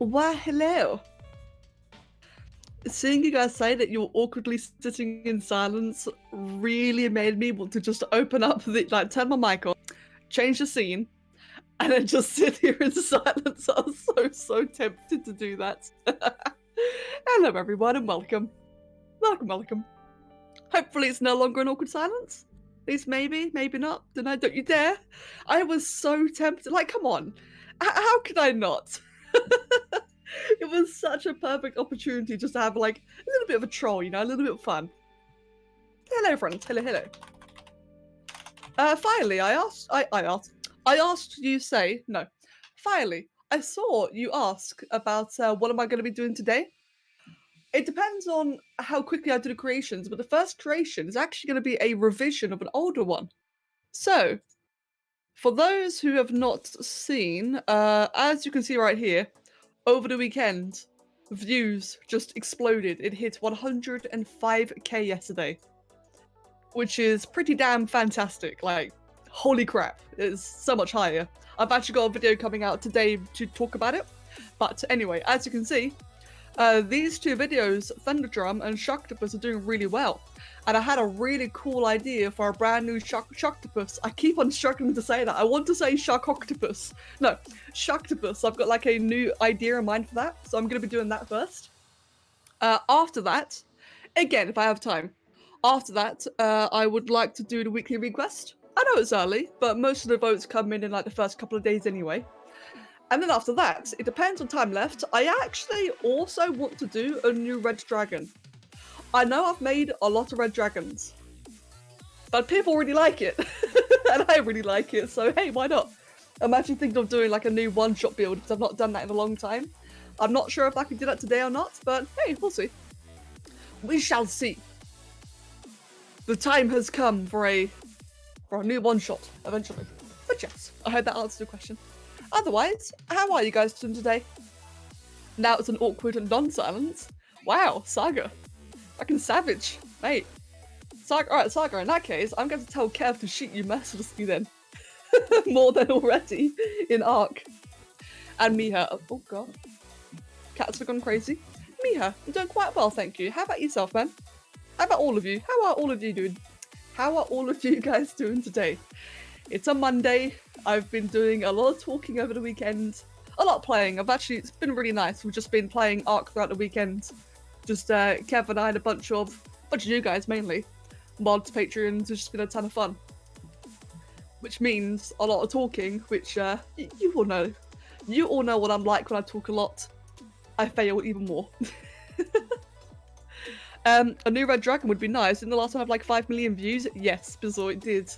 Well, hello. Seeing you guys say that you're awkwardly sitting in silence really made me want to just open up turn my mic on, change the scene, and then just sit here in silence. I was so tempted to do that. Hello everyone and welcome. Welcome. Hopefully it's no longer an awkward silence. At least maybe not. Don't you dare. I was so tempted. Like, come on. How could I not? It was such a perfect opportunity just to have like a little bit of a troll, you know, a little bit of fun. Hello friends, hello. Finally, I asked you say, no. Finally, I saw you ask about what am I going to be doing today? It depends on how quickly I do the creations, but the first creation is actually going to be a revision of an older one. So, for those who have not seen, as you can see right here, over the weekend, views just exploded. It hit 105k yesterday, which is pretty damn fantastic. Like, holy crap, it's so much higher. I've actually got a video coming out today to talk about it. But anyway, as you can see, these two videos, Thunderdrum and Sharktopus, are doing really well. And I had a really cool idea for a brand new Sharktopus. I keep on struggling to say that. I want to say Sharktopus. No, Sharktopus. I've got like a new idea in mind for that. So I'm going to be doing that first. After that, again, if I have time, after that, I would like to do the weekly request. I know it's early, but most of the votes come in like the first couple of days anyway. And then after that, it depends on time left. I actually also want to do a new red dragon. I know I've made a lot of red dragons, but people really like it. And I really like it, so hey, why not? I'm actually thinking of doing like a new one-shot build because I've not done that in a long time. I'm not sure if I can do that today or not, but hey, we'll see. We shall see. The time has come for a new one-shot, eventually. But yes, I hope that answers your question. Otherwise, how are you guys doing today? Now it's an awkward non-silence. Wow, Saga. Fucking savage. Mate. Saga, alright, Saga, in that case, I'm going to tell Kev to shoot you mercilessly then. More than already in Ark. And Miha. Oh god. Cats have gone crazy. Miha, I'm doing quite well, thank you. How about yourself, man? How about all of you? How are all of you doing? How are all of you guys doing today? It's a Monday. I've been doing a lot of talking over the weekend. A lot of playing. It's been really nice. We've just been playing Ark throughout the weekend. Just Kev and I and a bunch of you guys mainly. Mods, Patreons, it's just been a ton of fun. Which means a lot of talking, which you all know. You all know what I'm like when I talk a lot. I fail even more. A new red dragon would be nice. Didn't the last one have like 5 million views? Yes, Bizarre, it did.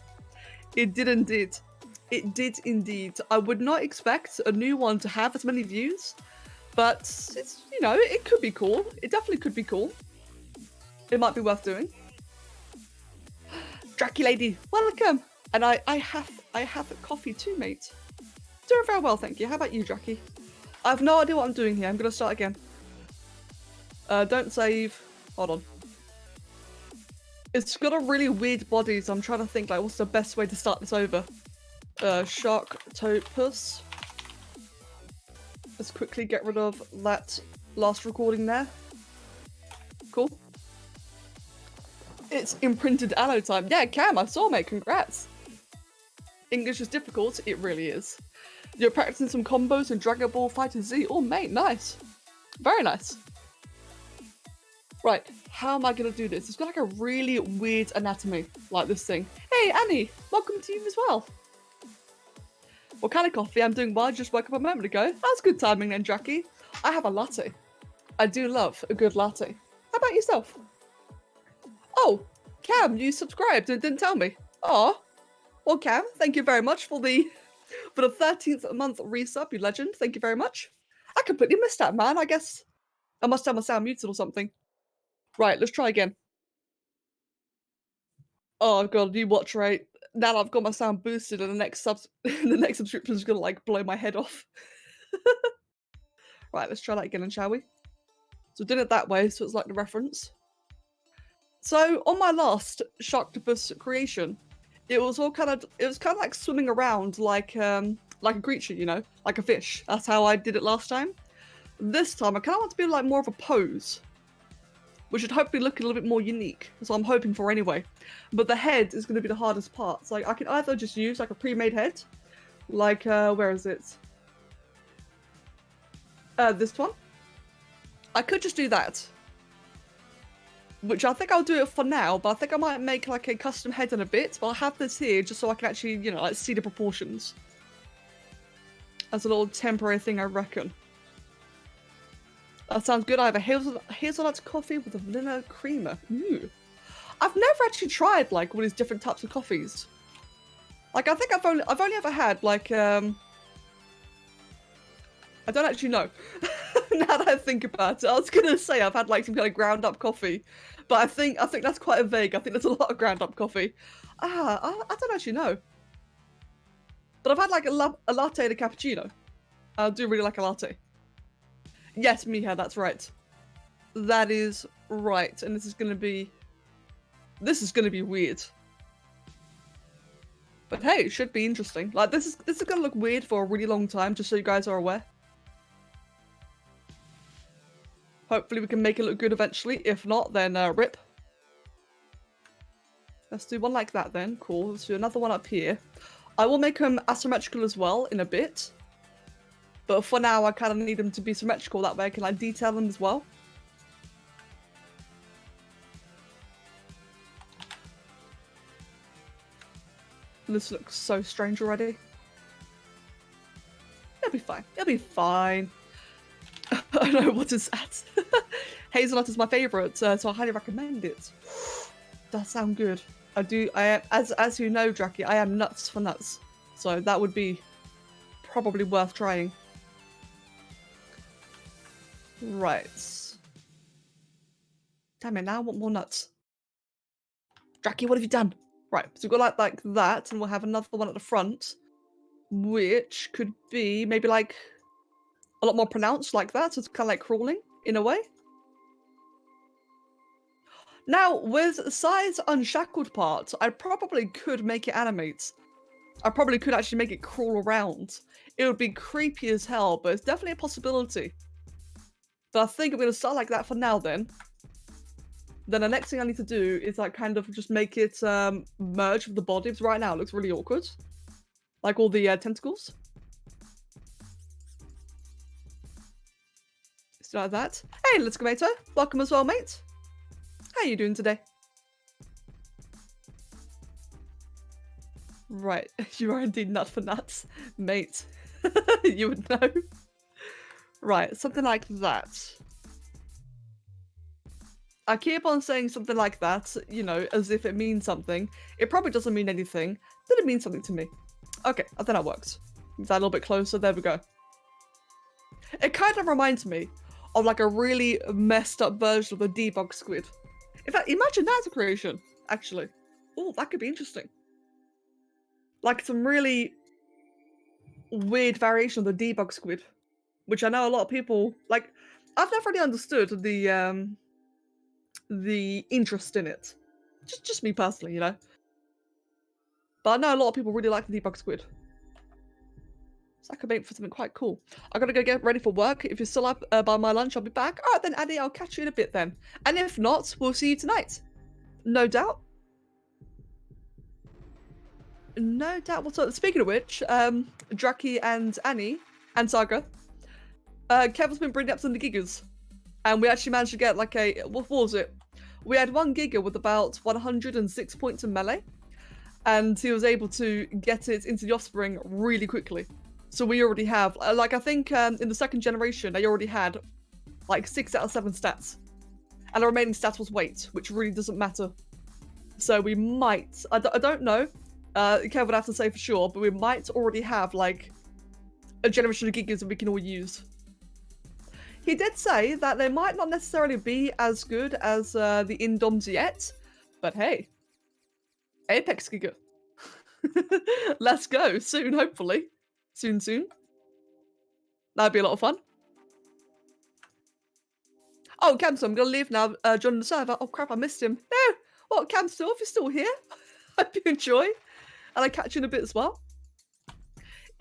It did indeed. It did indeed. I would not expect a new one to have as many views, but it's, you know, it could be cool. It definitely could be cool. It might be worth doing. Dracky lady, welcome. And I have a coffee too, mate. Doing very well, thank you. How about you, Dracky? I have no idea what I'm doing here. I'm gonna start again. Don't save. Hold on. It's got a really weird body, so I'm trying to think like what's the best way to start this over. Sharktopus. Let's quickly get rid of that last recording there. Cool. It's imprinted allo time. Yeah, Cam, I saw, mate. Congrats. English is difficult. It really is. You're practicing some combos in Dragon Ball FighterZ. Oh, mate, nice. Very nice. Right, how am I going to do this? It's got like a really weird anatomy, like this thing. Hey, Annie, welcome to you as well. What kind of coffee? I'm doing well. I just woke up a moment ago. That's good timing then, Jackie. I have a latte. I do love a good latte. How about yourself? Oh, Cam, you subscribed and didn't tell me. Oh, well, Cam, thank you very much for the 13th month resub, you legend. Thank you very much. I completely missed that, man. I guess I must have my sound muted or something. Right, let's try again. Oh god, new watch rate. Now I've got my sound boosted, and the next subscription is gonna like blow my head off. Right, let's try that again, shall we? So doing it that way, so it's like the reference. So on my last Sharktopus creation, it was kind of like swimming around like a creature, you know, like a fish. That's how I did it last time. This time, I kind of want to be like more of a pose, which should hopefully look a little bit more unique. That's what I'm hoping for anyway. But the head is going to be the hardest part. So like, I can either just use like a pre-made head, like where is it? This one. I could just do that, which I think I'll do it for now. But I think I might make like a custom head in a bit. But I'll have this here just so I can actually, you know, like see the proportions. As a little temporary thing, I reckon. That sounds good. I have a hazelnut coffee with a vanilla creamer. Ooh. I've never actually tried like all these different types of coffees. Like I think I've only ever had like I don't actually know. Now that I think about it, I was gonna say I've had like some kind of ground up coffee, but I think that's quite a vague. I think there's a lot of ground up coffee. I don't actually know. But I've had like a latte and a cappuccino. I do really like a latte. Yes, Miha, that's right. That is right. And this is gonna be weird. But hey, it should be interesting. Like this is gonna look weird for a really long time, just so you guys are aware. Hopefully we can make it look good eventually. If not, then rip. Let's do one like that then. Cool. Let's do another one up here. I will make them asymmetrical as well in a bit. But for now, I kind of need them to be symmetrical. That way I can like detail them as well. This looks so strange already. It'll be fine. It'll be fine. I know, what is that? Hazelnut is my favourite, so I highly recommend it. Does sound good. I am, as you know, Draki, I am nuts for nuts. So that would be probably worth trying. Right. Damn it, now I want more nuts. Draki, what have you done? Right, so we've got like that, and we'll have another one at the front, which could be maybe like a lot more pronounced like that, so it's kind of like crawling in a way. Now, with size unshackled part, I probably could make it animate. I probably could actually make it crawl around. It would be creepy as hell, but it's definitely a possibility. But I think I'm going to start like that for now then. Then the next thing I need to do is like kind of just make it merge with the body, because right now it looks really awkward. Like all the tentacles. Just like that. Hey, Let's Go Mato. Welcome as well, mate. How are you doing today? Right, you are indeed nut for nuts, mate. You would know. Right, something like that. I keep on saying something like that, you know, as if it means something. It probably doesn't mean anything, but it means something to me. Okay, I think that works. Is that a little bit closer? There we go. It kind of reminds me of like a really messed up version of the debug squid. In fact, imagine that as a creation, actually. Oh, that could be interesting. Like some really weird variation of the debug squid, which I know a lot of people like. I've never really understood the interest in it. Just me personally, you know. But I know a lot of people really like the debug squid. So I could make for something quite cool. I gotta go get ready for work. If you're still up by my lunch, I'll be back. All right then, Addy, I'll catch you in a bit then. And if not, we'll see you tonight. No doubt. No doubt whatsoever. Speaking of which, Draki and Annie and Saga, Kevin's been bringing up some of the gigas. And we actually managed to get like a, what was it? We had one giga with about 106 points in melee. And he was able to get it into the offspring really quickly. So we already have, like I think in the second generation, they already had like 6 out of 7 stats. And the remaining stat was weight, which really doesn't matter. So we might, I don't know, Kev would have to say for sure, but we might already have like a generation of gigas that we can all use. He did say that they might not necessarily be as good as the Indoms yet, but hey, Apex Giga. Let's go, soon hopefully. Soon. That'd be a lot of fun. Oh, Camstor, I'm gonna leave now. Join the server. Oh crap, I missed him. No! What, Camstor, if you're still here, hope you enjoy. And I'll catch you in a bit as well.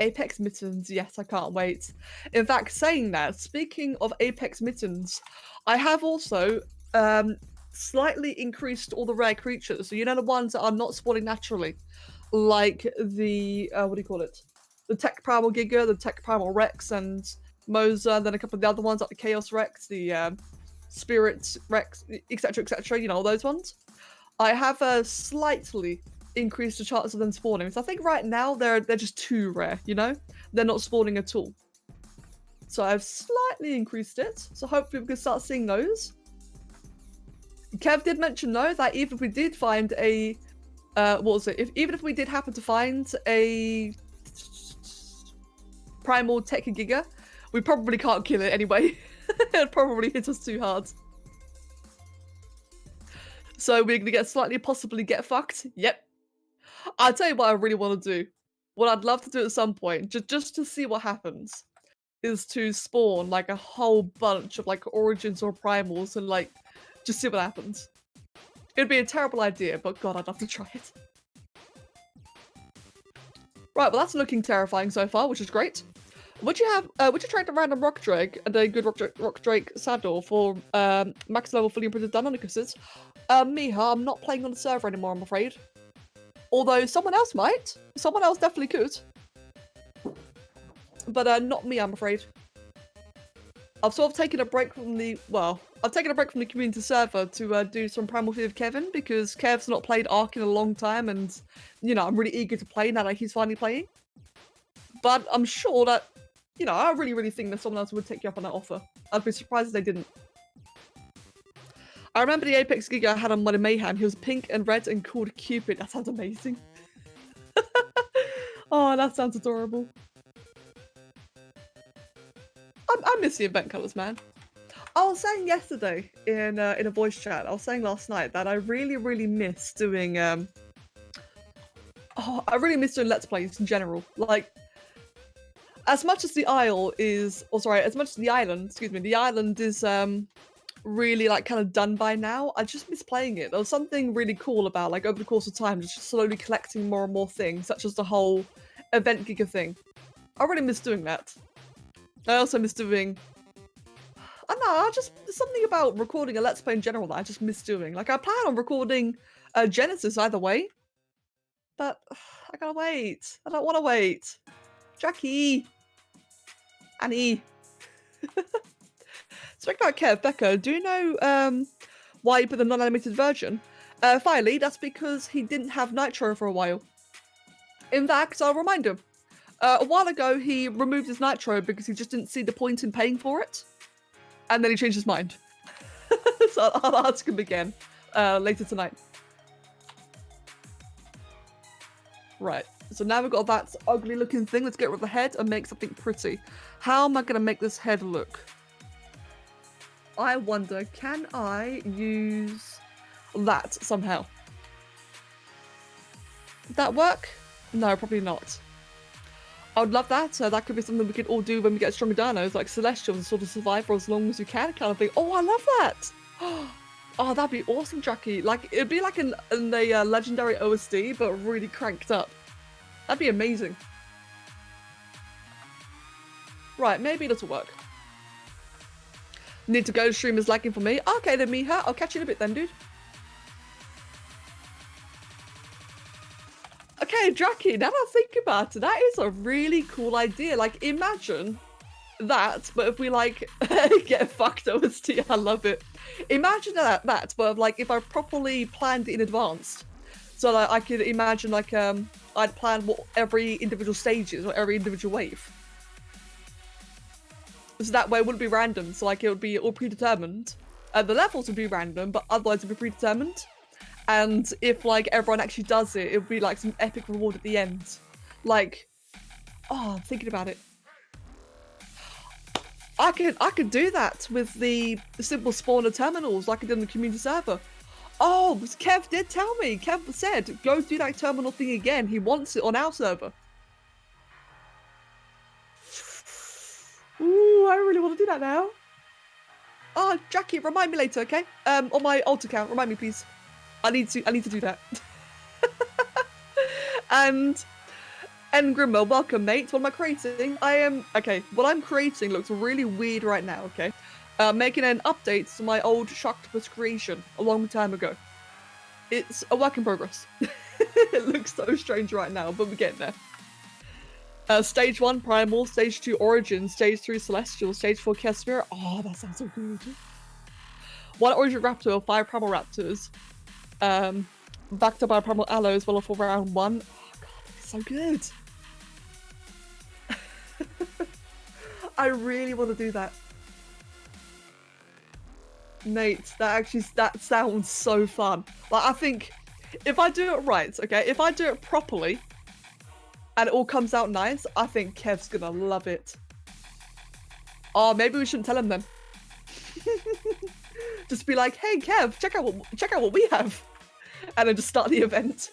Apex Mittens, yes, I can't wait. In fact, saying that, speaking of Apex Mittens, I have also slightly increased all the rare creatures. So you know the ones that are not spawning naturally, like the what do you call it? The Tech Primal Giga, the Tech Primal Rex, and Moza, and then a couple of the other ones like the Chaos Rex, the Spirit Rex, etc., etc. You know, all those ones. I have slightly increased the chances of them spawning. So I think right now they're just too rare, you know? They're not spawning at all. So I've slightly increased it. So hopefully we can start seeing those. Kev did mention though that even if we did find a what was it? Even if we did happen to find a Primal Tech Giga, we probably can't kill it anyway. It'd probably hit us too hard. So we're gonna possibly get fucked. Yep. I'll tell you what I really want to do. What I'd love to do at some point, just to see what happens, is to spawn like a whole bunch of like Origins or Primals and like just see what happens. It'd be a terrible idea, but God, I'd love to try it. Right, well that's looking terrifying so far, which is great. Would you trade a random Rock Drake and a good Rock Drake saddle for max level fully imprinted Deinonychuses? Miha, I'm not playing on the server anymore, I'm afraid. Although someone else might. Someone else definitely could. But not me, I'm afraid. I've sort of taken a break from the, I've taken a break from the community server to do some Primal Fear with Kevin, because Kev's not played Ark in a long time, and, you know, I'm really eager to play now that he's finally playing. But I'm sure that, you know, I really think that someone else would take you up on that offer. I'd be surprised if they didn't. I remember the Apex Giga I had on Muddy Mayhem. He was pink and red and called Cupid. That sounds amazing. Oh, that sounds adorable. I miss the event colours, man. I was saying yesterday in a voice chat, I was saying last night that I really miss doing I really miss doing Let's Plays in general. Like, as much as the island, excuse me, the island is really like kind of done by now, I just miss playing it. There was something really cool about like over the course of time just slowly collecting more and more things, such as the whole event giga thing. I really miss doing that. I also miss doing, I don't know, there's something about recording a Let's Play in general that I just miss doing. Like I plan on recording Genesis either way, but I gotta wait. I don't want to wait. Jackie! Annie! Speaking about Kev, Becca, do you know why you put the non-animated version? Filey, that's because he didn't have Nitro for a while. In fact, I'll remind him. A while ago, he removed his Nitro because he just didn't see the point in paying for it. And then he changed his mind. So I'll ask him again later tonight. Right, so now we've got that ugly looking thing. Let's get rid of the head and make something pretty. How am I going to make this head look? I wonder, can I use that somehow? Would that work? No, probably not. I would love that. That could be something we could all do when we get stronger dinos, like Celestials, and sort of survive for as long as you can, kind of thing. Oh, I love that! Oh, that'd be awesome, Jackie. Like, it'd be like in a legendary OSD, but really cranked up. That'd be amazing. Right, maybe it'll work. Need to go, stream is lagging for me. Okay then, Miha, I'll catch you in a bit then, dude. Okay, Jackie, now that I think about it, that is a really cool idea. Like, imagine that, but if we, like, get fucked OST, I love it. Imagine that, but, like, if I properly planned it in advance. So, like, I could imagine, like, I'd plan what every individual stage is, or every individual wave. So that way it wouldn't be random, so, like, it would be all predetermined. The levels would be random, but otherwise it would be predetermined. And if, like, everyone actually does it, it would be, like, some epic reward at the end. Like, oh, I'm thinking about it. I could do that with the simple spawner terminals like I did on the community server. Oh, Kev did tell me. Kev said, go do that terminal thing again. He wants it on our server. Ooh, I really want to do that now. Oh, Jackie, remind me later, okay? On my alt account, remind me, please. I need to do that. And And Grimmer, welcome, mate. What am I creating? Okay, what I'm creating looks really weird right now, okay? Making an update to my old Sharktopus creation a long time ago. It's a work in progress. It looks so strange right now, but we're getting there. Stage 1, Primal. Stage 2, Origin. Stage 3, Celestial. Stage 4, Chaos. Oh, that sounds so good. 1 Origin Raptor, 5 Primal Raptors. Backed up by Primal Aloe as well for round 1. Oh god, that's so good. I really want to do that. Nate, that sounds so fun. Like, I think if I do it right, okay, if I do it properly and it all comes out nice, I think Kev's gonna love it. Oh, maybe we shouldn't tell him then. Just be like, hey Kev, check out what we have. And then just start the event.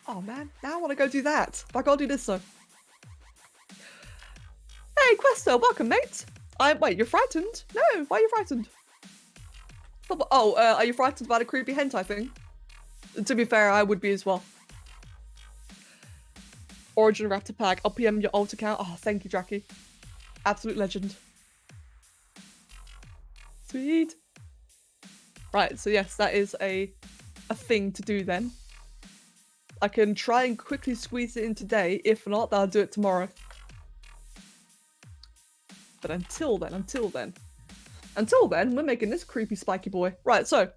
Oh man, now I want to go do that. But I gotta do this though. Hey Questo, welcome mate. Wait, you're frightened? No, why are you frightened? Oh, are you frightened by the creepy hentai thing? To be fair, I would be as well. Origin Raptor Pack, I'll PM your alt account. Oh, thank you, Jackie. Absolute legend. Sweet. Right, so yes, that is a thing to do then. I can try and quickly squeeze it in today. If not, then I'll do it tomorrow. But until then, we're making this creepy spiky boy. Right, so,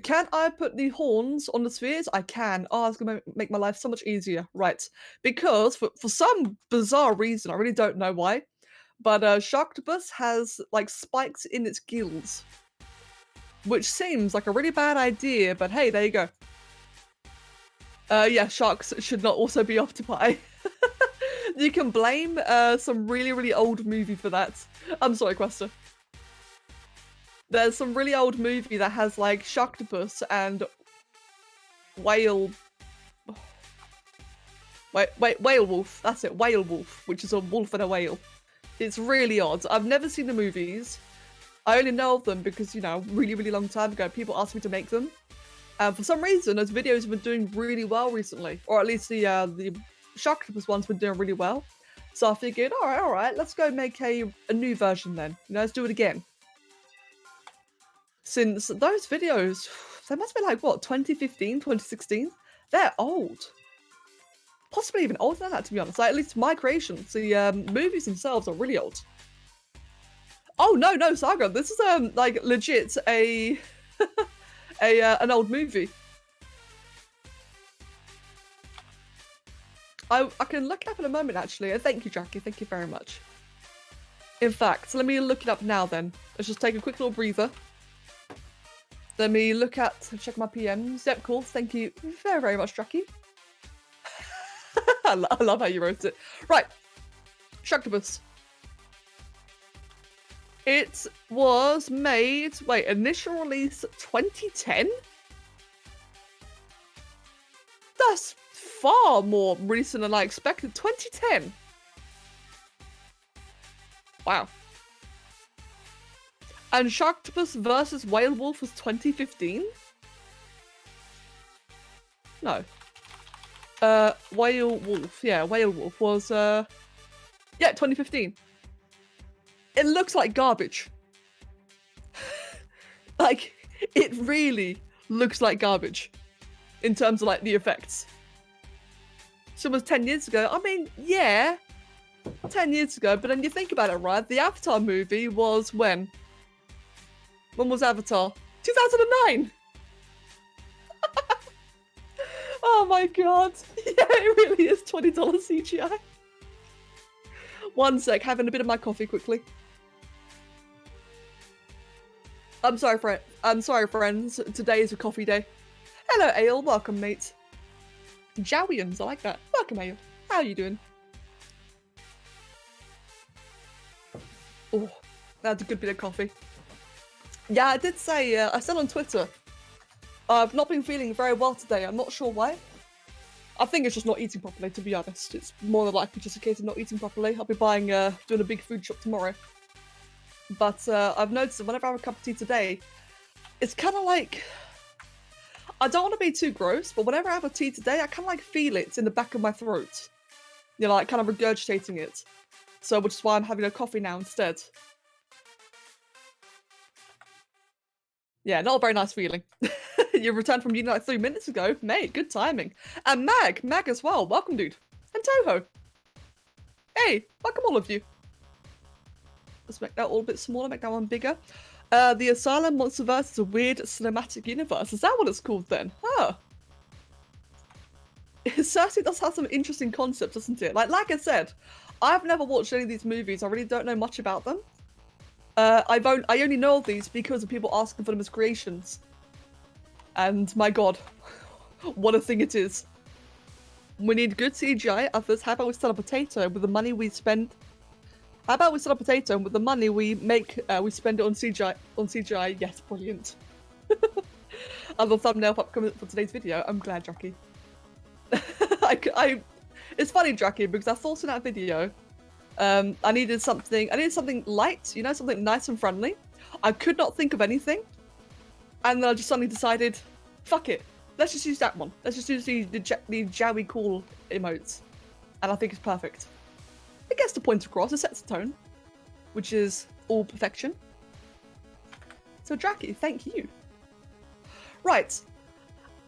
can I put the horns on the spheres? I can. Oh, it's going to make my life so much easier. Right, because for some bizarre reason, I really don't know why, but Sharktopus has, like, spikes in its gills. Which seems like a really bad idea, but hey, there you go. Yeah, sharks should not also be octopi. You can blame some really old movie for that. I'm sorry, Questa. There's some really old movie that has like Sharktopus and whale. Whale wolf. That's it, whale wolf, which is a wolf and a whale. It's really odd. I've never seen the movies. I only know of them because, you know, really long time ago, people asked me to make them. For some reason, those videos have been doing really well recently, or at least the Sharktopus one's been doing really well. So I figured, all right, let's go make a new version then. You know, let's do it again. Since those videos, they must be like, what, 2015, 2016? They're old. Possibly even older than that, to be honest. Like, at least my creations. The movies themselves are really old. Oh, no, Saga. This is, like, legit an old movie. I can look it up in a moment, actually. Thank you, Jackie. Thank you very much. In fact, let me look it up now, then. Let's just take a quick little breather. Let me check my PMs. Yep, cool. Thank you very much, Jackie. I love how you wrote it. Right. Sharktopus. It was made... Wait, initial release 2010? That's far more recent than I expected. 2010. Wow. And Sharktopus versus Whale Wolf was 2015? No. Whale Wolf. Yeah, Whale Wolf was, yeah, 2015. It looks like garbage. Like, it really looks like garbage. In terms of, like, the effects. So it was 10 years ago. I mean, yeah. 10 years ago, but then you think about it, right? The Avatar movie was when? When was Avatar? 2009! Oh my god. Yeah, it really is $20 CGI. One sec, having a bit of my coffee quickly. I'm sorry, friends. Today is a coffee day. Hello, Ale. Welcome, mate. Jowians, I like that. Welcome, Ale. How are you doing? Oh, that's a good bit of coffee. Yeah, I did say, I said on Twitter, I've not been feeling very well today. I'm not sure why. I think it's just not eating properly, to be honest. It's more than likely just a case of not eating properly. I'll be buying, doing a big food shop tomorrow. But I've noticed that whenever I have a cup of tea today, it's kind of like... I don't want to be too gross, but whenever I have a tea today, I kind of like feel it in the back of my throat. You know, like kind of regurgitating it. So, which is why I'm having a coffee now instead. Yeah, not a very nice feeling. You returned from uni like 3 minutes ago. Mate, good timing. And Mag as well. Welcome, dude. And Toho. Hey, welcome all of you. Let's make that all a bit smaller, make that one bigger. The Asylum Monsterverse is a weird cinematic universe. Is that what it's called then? Huh. It certainly does have some interesting concepts, doesn't it? Like I said, I've never watched any of these movies. I really don't know much about them. I only know of these because of people asking for them as creations. And my god, what a thing it is. We need good CGI. Others, how about we sell a potato with the money we spend? How about we sell a potato and with the money we make, we spend it on CGI? Yes, brilliant. Other thumbnail upcoming for today's video. I'm glad, Jackie. It's funny, Jackie, because I thought in that video, I needed something light, you know, something nice and friendly. I could not think of anything, and then I just suddenly decided, fuck it, let's just use that one. Let's just use the Jowie cool emotes, and I think it's perfect. It gets the point across, it sets the tone, which is all perfection. So, Jackie, thank you. Right.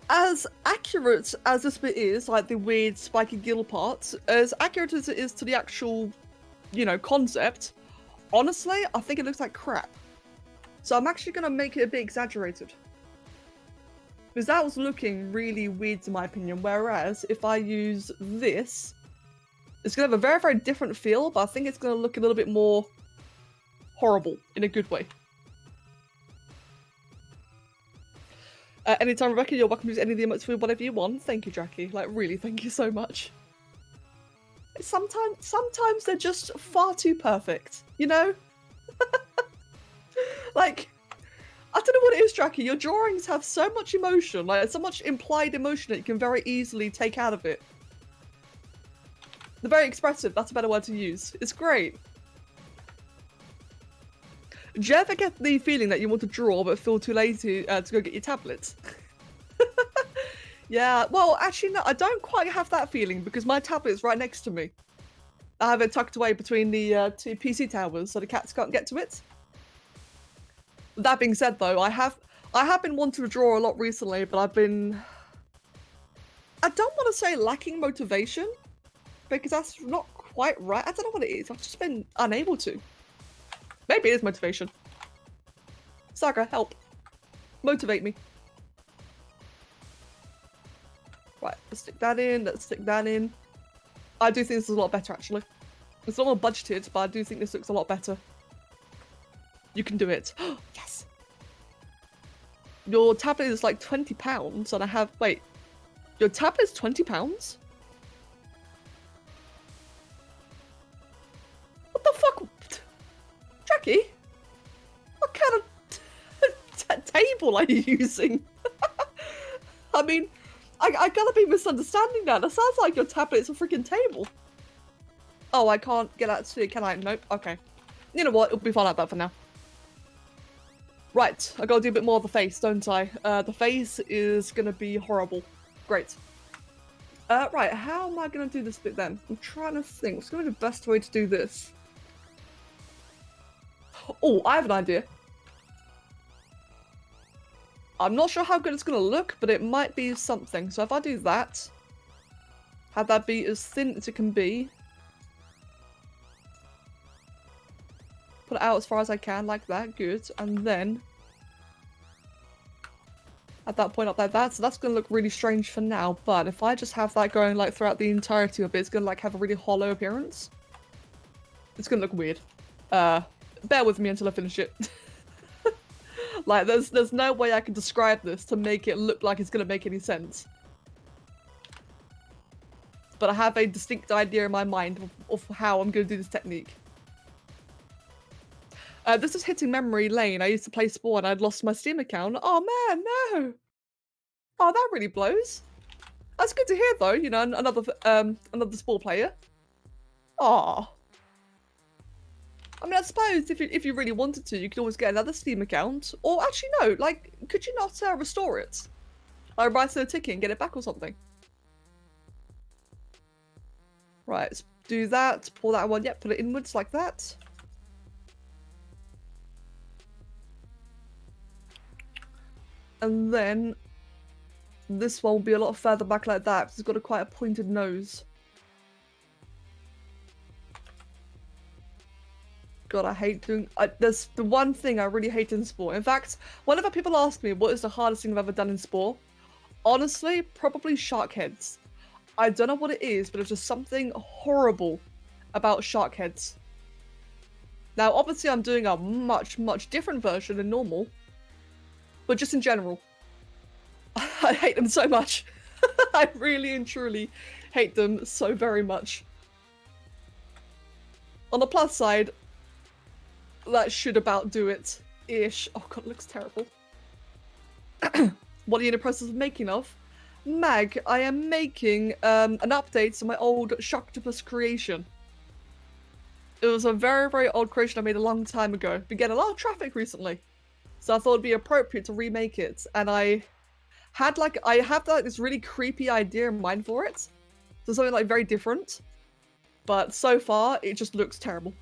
As accurate as this bit is, like the weird spiky gill parts, as accurate as it is to the actual, you know, concept, honestly, I think it looks like crap. So I'm actually going to make it a bit exaggerated. Because that was looking really weird in my opinion, whereas if I use this, it's going to have a very, very different feel, but I think it's going to look a little bit more horrible in a good way. Anytime, Rebecca, you're welcome to use any of the emotes for whatever you want. Thank you, Jackie. Like, really, thank you so much. Sometimes they're just far too perfect, you know? Like, I don't know what it is, Jackie. Your drawings have so much emotion, like, so much implied emotion that you can very easily take out of it. They're very expressive. That's a better word to use. It's great. Do you ever get the feeling that you want to draw but feel too lazy to go get your tablet? Yeah, well, actually, no, I don't quite have that feeling because my tablet is right next to me. I have it tucked away between the two PC towers so the cats can't get to it. That being said, though, I have been wanting to draw a lot recently, but I don't want to say lacking motivation because that's not quite right. I don't know what it is. I've just been unable to. Maybe it is motivation. Saga, help. Motivate me. Right, let's stick that in. Let's stick that in. I do think this is a lot better, actually. It's not more budgeted, but I do think this looks a lot better. You can do it. Yes! Your tablet is like £20, and I have... Wait. Your tablet is £20? What the fuck? Jackie? What kind of table are you using? I mean, I gotta be misunderstanding that. That sounds like your tablet is a freaking table. Oh, I can't get out to it, can I? Nope. Okay. You know what? It'll be fine like that for now. Right. I gotta do a bit more of the face, don't I? The face is gonna be horrible. Great. Right. How am I gonna do this bit then? I'm trying to think. What's gonna be the best way to do this? Oh, I have an idea. I'm not sure how good it's going to look, but it might be something. So if I do that, have that be as thin as it can be. Put it out as far as I can, like that. Good. And then at that point up like that. So that's going to look really strange for now. But if I just have that going like throughout the entirety of it, it's going to like have a really hollow appearance. It's going to look weird. Bear with me until I finish it. Like, there's no way I can describe this to make it look like it's gonna make any sense. But I have a distinct idea in my mind of how I'm gonna do this technique. This is hitting memory lane. I used to play Spore and I'd lost my Steam account. Oh man, no! Oh, that really blows. That's good to hear though, you know, another Spore player. Aw. I mean, I suppose if you really wanted to, you could always get another Steam account. Or actually, no. Like, could you not restore it? I write to a ticket and get it back or something. Right, let's do that. Pour that one. Yep, put it inwards like that. And then this one will be a lot further back like that because it's got quite a pointed nose. God, I hate doing... there's the one thing I really hate in sport. In fact, whenever people ask me what is the hardest thing I've ever done in sport, honestly, probably shark heads. I don't know what it is, but it's just something horrible about shark heads. Now, obviously, I'm doing a much, much different version than normal, but just in general, I hate them so much. I really and truly hate them so very much. On the plus side, that should about do it. Ish. Oh god, it looks terrible. What are you in the process of making of? Mag, I am making an update to my old Sharktopus creation. It was a very, very old creation I made a long time ago. Been getting a lot of traffic recently. So I thought it'd be appropriate to remake it. And I have like this really creepy idea in mind for it. So something like very different. But so far, it just looks terrible.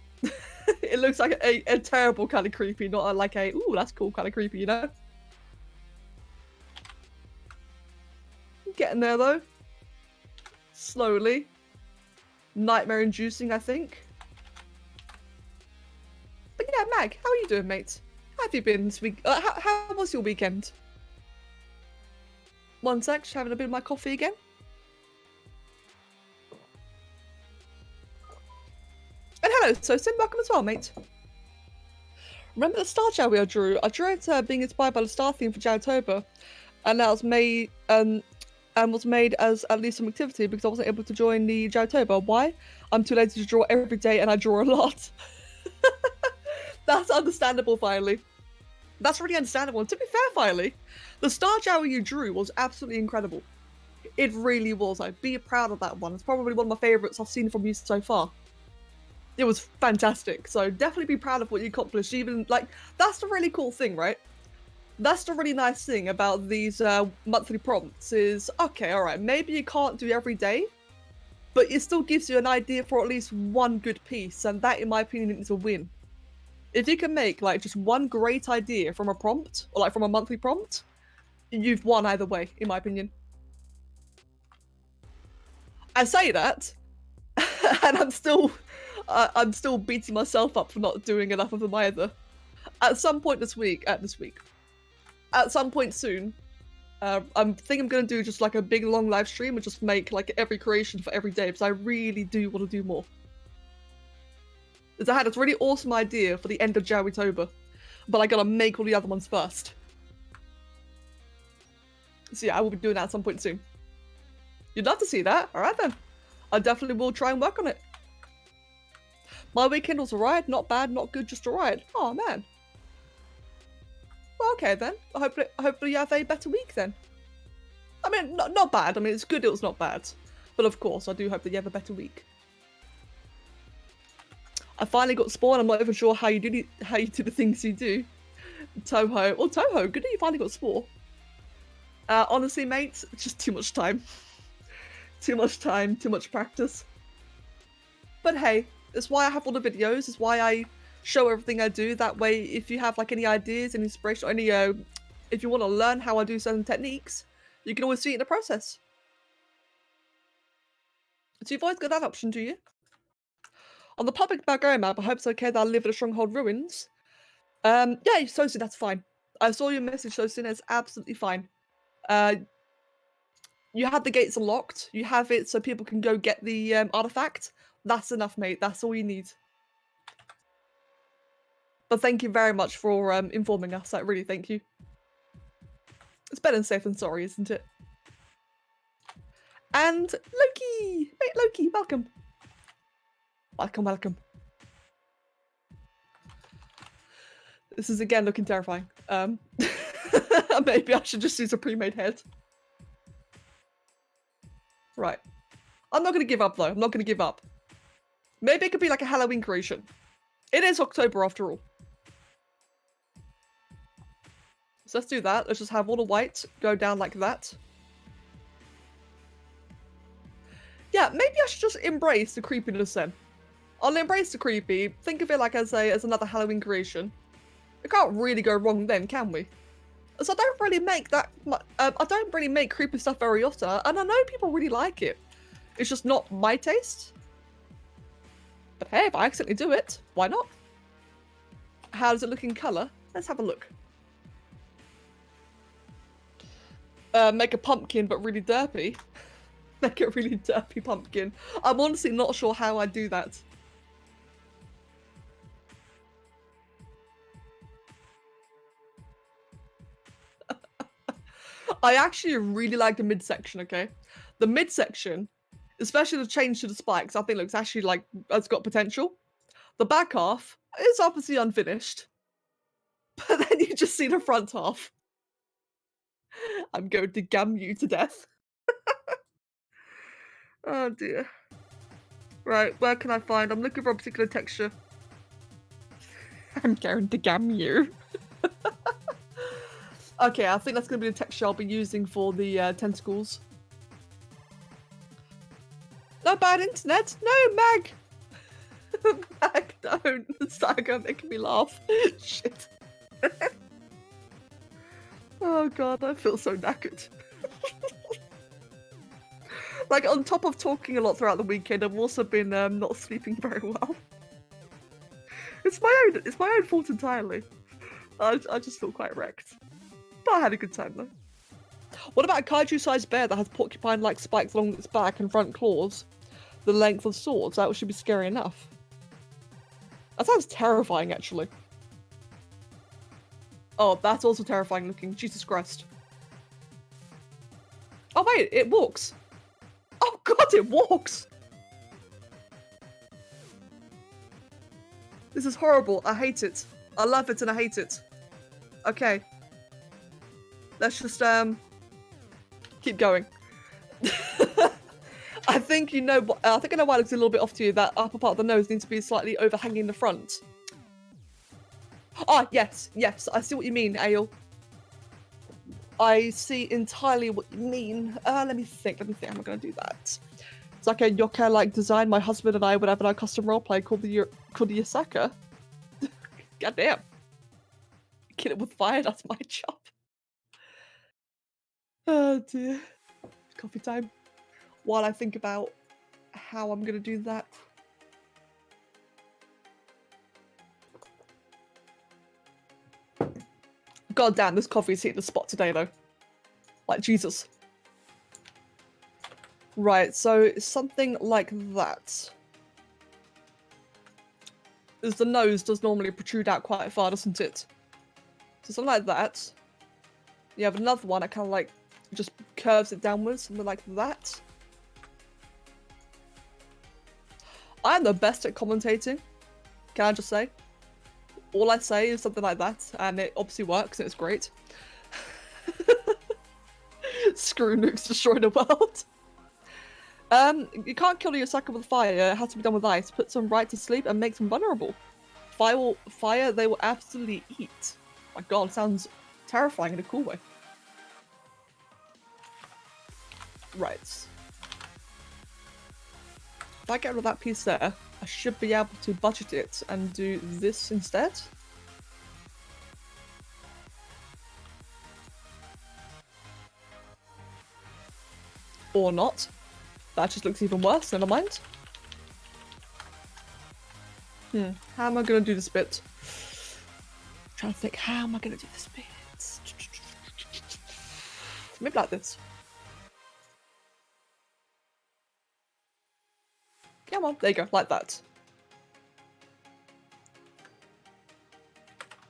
It looks like a terrible kind of creepy, not like a, ooh, that's cool kind of creepy, you know? Getting there, though. Slowly. Nightmare-inducing, I think. But yeah, Mag, how are you doing, mate? How have you been this week? How was your weekend? One sec, just having a bit of my coffee again. And hello, Sosin, welcome as well, mate. Remember the star Jowie I drew? I drew it being inspired by the star theme for Jaratoba, and that was made was made as at least some activity because I wasn't able to join the Jaratoba. Why? I'm too lazy to draw every day, and I draw a lot. That's understandable, Filey. That's really understandable. And to be fair, Filey, the star Jowie you drew was absolutely incredible. It really was. I'd be proud of that one. It's probably one of my favourites I've seen from you so far. It was fantastic. So definitely be proud of what you accomplished. Even like that's the really cool thing, right? That's the really nice thing about these monthly prompts is okay, all right, maybe you can't do every day, but it still gives you an idea for at least one good piece, and that, in my opinion, is a win. If you can make like just one great idea from a prompt or like from a monthly prompt, you've won either way, in my opinion. I say that, and I'm still beating myself up for not doing enough of them either. At some point this week, at some point soon, I think I'm going to do just like a big long live stream and just make like every creation for every day because I really do want to do more. Because I had this really awesome idea for the end of Jaratoba, but I gotta make all the other ones first. So yeah, I will be doing that at some point soon. You'd love to see that? Alright then. I definitely will try and work on it. My weekend was alright, not bad, not good, just alright. Oh man. Well, okay then. Hopefully you have a better week then. I mean, not bad. I mean, it's good it was not bad. But of course, I do hope that you have a better week. I finally got Spawn. I'm not even sure how you do the things you do. Toho. Well, Toho, good that you finally got Spawn. Honestly, mate, it's just too much time. Too much time, too much practice. But hey, that's why I have all the videos. It's why I show everything I do. That way, if you have like any ideas, any inspiration, or any if you want to learn how I do certain techniques, you can always see it in the process. So you've always got that option, do you? On the public Bulgarian map, I hope it's okay that I live in the Stronghold Ruins. Yeah, Sosin, that's fine. I saw your message, Sosin, it's absolutely fine. You have the gates unlocked. You have it so people can go get the artifact. That's enough, mate. That's all you need. But thank you very much for informing us. Like, really, thank you. It's better than safe than sorry, isn't it? And Loki! Mate, Loki, welcome. Welcome, welcome. This is again looking terrifying. Maybe I should just use a pre-made head. Right. I'm not going to give up, though. I'm not going to give up. Maybe it could be like a Halloween creation. It is October, after all. So let's do that. Let's just have all the white go down like that. Yeah, maybe I should just embrace the creepiness then. I'll embrace the creepy. Think of it like as another Halloween creation. We can't really go wrong then, can we? So I don't really make that. I don't really make creepy stuff very often, and I know people really like it. It's just not my taste. But hey, if I accidentally do it, why not? How does it look in color? Let's have a look. Make a pumpkin, but really derpy. Make a really derpy pumpkin. I'm honestly not sure how I do that. I actually really like the midsection, okay? The midsection, especially the change to the spikes, I think looks actually like it's got potential. The back half is obviously unfinished. But then you just see the front half. I'm going to gam you to death. Oh dear. Right, where can I find? I'm looking for a particular texture. I'm going to gam you. Okay, I think that's going to be the texture I'll be using for the tentacles. No bad internet. No, Mag. Mag, don't. Saga making me laugh. Shit. Oh god, I feel so knackered. Like, on top of talking a lot throughout the weekend, I've also been not sleeping very well. It's my own fault entirely. I just feel quite wrecked. But I had a good time though. What about a kaiju-sized bear that has porcupine-like spikes along its back and front claws? The length of swords, that should be scary enough. That sounds terrifying, actually. Oh, that's also terrifying looking. Jesus Christ. Oh wait, it walks. Oh god, it walks! This is horrible. I hate it. I love it and I hate it. Okay. Let's just, keep going. I think I know why it looks a little bit off to you. That upper part of the nose needs to be slightly overhanging the front. Ah, yes, yes. I see what you mean, Ale. I see entirely what you mean. Let me think. How am I going to do that? It's like a yokai-like design. My husband and I would have in our custom roleplay called the Yasaka. Goddamn. Kill it with fire, that's my job. Oh dear. Coffee time. While I think about how I'm going to do that. God damn, this coffee's hitting the spot today though. Like Jesus. Right, so something like that. As the nose does normally protrude out quite far, doesn't it? So something like that. You have another one that kind of like just curves it downwards, something like that. I'm the best at commentating, can I just say? All I say is something like that, and it obviously works, and it's great. Screw nukes destroy the world. You can't kill your sucker with fire, it has to be done with ice. Put them right to sleep and make them vulnerable. Fire they will absolutely eat. My god, it sounds terrifying in a cool way. Right. If I get rid of that piece there, I should be able to budget it and do this instead. Or not. That just looks even worse, never mind. How am I going to do this bit? I'm trying to think, how am I going to do this bit? Maybe like this. Come on, there you go, like that.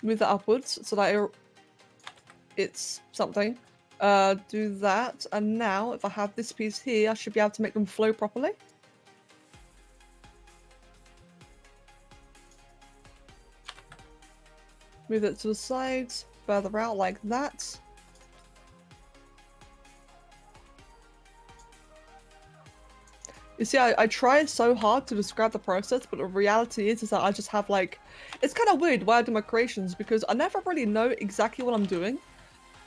Move that upwards so that it's something. Do that, and now if I have this piece here, I should be able to make them flow properly. Move it to the sides, further out like that. You see, I try so hard to describe the process, but the reality is that I just have like... It's kind of weird why I do my creations, because I never really know exactly what I'm doing.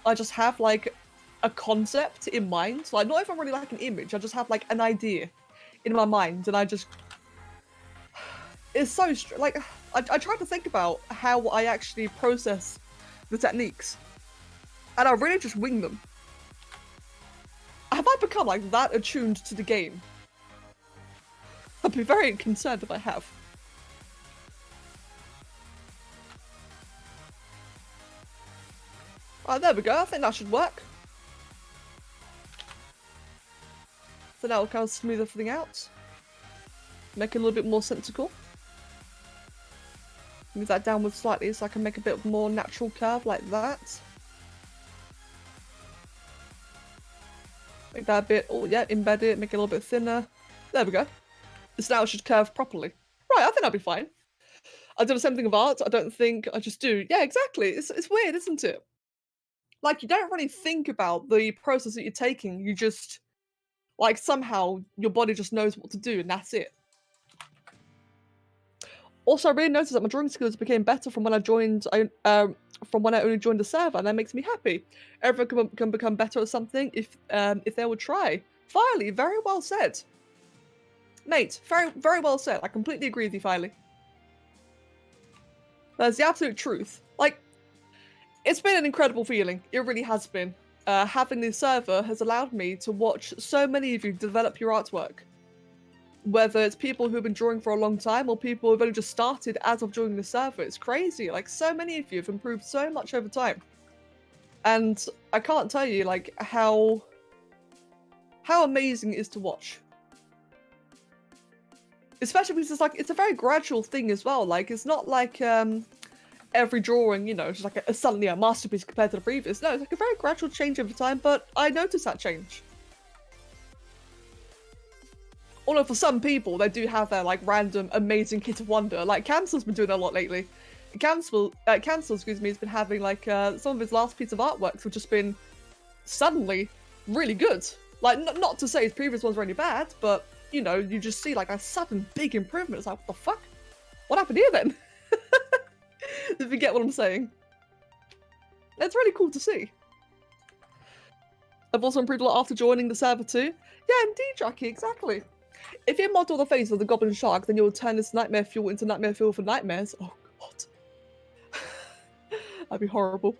I just have like a concept in mind. So like not even really like an image, I just have like an idea in my mind, and I just it's so like I try to think about how I actually process the techniques, and I really just wing them. Have I become like that attuned to the game? I'd be very concerned if I have. Alright, there we go. I think that should work. So that will kind of smooth everything out. Make it a little bit more sensical. Move that downwards slightly so I can make a bit more natural curve like that. Make that a bit, oh yeah, embed it, make it a little bit thinner. There we go. This now should curve properly. Right, I think that'll be fine. I do the same thing with art. I don't think I just do. Yeah, exactly. It's weird, isn't it? Like, you don't really think about the process that you're taking. You just, like, somehow your body just knows what to do, and that's it. Also, I really noticed that my drawing skills became better from when I joined. From when I only joined the server, and that makes me happy. Everyone can become better at something if they would try. Filey, very well said, mate. Very well said. I completely agree with you, Filey. That's the absolute truth. Like, it's been an incredible feeling. It really has been. Having this server has allowed me to watch so many of you develop your artwork. Whether it's people who've been drawing for a long time or people who've only just started as of joining the server. It's crazy. Like, so many of you have improved so much over time. And I can't tell you, like, how amazing it is to watch. Especially because it's a very gradual thing as well. Like, it's not like every drawing, you know, just like suddenly a masterpiece compared to the previous. No, it's like a very gradual change over time, but I noticed that change. Although for some people, they do have their like random amazing hit of wonder. Like Cancel's been doing that a lot lately. Cancel, excuse me, has been having like some of his last piece of artworks have just been suddenly really good. Like not to say his previous ones were any bad, but you know, you just see like a sudden big improvement. It's like, what the fuck? What happened here then? If you get what I'm saying. It's really cool to see. I've also improved a lot after joining the server too. Yeah, indeed, Jackie, exactly. If you model the face of the goblin shark, then you'll turn this nightmare fuel into nightmare fuel for nightmares. Oh god. That'd be horrible.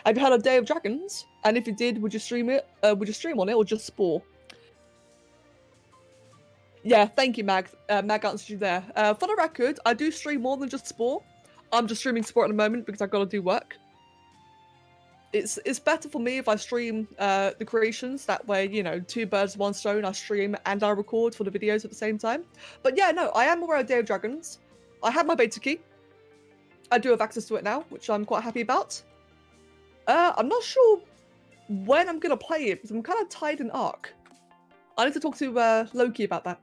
Have you had a Day of Dragons? And if you did, would you stream it? Would you stream on it or just Spore? Yeah, thank you, Mag. Mag answered you there. For the record, I do stream more than just Spore. I'm just streaming Spore at the moment because I've got to do work. It's better for me if I stream the creations. That way, you know, two birds, one stone. I stream and I record for the videos at the same time. But yeah, no, I am aware of Day of Dragons. I have my beta key. I do have access to it now, which I'm quite happy about. I'm not sure when I'm going to play it because I'm kind of tied in Arc. I need to talk to Loki about that.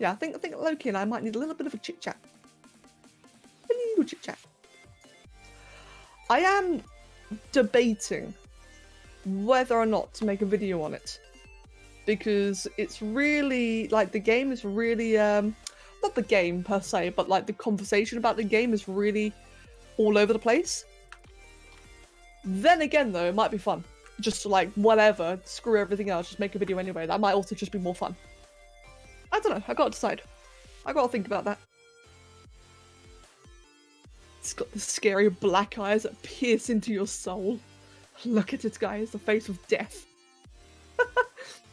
Yeah, I think Loki and I might need a little bit of a chit-chat. A little chit-chat. I am debating whether or not to make a video on it. Because it's really, like, the game is really, not the game per se, but like the conversation about the game is really all over the place. Then again though, it might be fun. Just to like, whatever, screw everything else, just make a video anyway. That might also just be more fun. I don't know, I gotta decide. I gotta think about that. It's got the scary black eyes that pierce into your soul. Look at it, guys, the face of death.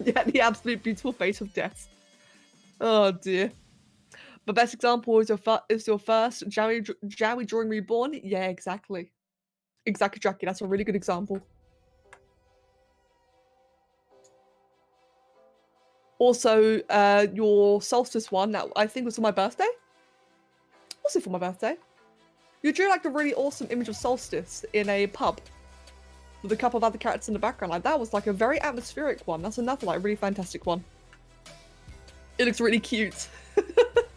Yeah, the absolute beautiful face of death. Oh dear. The best example is your first Jowie Drawing Reborn. Yeah, exactly. Exactly, Jackie. That's a really good example. Also, your Solstice one, that I think was for my birthday. Was it for my birthday? You drew like a really awesome image of Solstice in a pub with a couple of other characters in the background. Like that was like a very atmospheric one. That's another like really fantastic one. It looks really cute.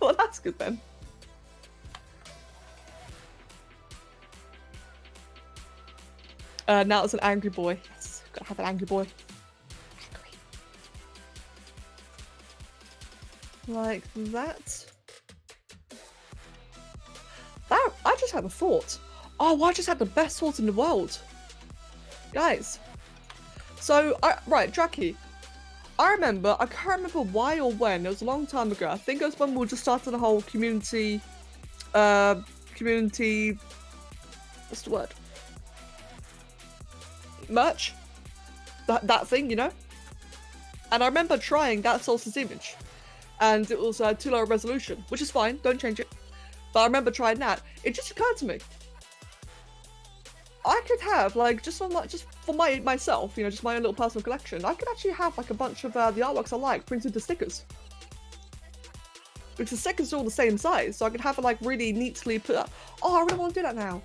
Well, that's good then. Now it's an angry boy. Yes, gotta have an angry boy. Angry. Like that. I just had a thought. Oh, I just had the best swords in the world. Guys. So, right, Draki. I remember, I can't remember why or when, it was a long time ago. I think it was when we were just starting the whole community, what's the word? Merch? That thing, you know? And I remember trying that Solstice image. And it was too low a resolution, which is fine, don't change it. But I remember trying that. It just occurred to me. I could have, like, just for myself, you know, just my own little personal collection, I could actually have, like, a bunch of the artworks I like printed to stickers. Because the stickers are all the same size, so I could have it, like, really neatly put up. Oh, I really want to do that now.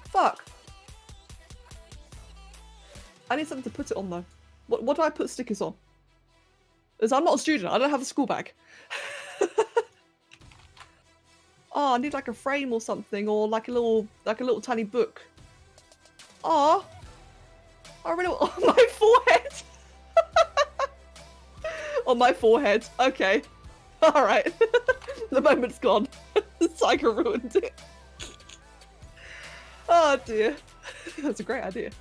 Fuck. I need something to put it on, though. What do I put stickers on? Because I'm not a student, I don't have a school bag. Oh, I need like a frame or something, or like a little tiny book. Oh, I really want on my forehead. On my forehead. Okay. All right. The moment's gone. The Psycho ruined it. Oh dear. That's a great idea.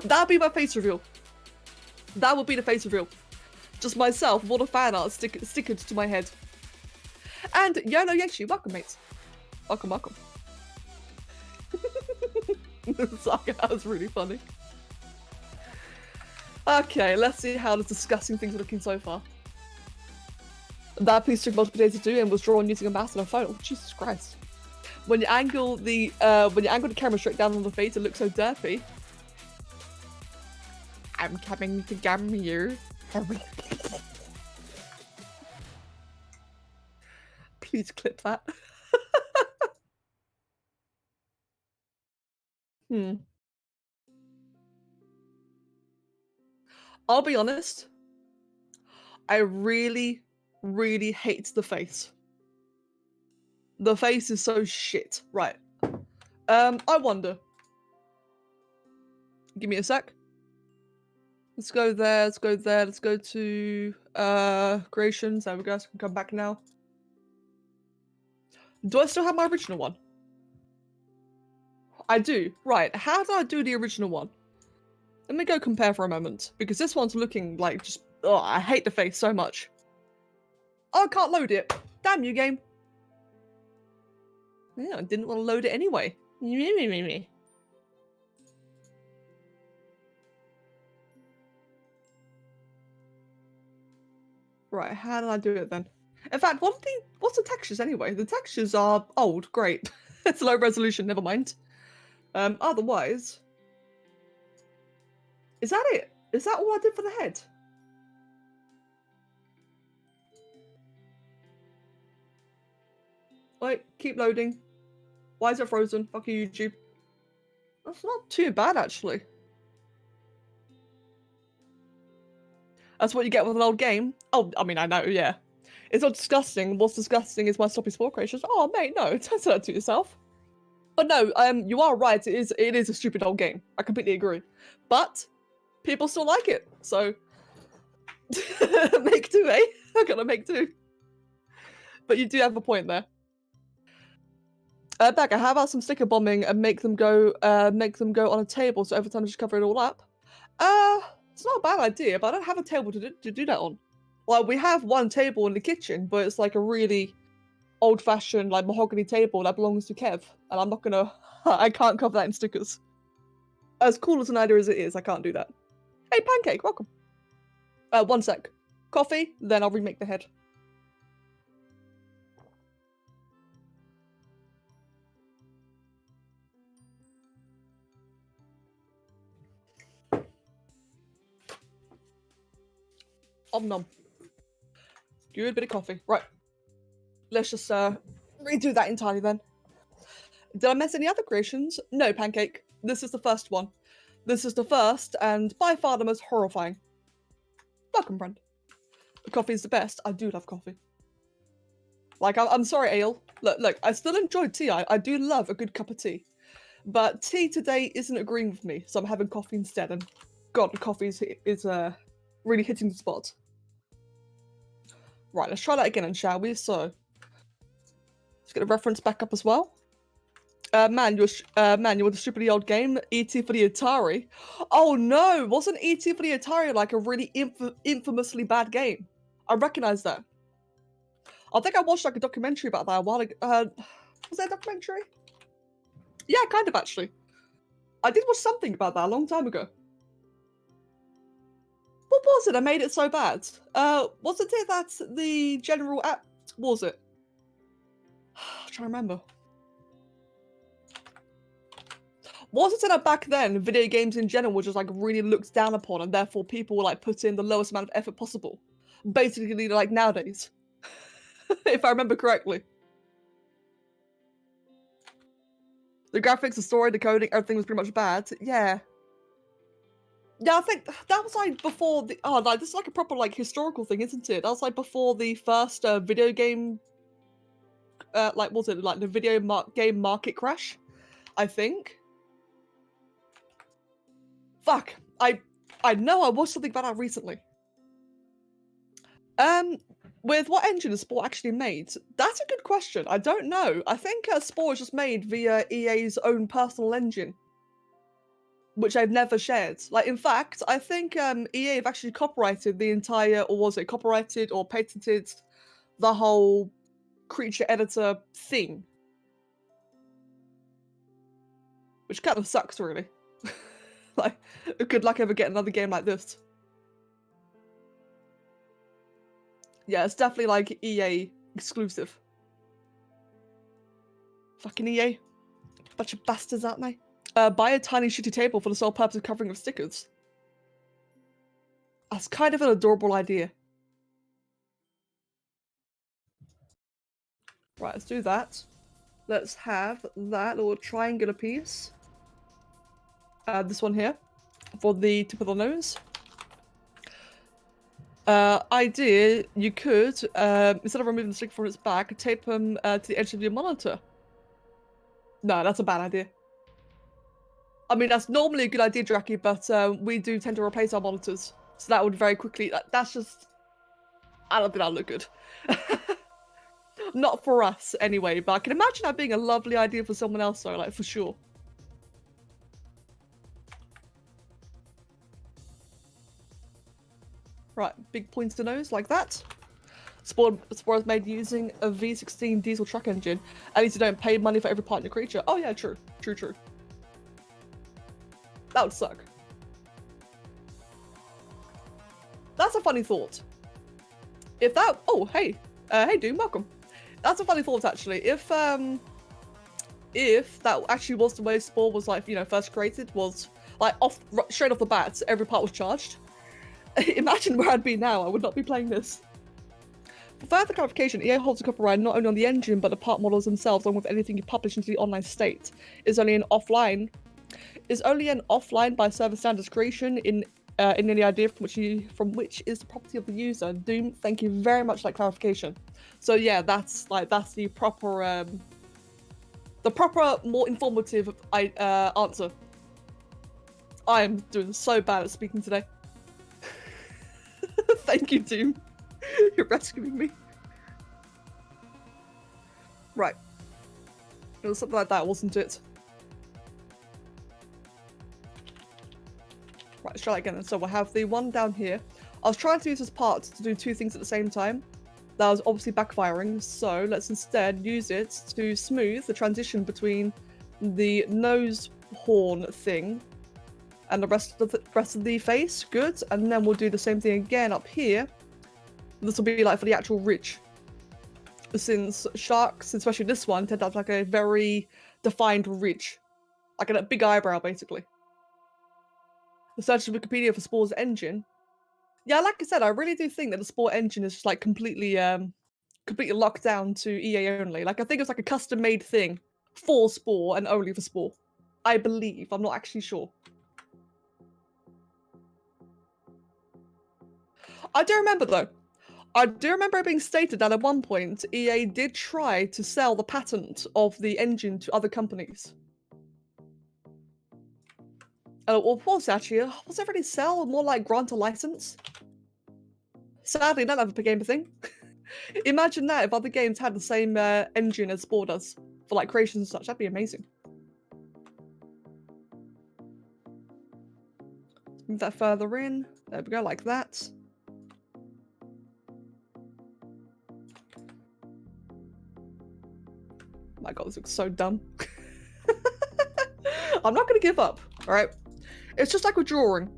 That'll be my face reveal. That would be the face reveal. Just myself with all the fan art stickered to my head. And Yono Yechi, welcome mates. Welcome, welcome. Sorry, that was really funny. Okay, let's see how the disgusting things are looking so far. That piece took multiple days to do and was drawn using a mouse and a phone. Oh, Jesus Christ. When you angle the camera straight down on the face, it looks so derpy. I'm coming to gum you. Please clip that. I'll be honest. I really, really hate the face. The face is so shit. Right. I wonder. Give me a sec. Let's go there, let's go there, let's go to creations. There we go, so I can come back now. Do I still have my original one? I do. Right, how do I do the original one? Let me go compare for a moment, because this one's looking like just... Oh, I hate the face so much. Oh, I can't load it. Damn you, game. Yeah, I didn't want to load it anyway. Right, how did I do it then? In fact, what's the textures anyway? The textures are old, great. It's low resolution, never mind. Otherwise... Is that it? Is that all I did for the head? Wait, keep loading. Why is it frozen? Fuck you, YouTube. That's not too bad, actually. That's what you get with an old game. Oh, I mean, I know, yeah. It's not disgusting. What's disgusting is my sloppy sport creations. Oh, mate, no, don't say that to yourself. But no, you are right. It is a stupid old game. I completely agree. But people still like it, so make do, eh? I gotta make do. But you do have a point there. Becca, how about some sticker bombing and make them go on a table so every time I just cover it all up? It's not a bad idea, but I don't have a table to do that on. Well, we have one table in the kitchen, but it's like a really old-fashioned, like mahogany table that belongs to Kev, and I'm not gonna. I can't cover that in stickers. As cool as an idea as it is, I can't do that. Hey, Pancake, welcome. One sec. Coffee, then I'll remake the head. Om nom. Good bit of coffee. Right. Let's just redo that entirely then. Did I miss any other creations? No, Pancake. This is the first one. This is the first, and by far the most horrifying. Welcome, friend. Coffee is the best. I do love coffee. Like, I'm sorry, Ale. Look, I still enjoy tea. I do love a good cup of tea. But tea today isn't agreeing with me, so I'm having coffee instead, and God, the coffee is really hitting the spot. Right, let's try that again, shall we? So, Let's get a reference back up as well. Man, you're the stupidly old game, E.T. for the Atari. Oh no, wasn't E.T. for the Atari like a really infamously bad game? I recognize that. I think I watched like a documentary about that a while ago. Was that a documentary? Yeah, kind of actually. I did watch something about that a long time ago. What was it? I made it so bad. Wasn't it that the general app? What was it? I'm trying to remember. Wasn't it that back then video games in general were just like really looked down upon, and therefore people were like put in the lowest amount of effort possible? Basically, like nowadays, if I remember correctly. The graphics, the story, the coding, everything was pretty much bad. Yeah. Yeah, I think that was like before the like this is like a proper like historical thing, isn't it? That was like before the first video game like what was it like the game market crash, I think. Fuck. I know I watched something about that recently. With what engine is Sport actually made? That's a good question. I don't know. I think Sport is just made via EA's own personal engine, which I've never shared. Like, in fact, I think EA have actually copyrighted the entire, or was it copyrighted or patented the whole creature editor thing, which kind of sucks, really. Like, good luck ever getting another game like this. Yeah, it's definitely like EA exclusive. Fucking EA. Bunch of bastards, aren't they? Buy a tiny shitty table for the sole purpose of covering of stickers. That's kind of an adorable idea. Right, let's do that. Let's have that little triangular piece. This one here, for the tip of the nose. Idea, you could, instead of removing the sticker from its back, tape them to the edge of your monitor. No, that's a bad idea. I mean, that's normally a good idea, Jackie, but we do tend to replace our monitors. So that would very quickly, that's just, I don't think that'll look good. Not for us, anyway, but I can imagine that being a lovely idea for someone else, though, like, for sure. Right, big points to nose, like that. Spore is made using a V16 diesel truck engine. At least you don't pay money for every part in the creature. Oh yeah, true. True. That would suck. That's a funny thought. If that... Oh, hey. Hey, Doom, welcome. That's a funny thought, actually. If that actually was the way Spore was, like, you know, first created, was, like, straight off the bat, every part was charged. Imagine where I'd be now. I would not be playing this. For further clarification, EA holds a copyright not only on the engine, but the part models themselves, along with anything you publish into the online state. Is only an offline by server standards creation in any idea from which is the property of the user. Doom, thank you very much for that clarification. So yeah, that's the proper more informative answer. I am doing so bad at speaking today. Thank you, Doom. You're rescuing me. Right. It was something like that, wasn't it? Right, let's try that again. So we'll have the one down here. I was trying to use this part to do two things at the same time. That was obviously backfiring, so let's instead use it to smooth the transition between the nose horn thing and the rest of the face. Good. And then we'll do the same thing again up here. This will be like for the actual ridge. Since sharks, especially this one, tend to have like a very defined ridge. Like a big eyebrow, basically. The search of Wikipedia for Spore's engine. Yeah, like I said, I really do think that the Spore engine is just like completely locked down to EA only. Like I think it's like a custom-made thing for Spore and only for Spore. I believe. I'm not actually sure. I do remember though. I do remember it being stated that at one point EA did try to sell the patent of the engine to other companies. Or was it actually? Was it really sell? More like grant a license? Sadly, none of it became a thing. Imagine that if other games had the same engine as Spore does for like creations and such. That'd be amazing. Move that further in. There we go, like that. My god, this looks so dumb. I'm not going to give up, alright? It's just like with drawing.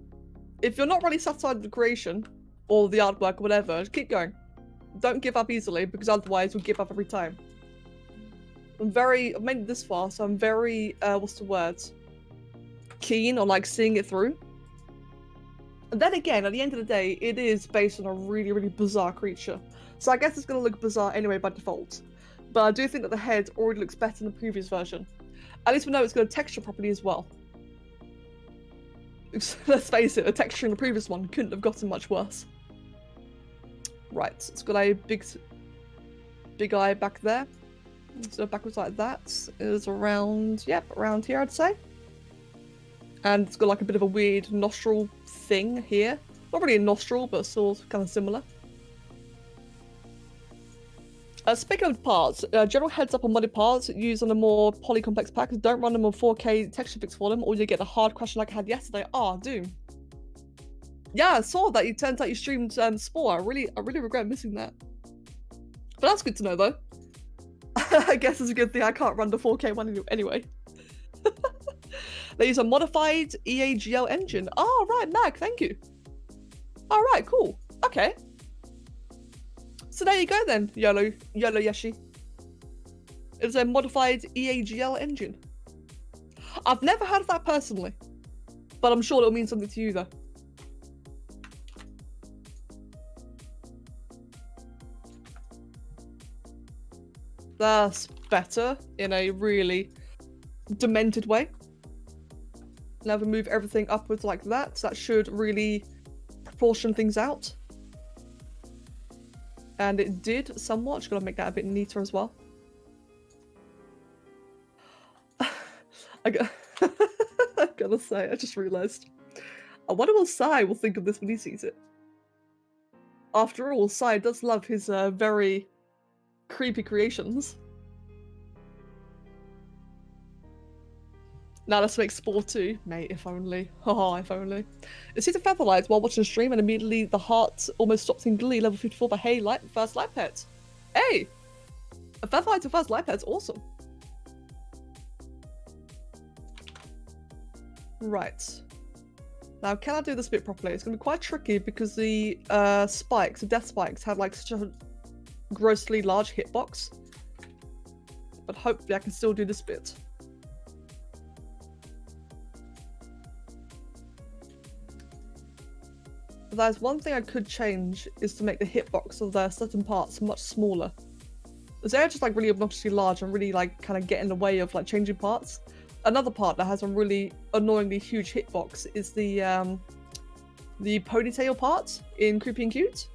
If you're not really satisfied with the creation, or the artwork, or whatever, just keep going. Don't give up easily, because otherwise we'll give up every time. I've made it this far, so I'm very, what's the word? Keen on, like, seeing it through. And then again, at the end of the day, it is based on a really, really bizarre creature. So I guess it's going to look bizarre anyway by default. But I do think that the head already looks better in the previous version. At least we know it's going to texture properly as well. Let's face it, the texture in the previous one couldn't have gotten much worse. Right, it's got a big eye back there. So backwards like that is around, yep, around here I'd say. And it's got like a bit of a weird nostril thing here. Not really a nostril, but still kind of similar. Speaking of parts, general heads up on modded parts used on the more poly-complex packs. Don't run them on 4K texture fix for them, or you get a hard crash like I had yesterday. Ah, Doom. Yeah, I saw that. It turns out you streamed Spore. I really regret missing that. But that's good to know, though. I guess it's a good thing I can't run the 4K one anyway. They use a modified EAGL engine. Oh, right, Mag, thank you. All right, cool. Okay. So there you go then, Yolo Yeshi. It's a modified EAGL engine. I've never heard of that personally, but I'm sure it'll mean something to you though. That's better in a really demented way. Now we move everything upwards like that, so that should really proportion things out. And it did somewhat. Just gotta make that a bit neater as well. I gotta say, I just realised. I wonder what Sai will think of this when he sees it. After all, Sai does love his very creepy creations. Now let's make Spore 2. Mate, if only. Oh, if only. It sees a feather light while watching a stream and immediately the heart almost stops in glee. Level 54 by Hey, first light pet. Hey! A feather light to first light pet's awesome. Right. Now, can I do this bit properly? It's going to be quite tricky because the spikes, the death spikes, have like such a grossly large hitbox. But hopefully I can still do this bit. There's one thing I could change is to make the hitbox of the certain parts much smaller. They're just like really obnoxiously large and really like kind of get in the way of like changing parts. Another part that has a really annoyingly huge hitbox is the ponytail part in Creepy and Cute.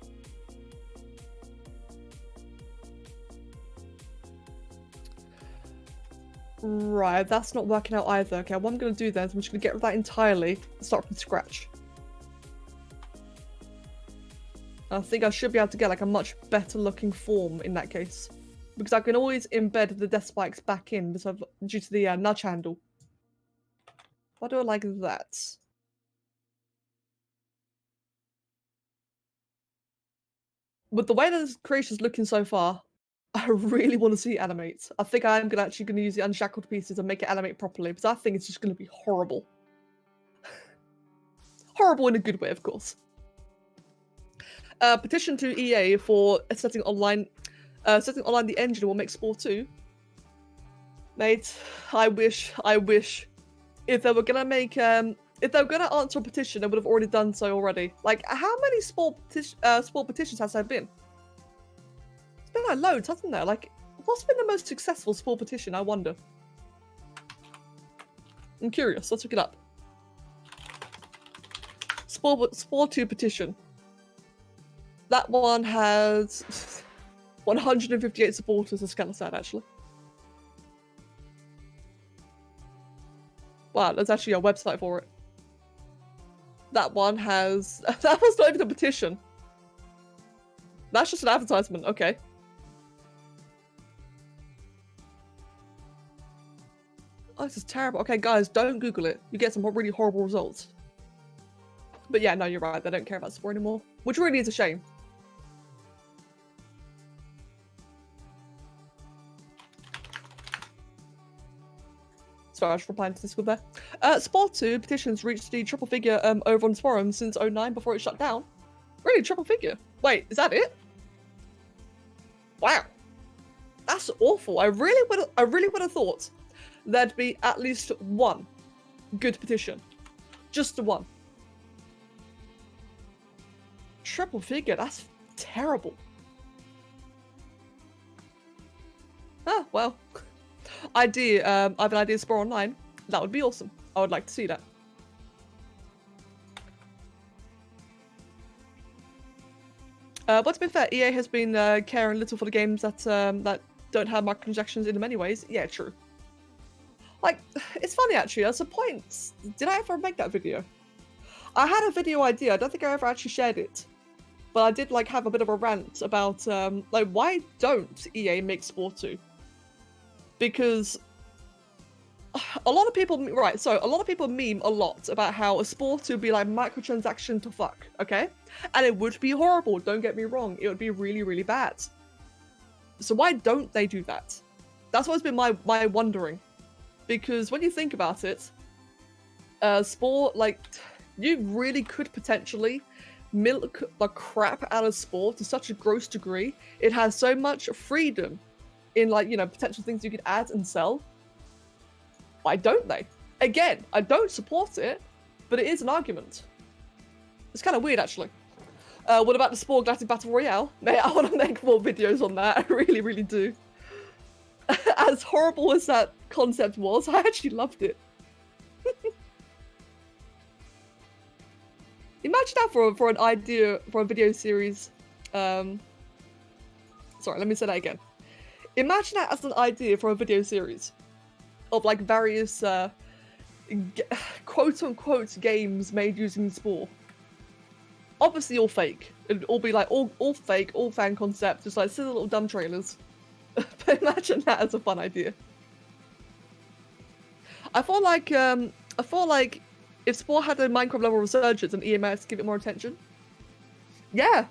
Right, that's not working out either. Okay, what I'm going to do then is I'm just going to get rid of that entirely and start from scratch. I think I should be able to get like a much better looking form in that case. Because I can always embed the death spikes back in due to the nudge handle. Why do I like that? With the way that this creation's looking so far, I really want to see it animate. I think I am actually going to use the unshackled pieces and make it animate properly, because I think it's just going to be horrible. Horrible in a good way, of course. Petition to EA for setting online the engine will make Spore 2. Mate, I wish. If they were gonna make if they were gonna answer a petition, they would have already done so already. Like, how many Spore petitions has there been? It's been like loads, hasn't there? Like, what's been the most successful Spore petition, I wonder? I'm curious, let's look it up. Spore 2 petition. That one has 158 supporters, it's kind of sad, actually. Wow, there's actually a website for it. That one has... That was not even a petition. That's just an advertisement. Okay. Oh, this is terrible. Okay, guys, don't Google it. You get some really horrible results. But yeah, no, you're right. They don't care about sport anymore, which really is a shame. Sorry, I was replying to this with there. Sport 2 petitions reached the triple figure over on its forum since 09 before it shut down. Really, triple figure? Wait, is that it? Wow, that's awful. I really would have thought there'd be at least one good petition, just the one. Triple figure, that's terrible. Ah, well. Idea, I have an idea spore online. That would be awesome. I would like to see that. But to be fair, EA has been caring little for the games that that don't have microtransactions in them anyways. Yeah, true. Like, it's funny actually, there's a point. Did I ever make that video? I had a video idea, I don't think I ever actually shared it. But I did like have a bit of a rant about like, why don't EA make Spore 2? Because a lot of people, right, so a lot of people meme a lot about how a Spore 2 would be like microtransaction to fuck, okay? And it would be horrible, don't get me wrong, it would be really, really bad. So why don't they do that? That's what's been my wondering. Because when you think about it, Spore, like, you really could potentially milk the crap out of Spore to such a gross degree. It has so much freedom in, like, you know, potential things you could add and sell. Why don't they? Again, I don't support it, but it is an argument. It's kind of weird, actually. What about the Spore Galactic Battle Royale? Mate, I want to make more videos on that. I really, really do. As horrible as that concept was, I actually loved it. Imagine that for an idea for a video series. Sorry, let me say that again. Imagine that as an idea for a video series of like various quote-unquote games made using Spore. Obviously all fake. It'd all be like all fake, all fan concept, just like silly little dumb trailers. But imagine that as a fun idea. I feel like if Spore had a Minecraft level resurgence and EA managed to give it more attention. Yeah.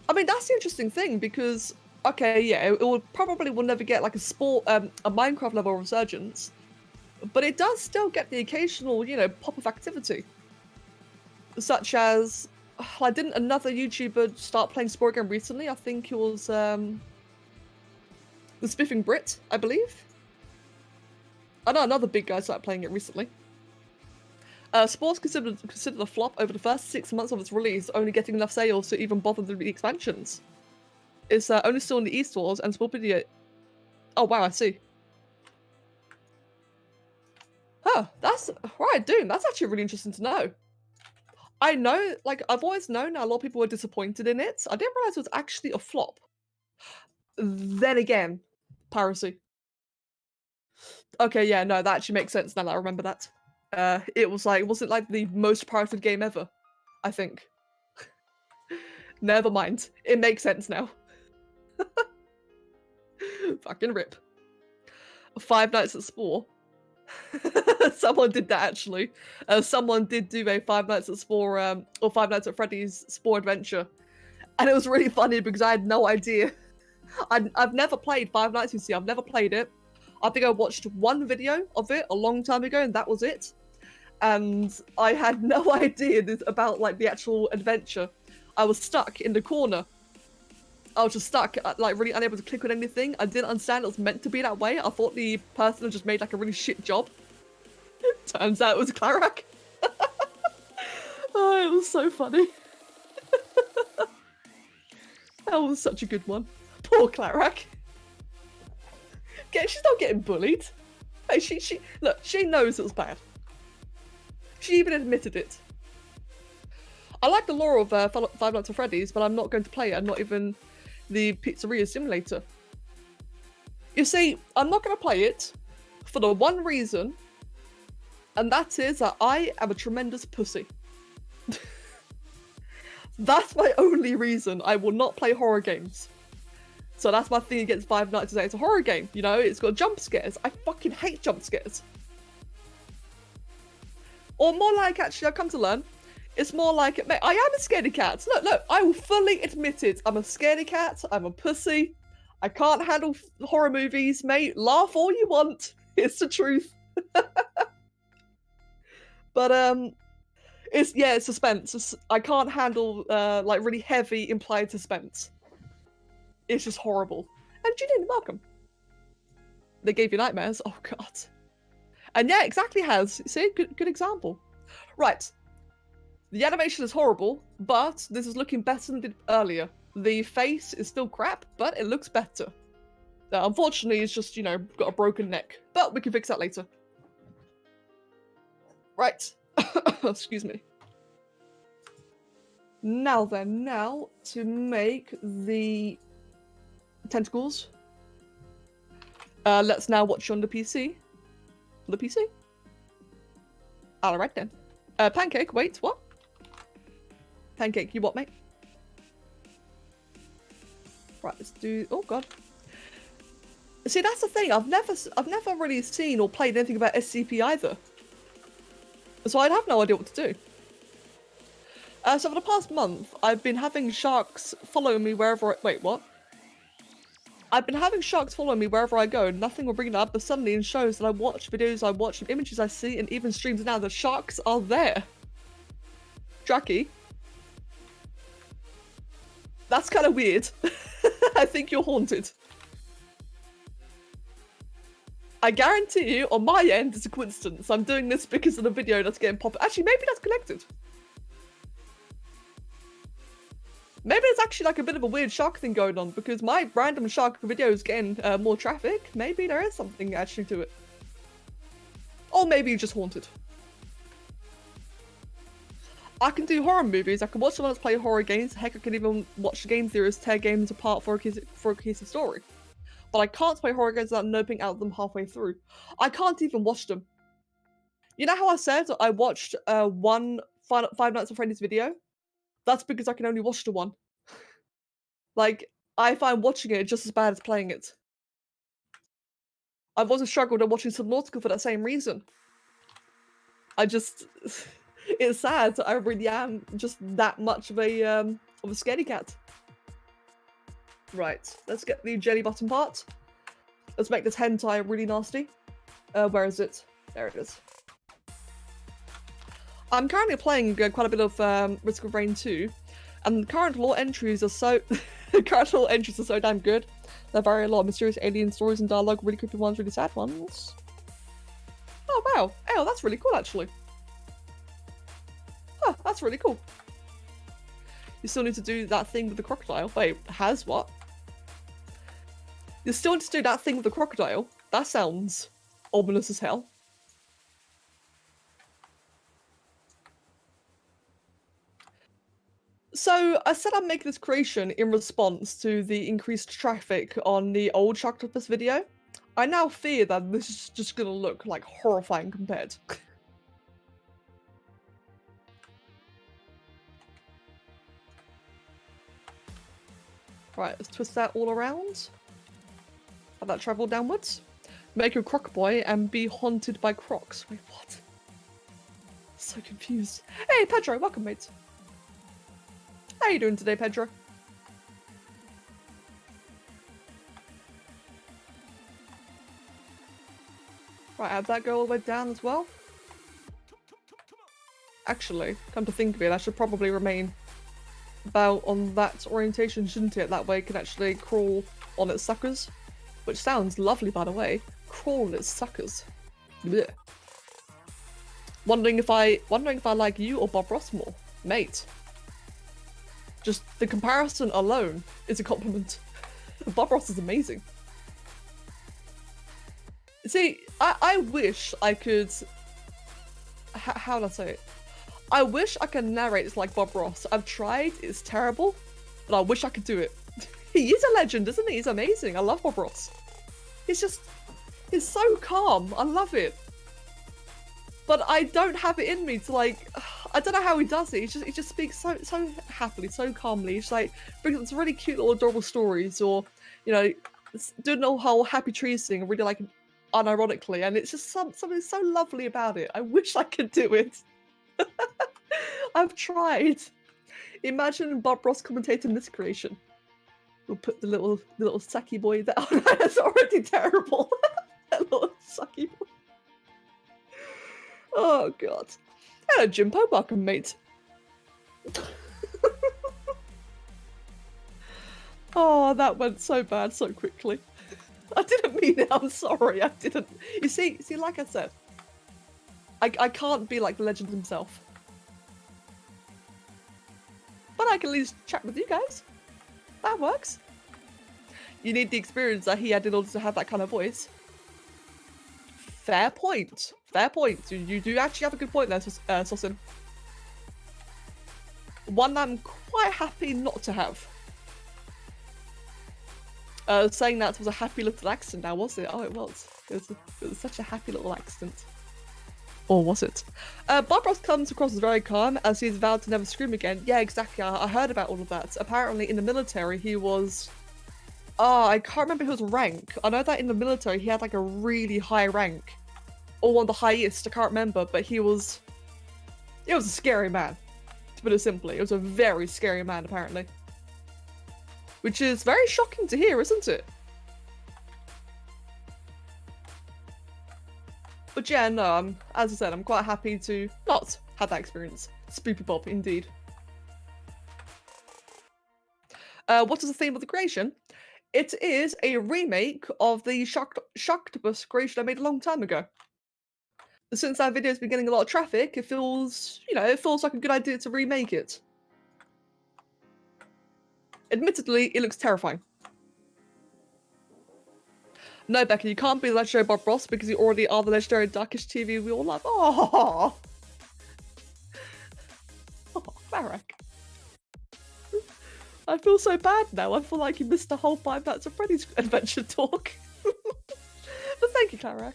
I mean, that's the interesting thing because, okay, yeah, it will never get like a Minecraft level resurgence, but it does still get the occasional, you know, pop of activity. Such as, like, didn't another YouTuber start playing Spore again recently? I think it was, the Spiffing Brit, I believe. I know another big guy started playing it recently. Spore's considered a flop over the first 6 months of its release, only getting enough sales to even bother the expansions. It's only still in the eStores and Spore video. Oh wow, I see. Huh, that's right, dude. That's actually really interesting to know. I know, like, I've always known that a lot of people were disappointed in it. I didn't realize it was actually a flop. Then again, piracy. Okay, yeah, no, that actually makes sense now that I remember that. It wasn't like the most pirated game ever, I think. Never mind. It makes sense now. Fucking rip. 5 Nights at Spore. Someone did that actually. Someone did do a 5 Nights at Spore, or 5 Nights at Freddy's Spore Adventure. And it was really funny because I had no idea. I've never played 5 Nights, you see, I've never played it. I think I watched one video of it a long time ago and that was it. And I had no idea about like the actual adventure. I was stuck in the corner. I was just stuck, like really unable to click on anything. I didn't understand it was meant to be that way. I thought the person had just made like a really shit job. Turns out it was Clarak. Oh, it was so funny. That was such a good one. Poor Clarak. She's not getting bullied. Hey, look, she knows it was bad. She even admitted it. I like the lore of 5 Nights at Freddy's, but I'm not going to play it. I'm not even the Pizzeria Simulator. You see, I'm not going to play it for the one reason, and that is that I am a tremendous pussy. That's my only reason I will not play horror games. So that's my thing against Five Nights at Freddy's. It's a horror game, you know? It's got jump scares. I fucking hate jump scares. Or more like, actually, I've come to learn, it's more like, mate, I am a scaredy cat. Look, I will fully admit it. I'm a scaredy cat. I'm a pussy. I can't handle horror movies, mate. Laugh all you want. It's the truth. But, it's suspense. I can't handle, like, really heavy implied suspense. It's just horrible. And Janine, welcome. They gave you nightmares. Oh, God. And yeah, exactly has. See, good example. Right. The animation is horrible, but this is looking better than it did earlier. The face is still crap, but it looks better. Unfortunately, it's just, you know, got a broken neck. But we can fix that later. Right. Excuse me. Now then, now to make the tentacles. Let's now watch on the PC. The PC? Alright then. Pancake, wait, what? Pancake, you what, mate? Right, let's do... Oh, God. See, that's the thing. I've never really seen or played anything about SCP either. So I'd have no idea what to do. So for the past month, I've been having sharks follow me wherever I... Wait, what? I've been having sharks follow me wherever I go. Nothing will bring it up, but suddenly in shows that I watch, videos I watch, and images I see, and even streams now, the sharks are there. Dracky. That's kind of weird. I think you're haunted. I guarantee you, on my end, it's a coincidence. I'm doing this because of the video that's getting popular. Actually, maybe that's connected. Maybe there's actually like a bit of a weird shark thing going on because my random shark video is getting more traffic. Maybe there is something actually to it. Or maybe you're just haunted. I can do horror movies. I can watch someone else play horror games. Heck, I can even watch game theorists tear games apart for a cohesive story. But I can't play horror games without noping out them halfway through. I can't even watch them. You know how I said I watched one Five Nights at Freddy's video? That's because I can only watch the one. Like, I find watching it just as bad as playing it. I've also struggled at watching Subnautica for that same reason. I just... It's sad. I really am just that much of a scaredy cat. Right, let's get the jelly button part. Let's make this hentai really nasty. Where is it? There it is. I'm currently playing quite a bit of Risk of Rain 2, and the current lore entries are so damn good. There vary a lot of mysterious alien stories and dialogue, really creepy ones, really sad ones. Oh wow, oh that's really cool actually. Huh, that's really cool. You still need to do that thing with the crocodile. Wait, has what? You still need to do that thing with the crocodile? That sounds ominous as hell. So, I said I'd make this creation in response to the increased traffic on the old Sharktopus video. I now fear that this is just gonna look like horrifying compared. Right, let's twist that all around. Have that travel downwards. Make a croc boy and be haunted by crocs. Wait, what? So confused. Hey, Pedro, welcome, mate. How you doing today, Pedro? Right, have that go all the way down as well. Actually, come to think of it, I should probably remain about on that orientation, shouldn't it? That way it can actually crawl on its suckers. Which sounds lovely, by the way. Crawl on its suckers. Blech. Wondering if I like you or Bob Ross more. Mate. Just the comparison alone is a compliment. Bob Ross is amazing. See, I wish I could... How do I say it? I wish I could narrate this like Bob Ross. I've tried, it's terrible, but I wish I could do it. He is a legend, isn't he? He's amazing. I love Bob Ross. He's so calm. I love it. But I don't have it in me to like... I don't know how he does it. He just speaks so happily, so calmly. He's like brings up some really cute little adorable stories, or you know, doing the whole happy trees thing, really like unironically, and it's just something so lovely about it. I wish I could do it. I've tried. Imagine Bob Ross commentating this creation. We'll put the little sucky boy there. Oh no, that's already terrible. That little sucky boy. Oh god. Hello, Jimpo. Welcome, mate. Oh, that went so bad so quickly. I didn't mean it. I'm sorry. I didn't. You see, like I said, I can't be like the legend himself. But I can at least chat with you guys. That works. You need the experience that he had in order to have that kind of voice. Fair point. Fair point. You do actually have a good point there, Sosin. One I'm quite happy not to have. Saying that was a happy little accident now, was it? Oh, it was. It was such a happy little accident. Or was it? Bob Ross comes across as very calm, as he's vowed to never scream again. Yeah, exactly. I heard about all of that. Apparently, in the military, he was... Oh, I can't remember his rank. I know that in the military, he had like a really high rank. Or one of the highest, I can't remember. But he was... It was a scary man, to put it simply. It was a very scary man, apparently. Which is very shocking to hear, isn't it? But yeah, no, as I said, I'm quite happy to not have that experience. Spoopy Bob, indeed. What is the theme of the creation? It is a remake of the Sharktopus creation I made a long time ago. Since that video's been getting a lot of traffic, it feels, it feels like a good idea to remake it. Admittedly, it looks terrifying. No, Becky, you can't be the legendary Bob Ross because you already are the legendary DarkEdgeTV we all love. Oh, Barak. I feel so bad now. I feel like you missed the whole 5 Nights at Freddy's adventure talk. But thank you, Clarak.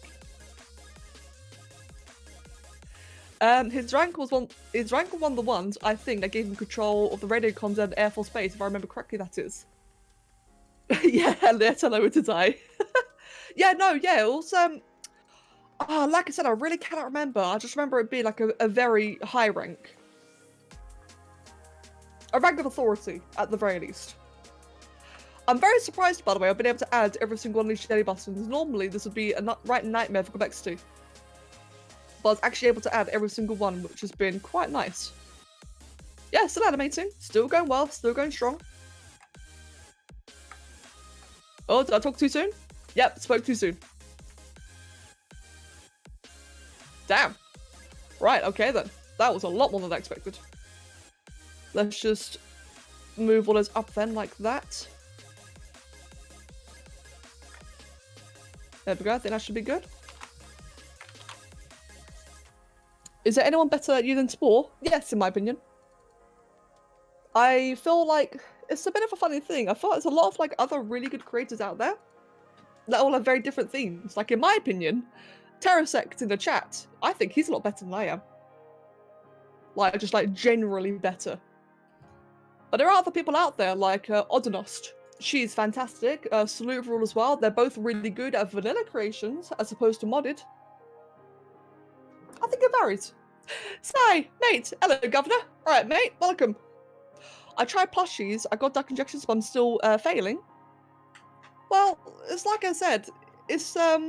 His rank was one of the ones, I think, that gave him control of the radio comms and Air Force Base, if I remember correctly, that is. Yeah, let's allow it to die. Yeah, no, yeah, it was, like I said, I really cannot remember. I just remember it being like a very high rank. A rank of authority, at the very least. I'm very surprised, by the way, I've been able to add every single one of these daily buttons. Normally, this would be a right nightmare for complexity. But I was actually able to add every single one, which has been quite nice. Yeah, still animating. Still going well. Still going strong. Oh, did I talk too soon? Yep, spoke too soon. Damn. Right, okay then. That was a lot more than I expected. Let's just move all those up then, like that. There we go, I think that should be good. Is there anyone better at you than Spore? Yes, in my opinion. I feel like it's a bit of a funny thing. I feel like there's a lot of like other really good creators out there that all have very different themes. Like in my opinion, Terrasect in the chat, I think he's a lot better than I am. Like just like generally better. But there are other people out there like Odonost. She's fantastic. Salute Rule as well. They're both really good at vanilla creations as opposed to modded. I think it varies. Sai, mate. Hello, Governor. All right, mate. Welcome. I tried plushies. I got duck injections, but I'm still failing. Well, it's like I said. It's I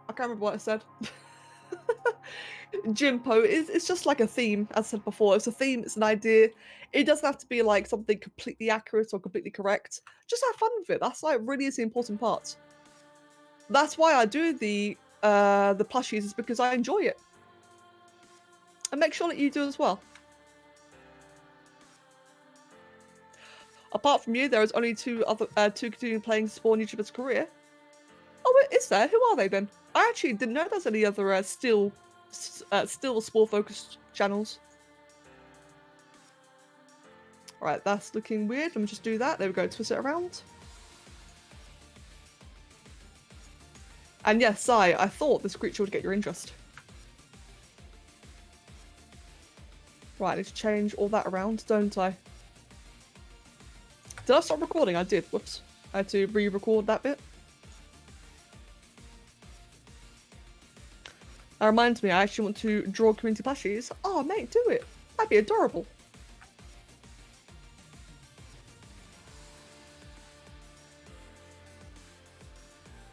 can't remember what I said. Jimpo it's just like a theme, as I said before. It's a theme. It's an idea. It doesn't have to be like something completely accurate or completely correct. Just have fun with it. That's like really is the important part. That's why I do the plushies, is because I enjoy it. And make sure that you do as well. Apart from you, there is only two continuing playing Spawn YouTubers' career. Oh, is there? Who are they then? I actually didn't know there's any other still Spore-focused channels. Right, that's looking weird. Let me just do that. There we go. Twist it around. And yes, Sai, I thought this creature would get your interest. Right, I need to change all that around, don't I? Did I stop recording? I did. Whoops. I had to re-record that bit. That reminds me, I actually want to draw community plushies. Oh, mate, do it. That'd be adorable.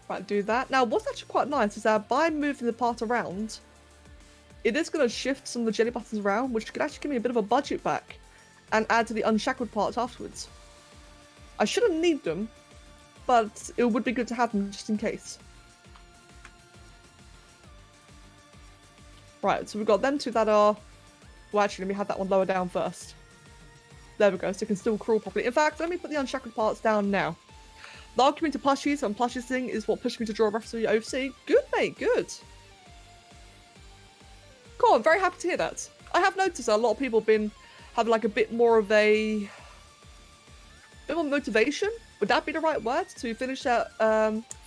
Right, do that. Now, what's actually quite nice is that by moving the part around, it is going to shift some of the jelly buttons around, which could actually give me a bit of a budget back and add to the unshackled parts afterwards. I shouldn't need them, but it would be good to have them just in case. Right, so we've got them two that are... Well, actually, let me have that one lower down first. There we go, so it can still crawl properly. In fact, let me put the unshackled parts down now. The argument to plushies and plushies thing is what pushed me to draw a reference to your OC. Good, mate, good. Cool, I'm very happy to hear that. I have noticed that a lot of people have been having like a bit more of a... bit more motivation? Would that be the right word? To finish their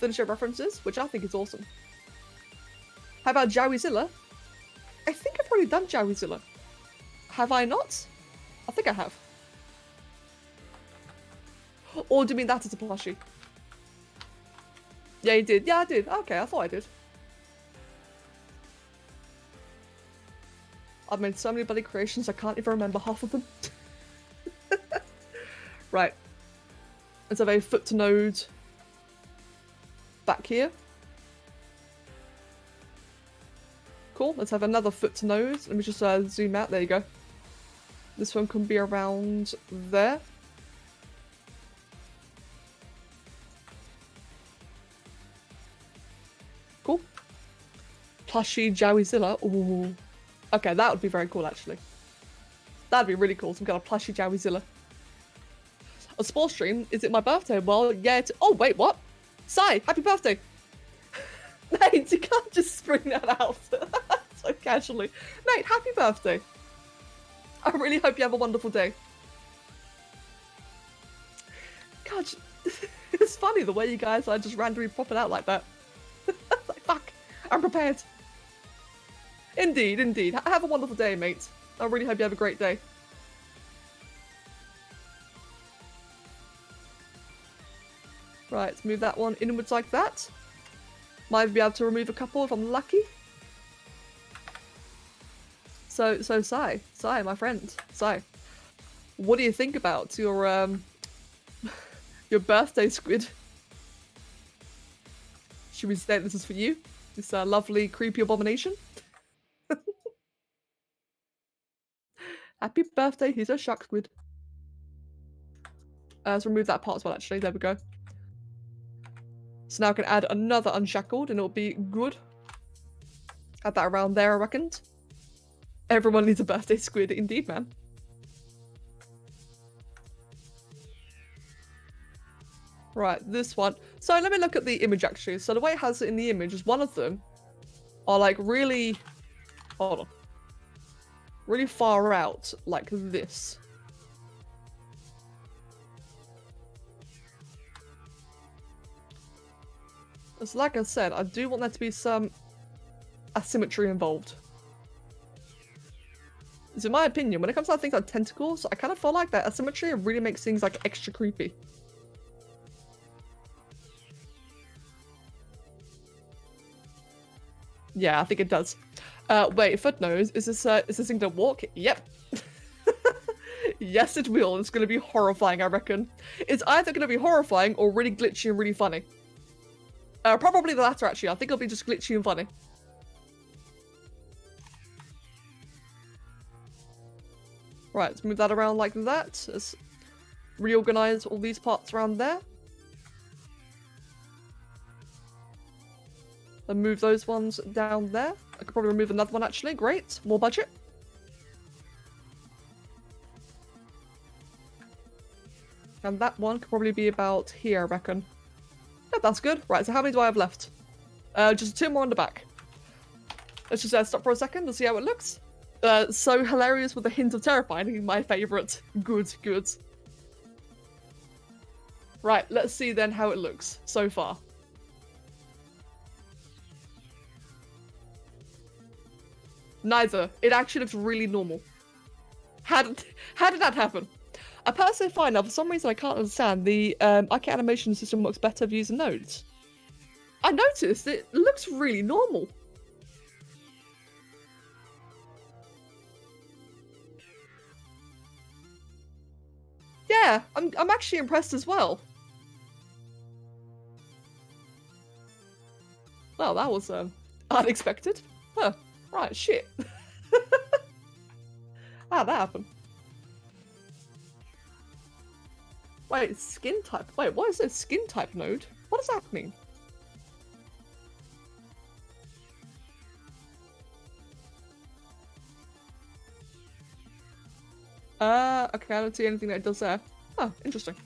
references, which I think is awesome. How about Jowizilla? I think I've already done Jowizilla. Have I not? I think I have. Or do you mean that is a plushie? Yeah, you did. Yeah, I did. Okay, I thought I did. I've made so many bloody creations, I can't even remember half of them. Right. Let's have a foot to node back here. Cool. Let's have another foot to node. Let me just zoom out. There you go. This one can be around there. Cool. Plushie Jowizilla. Ooh. Okay, that would be very cool, actually. That'd be really cool. Some kind of plushie Jowizilla. A sport stream? Is it my birthday? Well, yeah. It's... Oh, wait, what? Sai, happy birthday. Mate, you can't just spring that out so casually. Mate, happy birthday. I really hope you have a wonderful day. God, it's funny the way you guys are just randomly popping out like that. Like, fuck, I'm prepared. Indeed, indeed. Have a wonderful day, mate. I really hope you have a great day. Right, let's move that one inwards like that. Might be able to remove a couple if I'm lucky. So Sai, my friend, Sai, what do you think about your birthday squid? Should we say this is for you? This lovely, creepy abomination? Happy birthday, he's a shark squid. Let's remove that part as well, actually. There we go. So now I can add another unshackled and it'll be good. Add that around there, I reckoned. Everyone needs a birthday squid, indeed, man. Right, this one. So let me look at the image, actually. So the way it has it in the image is one of them are like really... Hold on. Really far out, like this. So like I said, I do want there to be some asymmetry involved. So in my opinion, when it comes to things like tentacles, I kind of feel like that asymmetry really makes things like extra creepy. Yeah, I think it does. Wait, footnose, is this thing to walk? Yep. Yes, it will. It's going to be horrifying, I reckon. It's either going to be horrifying or really glitchy and really funny. Probably the latter, actually. I think it'll be just glitchy and funny. Right, let's move that around like that. Let's reorganize all these parts around there. And move those ones down there. I could probably remove another one, actually. Great. More budget. And that one could probably be about here, I reckon. Yeah, that's good. Right, so how many do I have left? Just 2 more on the back. Let's just stop for a second and see how it looks. So hilarious with a hint of terrifying, my favourite. Good, good. Right, let's see then how it looks so far. Neither. It actually looks really normal. How did that happen? I personally find that for some reason I can't understand the IK animation system works better if using nodes. I noticed it looks really normal. Yeah, I'm actually impressed as well. Well, that was unexpected. Huh, right, shit. How'd that happen? Wait, skin type. Wait, what is this skin type node? What does that mean? Okay, I don't see anything that it does there. Oh, interesting.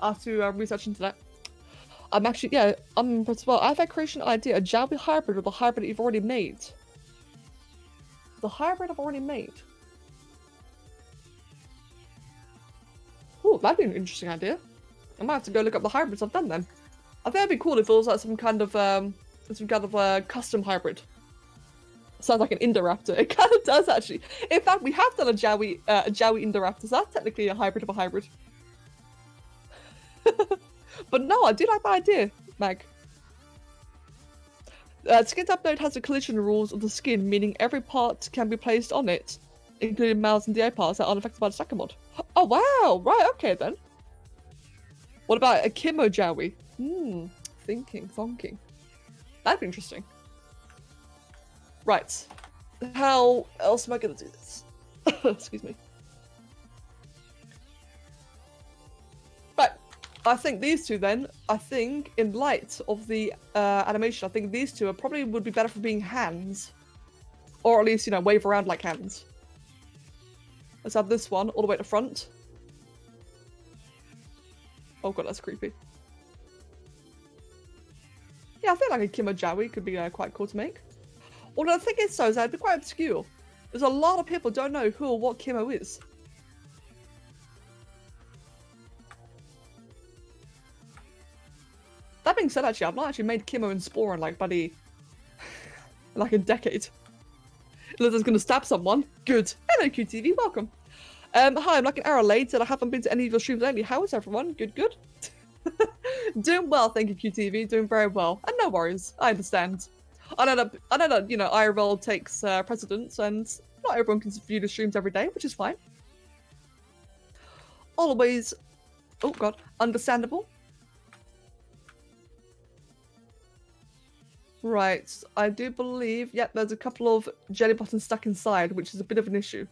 I'll have to research into that. I'm actually, yeah, I'm impressed as well. I've had creation idea, a Jowie hybrid with the hybrid that you've already made. The hybrid I've already made. Ooh, that'd be an interesting idea. I might have to go look up the hybrids I've done then. I think it'd be cool if it was like some kind of custom hybrid. Sounds like an Indoraptor. It kind of does actually. In fact, we have done a Jowie Indoraptor, so that's technically a hybrid of a hybrid. But no, I do like the idea, Mag. Skin type node has the collision rules of the skin, meaning every part can be placed on it, including mouths and DA parts that aren't affected by the second mod. Oh wow, right, okay then. What about a Kimo Jowie? Thinking. That'd be interesting. Right. How else am I gonna do this? Excuse me. Right. I think these two then, I think in light of the animation, I think these two probably would be better for being hands. Or at least, you know, wave around like hands. Let's have this one all the way to the front. Oh god, that's creepy. Yeah, I feel like a Kimo Jowie could be quite cool to make. Although the thing is though, is that it'd be quite obscure. There's a lot of people don't know who or what Kimo is. That being said, actually, I've not actually made Kimo and Spore in like bloody... like a decade. Unless I was gonna stab someone. Good. Hello QTV, welcome. Hi, I'm like an hour late and I haven't been to any of your streams lately. How is everyone? Good, good. Doing well, thank you QTV, doing very well. And no worries, I understand. I know that, you know, IRL takes precedence and not everyone can view the streams every day, which is fine. Always, oh god, understandable. Right, I do believe, yep, there's a couple of jelly buttons stuck inside, which is a bit of an issue.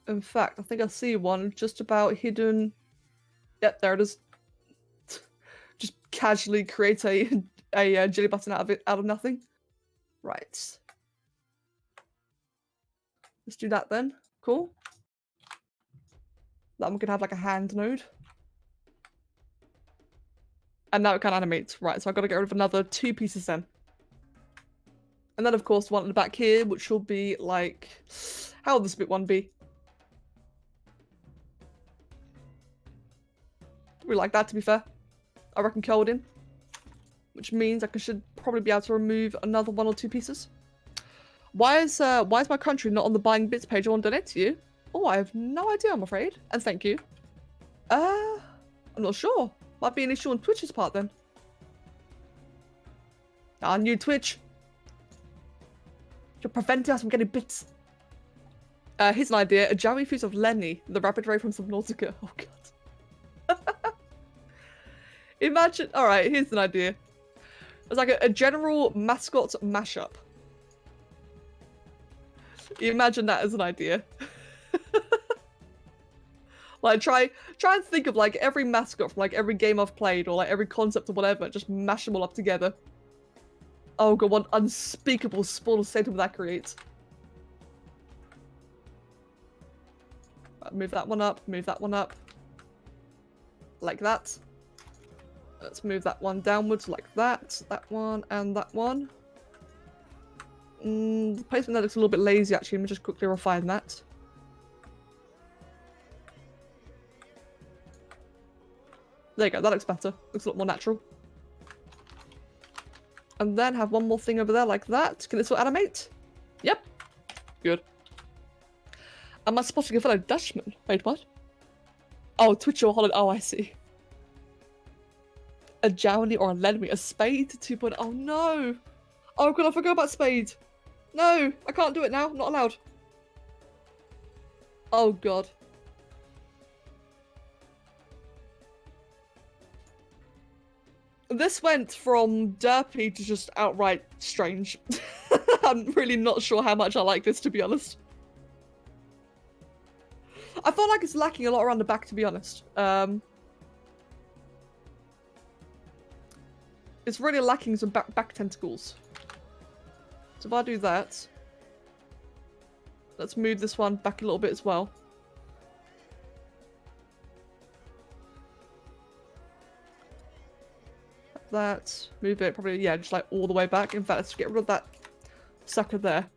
In fact, I think I see one just about hidden. Yep, there it is. Just casually create a jelly button out of nothing. Right. Let's do that then. Cool. That one can have like a hand node. And now it can animate. Right, so I've got to get rid of another 2 pieces then. And then of course one at the back here, which will be like... How will this bit one be? We like that, to be fair. I reckon coding. Which means I should probably be able to remove another 1 or 2 pieces. Why is my country not on the buying bits page? I want to donate to you. Oh, I have no idea, I'm afraid. And thank you. I'm not sure. Might be an issue on Twitch's part then. Ah, new Twitch. You're preventing us from getting bits. Here's an idea. A Jowie fuse of Lenny, the rapid ray from Subnautica. Oh god. Imagine, alright, here's an idea. It's like a general mascot mashup. You imagine that as an idea. Like try and think of like every mascot from like every game I've played or like every concept or whatever, just mash them all up together. Oh god, what unspeakable spawn of Satan that creates. Move that one up, move that one up. Like that. Let's move that one downwards like that. That one and that one. The placement there looks a little bit lazy actually. Let me just quickly refine that. There you go, that looks better. Looks a lot more natural. And then have one more thing over there like that. Can this all animate? Yep. Good. Am I spotting a fellow Dutchman? Wait, what? Oh, Twitch or Holland. Oh, I see. A Jowney or a Lenmy. A Spade 2.0. Oh, no. Oh, God, I forgot about Spade. No, I can't do it now. I'm not allowed. Oh, God. This went from derpy to just outright strange. I'm really not sure how much I like this, to be honest. I feel like it's lacking a lot around the back, to be honest. It's really lacking some back tentacles. So if I do that, let's move this one back a little bit as well. Like that, move it probably, yeah, just like all the way back. In fact, let's get rid of that sucker there.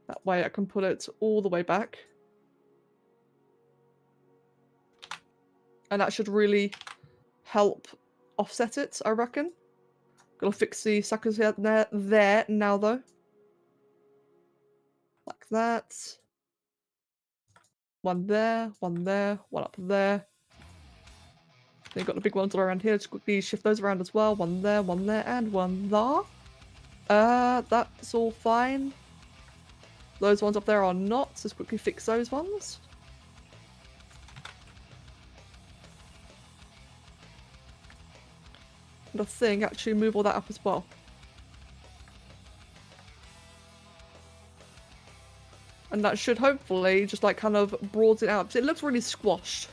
That way I can put it all the way back. And that should really help offset it, I reckon. Gonna fix the suckers here, there now though. Like that. One there, one up there. Then you've got the big ones all around here. Just quickly shift those around as well. One there, and one there. That's all fine. Those ones up there are not, so let's quickly fix those ones. And I think actually move all that up as well. And that should hopefully just like kind of broaden it out. Because it looks really squashed.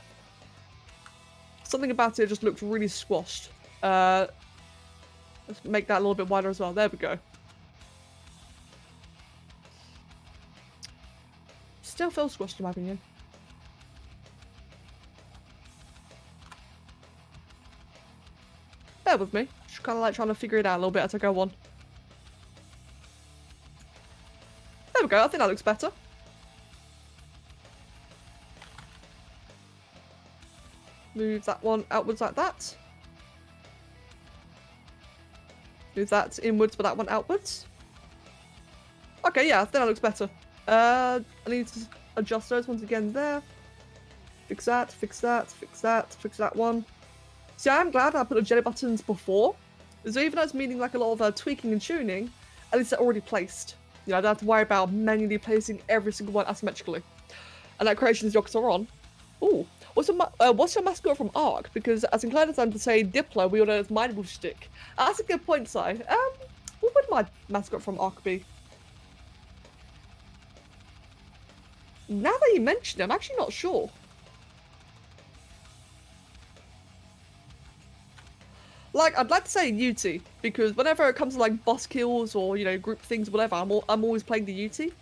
Something about it just looks really squashed. Let's make that a little bit wider as well. There we go. Still feels squashed in my opinion. Bear with me. Just kind of like trying to figure it out a little bit as I go on. There we go. I think that looks better. Move that one outwards like that. Move that inwards, but that one outwards. Okay, yeah, I think that looks better. I need to adjust those once again there. Fix that, fix that, fix that, fix that one. See, I'm glad I put the jelly buttons before. So even though it's meaning like a lot of tweaking and tuning, at least they're already placed. You know, I don't have to worry about manually placing every single one asymmetrically. And that creation's yoggers are on. Ooh. What's your mascot from Ark? Because as inclined as I'm to say Diplo, we all know it's Mindable Stick. That's a good point, Si. What would my mascot from Ark be? Now that you mention it, I'm actually not sure. Like, I'd like to say UT, because whenever it comes to like boss kills or, you know, group things, whatever, I'm always playing the UT.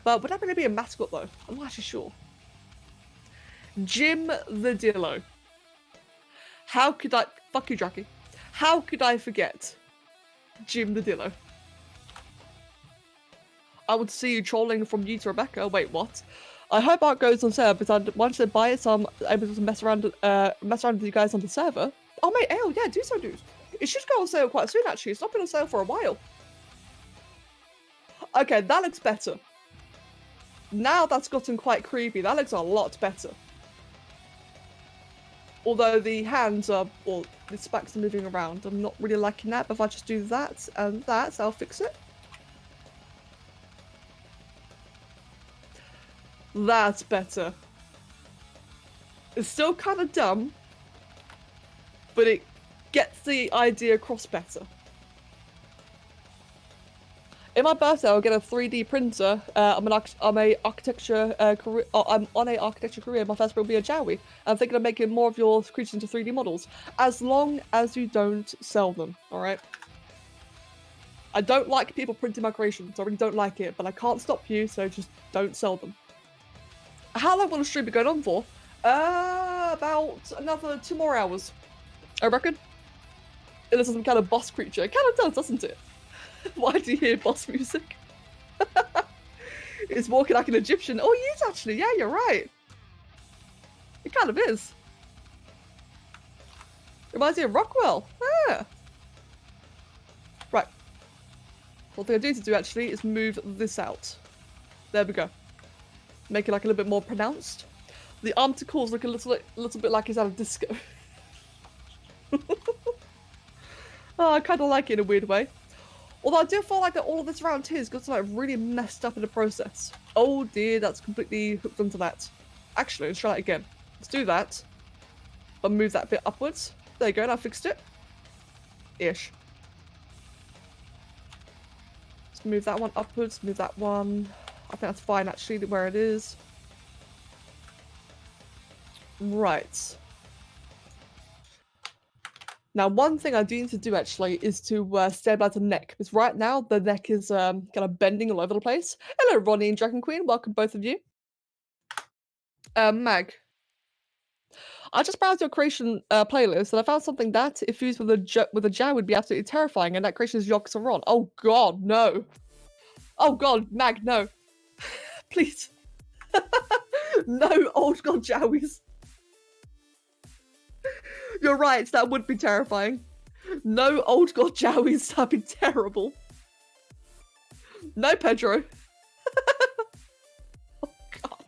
But would that really be a mascot though? I'm not actually sure. Jim the Dillo. How could I... Fuck you, Jackie. How could I forget Jim the Dillo? I would see you trolling from you to Rebecca. Wait, what? I hope Art goes on sale because once they buy it, so I'm able to mess around with you guys on the server. Oh, mate, Ale, yeah, do so, dude. It should go on sale quite soon, actually. It's not been on sale for a while. Okay, that looks better. Now that's gotten quite creepy. That looks a lot better. Although the hands are, or the spikes are moving around. I'm not really liking that, but if I just do that and that, I'll fix it. That's better. It's still kind of dumb, but it gets the idea across better. In my birthday, I'll get a 3D printer. I'm on a architecture career. My first will be a Jowie. I'm thinking of making more of your creatures into 3D models, as long as you don't sell them. All right. I don't like people printing my creations. I really don't like it, but I can't stop you, so just don't sell them. How long will the stream be going on for? About another 2 more hours, I reckon. Unless it's some kind of boss creature. It kind of does, doesn't it? Why do you hear boss music? It's walking like an Egyptian. Oh, he is actually. Yeah, you're right. It kind of is. Reminds me of Rockwell. Ah. Right. What thing I need to do actually is move this out. There we go. Make it like a little bit more pronounced. The articles look a little bit like he's at a disco. Oh, I kind of like it in a weird way. Although I do feel like that all of this around here has got like really messed up in the process. Oh dear, that's completely hooked onto that. Actually, let's try that again. Let's do that. But move that bit upwards. There you go, and I fixed it. Ish. Let's move that one upwards, move that one. I think that's fine actually, where it is. Right. Now, one thing I do need to do actually is to stabilize the neck, because right now the neck is kind of bending all over the place. Hello, Ronnie and Dragon Queen. Welcome, both of you. Mag. I just browsed your creation playlist and I found something that, if used with a Jow, would be absolutely terrifying, and that creation is Yoxaron. Oh god, no. Oh god, Mag, no. Please. No old god Jowies. You're right, that would be terrifying. No old god Jowies, that'd be terrible. No Pedro. Oh god.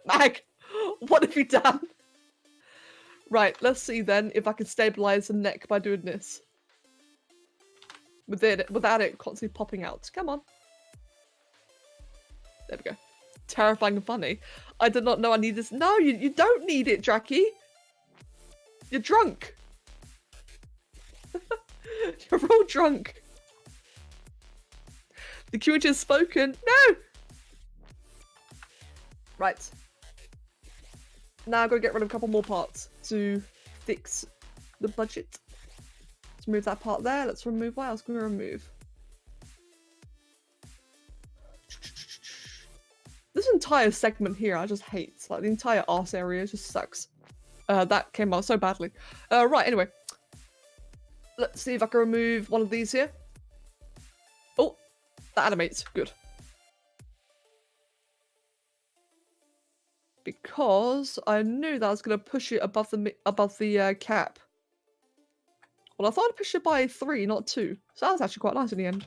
Mag, what have you done? Right, let's see then if I can stabilize the neck by doing this. Without it constantly popping out. Come on. There we go. Terrifying and funny. I did not know I need this. No, you don't need it, Jackie. You're drunk. You're all drunk. The curator has spoken. No! Right. Now I've got to get rid of a couple more parts to fix the budget. Let's move that part there. Let's remove. What else can we remove? This entire segment here I just hate. Like, the entire arse area just sucks. That came out so badly. Right, anyway. Let's see if I can remove one of these here. Oh, that animates. Good. Because I knew that I was going to push it above the cap. Well, I thought I'd push it by 3, not 2. So that was actually quite nice in the end.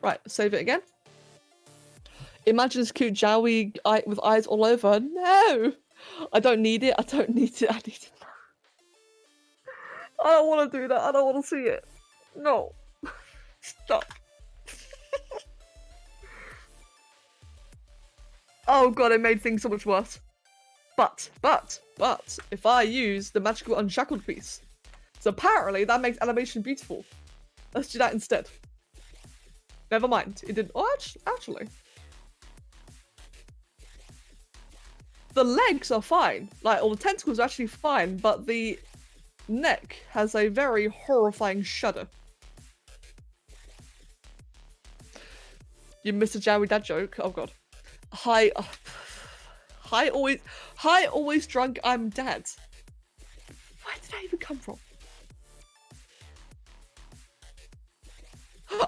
Right, save it again. Imagine this cute Jowie with eyes all over. No! I don't need it. I don't need it. I need it. I don't want to do that. I don't want to see it. No. Stop. Oh god, it made things so much worse. But, if I use the magical unshackled piece, so apparently that makes animation beautiful. Let's do that instead. Never mind, it didn't. Oh, actually. The legs are fine. Like, all the tentacles are actually fine, but the neck has a very horrifying shudder. You missed a Jowie dad joke? Oh god. Hi, always drunk, I'm dead. Where did I even come from?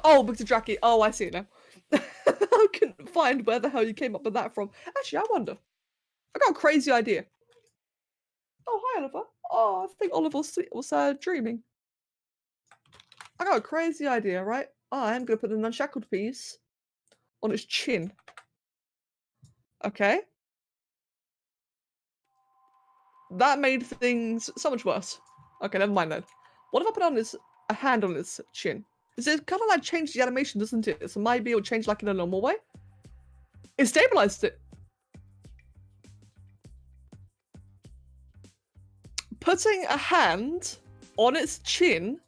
Oh, Victor Draki. Oh, I see it now. I couldn't find where the hell you came up with that from. Actually, I wonder. I got a crazy idea. Oh, hi, Oliver. Oh, I think Oliver was dreaming. I got a crazy idea, right? I'm going to put an unshackled piece on its chin. Okay. That made things so much worse. Okay, never mind then. What if I put on a hand on its chin? Does it kind of like change the animation, doesn't it? So maybe it'll change like in a normal way. It stabilized it. Putting a hand on its chin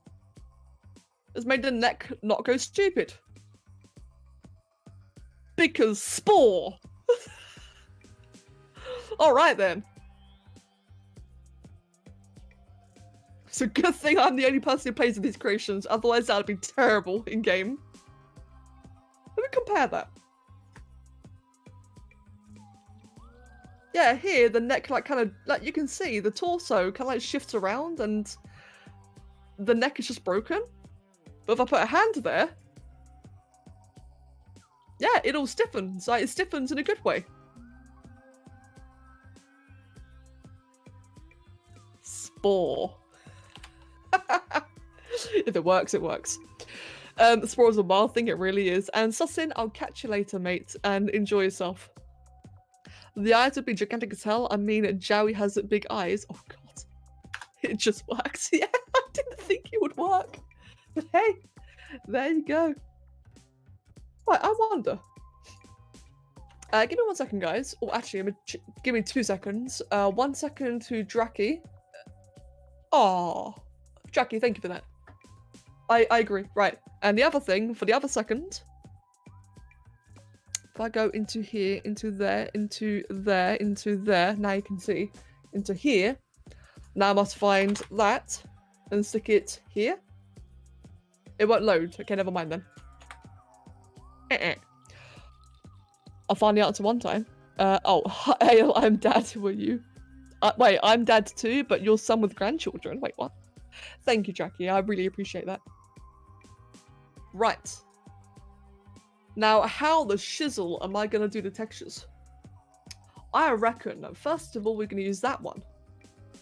has made the neck not go stupid. Because Spore. Alright then. It's a good thing I'm the only person who plays with these creations, otherwise that would be terrible in game. Let me compare that. Yeah, here the neck like kind of like you can see the torso kind of like shifts around and the neck is just broken. But if I put a hand there, yeah, it all stiffens. Like, it stiffens in a good way. Spore. If it works, it works. The Sprawl's a wild thing, it really is. And Sussin, I'll catch you later, mate, and enjoy yourself. The eyes would be gigantic as hell. I mean, Jowie has big eyes. Oh, God. It just works. Yeah, I didn't think it would work. But hey, there you go. Right, I wonder. Give me 1 second, guys. Oh, actually, give me 2 seconds. 1 second to Draki. Oh, Draki, thank you for that. I agree. Right, and the other thing, for the other second, if I go into here, into there, into there, into there, now you can see, into here. Now I must find that and stick it here. It won't load. Okay, never mind then. I'll find the answer one time. Oh, hey, I'm Dad. Who are you? Wait, I'm Dad too, but you're son with grandchildren. Wait, what? Thank you, Jackie. I really appreciate that. Right. Now, how the shizzle am I going to do the textures? I reckon, first of all, we're going to use that one.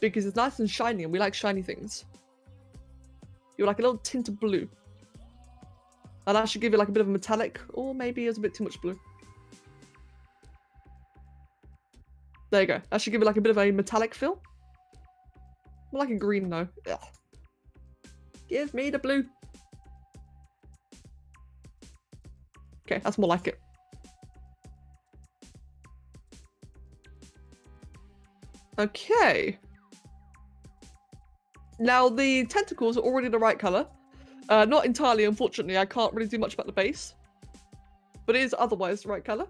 Because it's nice and shiny, and we like shiny things. You're like a little tint of blue. And that should give you like a bit of a metallic, or maybe it's a bit too much blue. There you go. That should give it like a bit of a metallic feel. More like a green though. Ugh. Give me the blue. Okay, that's more like it. Okay. Now the tentacles are already the right color. Not entirely, unfortunately. I can't really do much about the base. But it is otherwise the right color.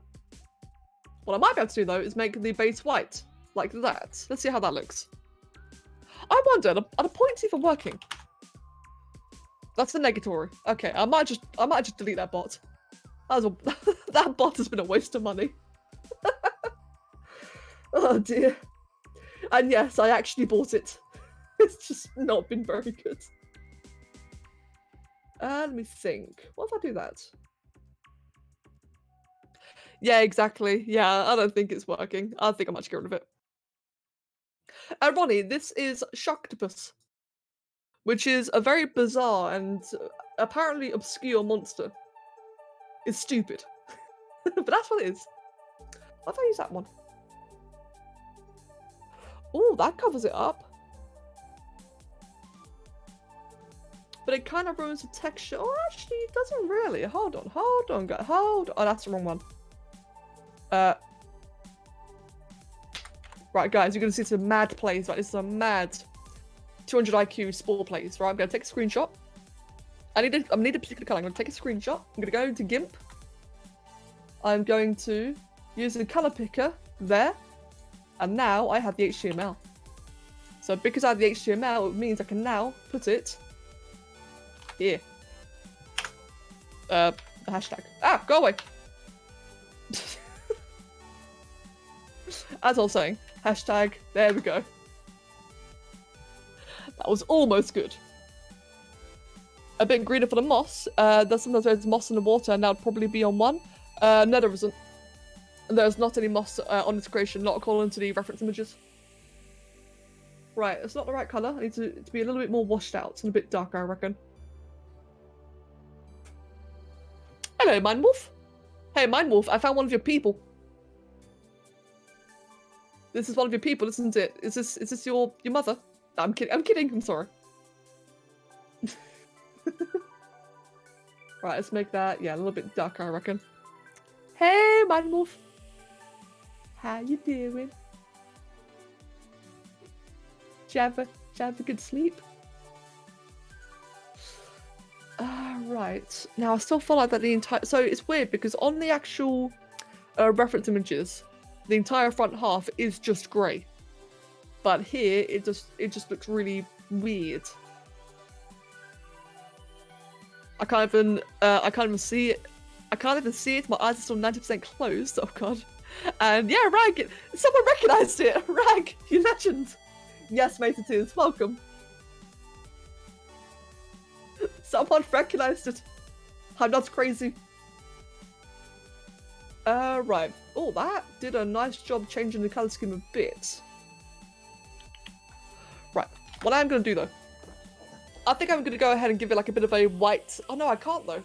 What I might be able to do, though, is make the base white. Like that. Let's see how that looks. I wonder, are the points even working? That's the negatory. Okay, I might just delete that bot. That bot has been a waste of money. Oh, dear. And yes, I actually bought it. It's just not been very good. Let me think. What if I do that? Yeah, exactly. Yeah, I don't think it's working. I think I might just get rid of it. Ronnie, this is Sharktopus, which is a very bizarre and apparently obscure monster. It's stupid. But that's what it is. What if I use that one? Oh, that covers it up. But it kind of ruins the texture. Oh, actually, it doesn't really. Hold on, guys. Hold on. Oh, that's the wrong one. Right, guys, you're going to see some mad plays. Right, this is a mad 200 IQ spore plays. Right, I'm going to take a screenshot. I need a particular color. I'm going to take a screenshot. I'm going to go into GIMP. I'm going to use the color picker there. And now I have the HTML. So because I have the HTML, it means I can now put it here. The hashtag. Ah, go away. As I was saying, hashtag, there we go. That was almost good. A bit greener for the moss. There's sometimes there's moss in the water, and that would probably be on one. No, there isn't. There's not any moss on this creation, not according to the reference images. Right, it's not the right colour. I need to be a little bit more washed out and a bit darker, I reckon. Hello, Mindwolf. Hey, Mindwolf, I found one of your people. This is one of your people, isn't it? Is this your mother? No, I'm kidding. I'm kidding. I'm sorry. Right, let's make that, yeah, a little bit darker, I reckon. Hey, Mindwolf. How you doing? Did you have a good sleep? Right. Now, I still feel like that the entire... So, it's weird because on the actual reference images, the entire front half is just grey. But here, it just looks really weird. I can't even see it. I can't even see it. My eyes are still 90% closed. Oh, God. And yeah, Rag, someone recognised it. Rag, you legend. Yes, mate, it is. Welcome. Someone recognised it. I'm not crazy. Right. Oh, that did a nice job changing the colour scheme a bit. Right. What I'm going to do, though, I think I'm gonna go ahead and give it like a bit of a white. Oh no, I can't though.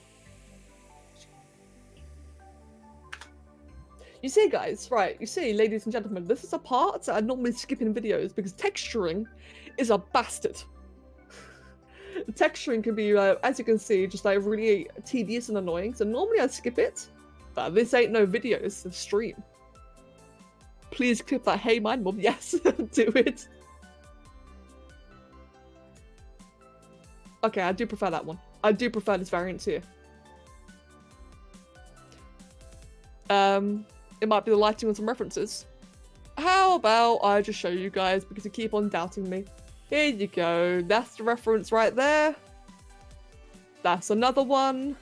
You see, guys, right? You see, ladies and gentlemen, this is a part that I normally skip in videos because texturing is a bastard. Texturing can be, as you can see, just like really tedious and annoying. So normally I skip it, but this ain't no video, it's a stream. Please clip that hey mind mob. Yes, do it. Okay, I do prefer that one. I do prefer this variant here. It might be the lighting and some references. How about I just show you guys because you keep on doubting me. Here you go. That's the reference right there. That's another one.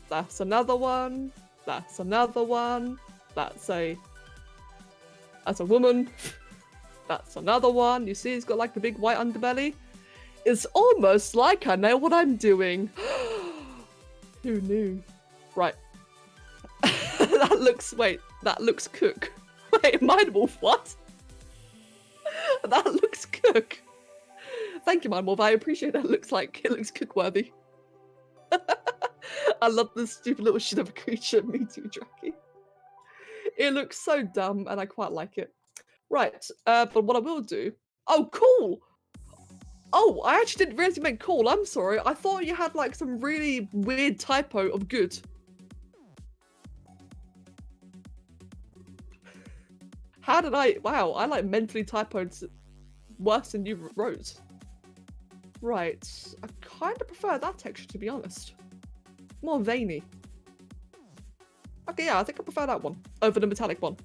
That's another one. That's another one. That's a woman. That's another one. You see it's got like the big white underbelly. It's almost like I know what I'm doing. Who knew? Right. That looks cook. Wait, Mind Wolf, what? That looks cook. Thank you, Mind Wolf. I appreciate that. It looks cook worthy. I love this stupid little shit of a creature. Me too, Dracky. It looks so dumb and I quite like it. Right, but what I will do... Oh, cool! Oh, I actually didn't realize you meant cool. I'm sorry. I thought you had like some really weird typo of good. How did I... Wow, I like mentally typoed worse than you wrote. Right, I kind of prefer that texture, to be honest. More veiny. Okay, yeah, I think I prefer that one over the metallic one.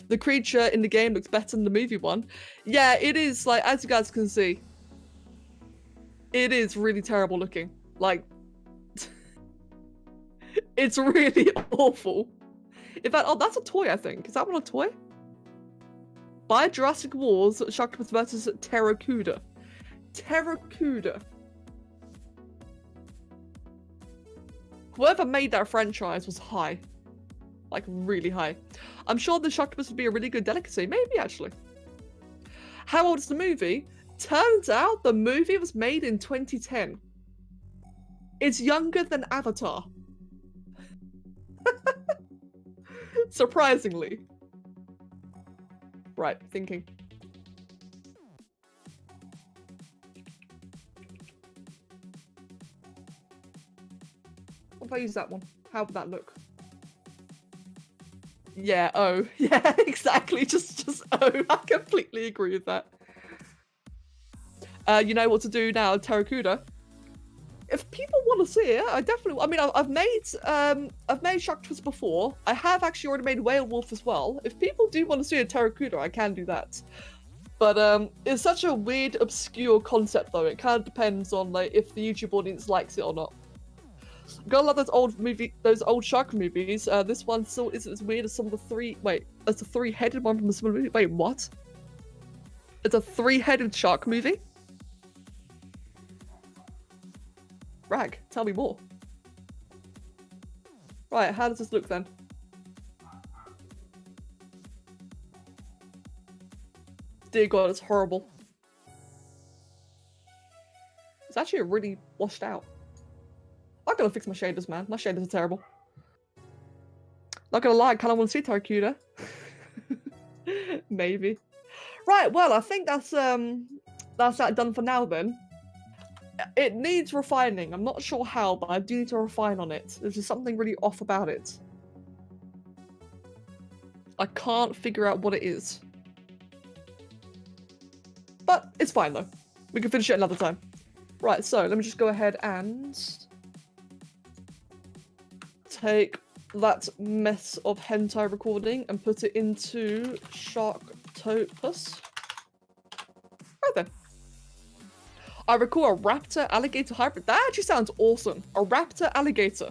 The creature in the game looks better than the movie one. Yeah, it is, like, as you guys can see, it is really terrible looking. Like, it's really awful. In fact, oh, that's a toy, I think. Is that one a toy? By Jurassic Wars, Sharktopus versus Terracuda. Terracuda. Whoever made that franchise was high. Like, really high. I'm sure the Sharktopus would be a really good delicacy. Maybe, actually. How old is the movie? Turns out the movie was made in 2010. It's younger than Avatar. Surprisingly. Right, thinking. What if I use that one? How would that look? Yeah, oh. Yeah, exactly. Just oh. I completely agree with that. You know what to do now, Terracuda. If people want to see it, I definitely... I mean, I've made Sharktopus before. I have actually already made Whale Wolf as well. If people do want to see a Terracuda, I can do that. But it's such a weird, obscure concept, though. It kind of depends on like if the YouTube audience likes it or not. Gotta love those old shark movies. This one still isn't as weird as some of the three... Wait, it's a three-headed one from the similar movie? Wait, what? It's a three-headed shark movie? Rag, tell me more. Right, how does this look then? Dear God, it's horrible. It's actually really washed out. I'm gonna fix my shaders, man. My shaders are terrible. Not gonna lie, I kinda wanna see Terracuda. Maybe. Right, well, I think that's that done for now then. It needs refining. I'm not sure how, but I do need to refine on it. There's just something really off about it. I can't figure out what it is. But it's fine though. We can finish it another time. Right, so let me just go ahead and take that mess of hentai recording and put it into Sharktopus. Right then. I recall a raptor alligator hybrid. That actually sounds awesome. A raptor alligator.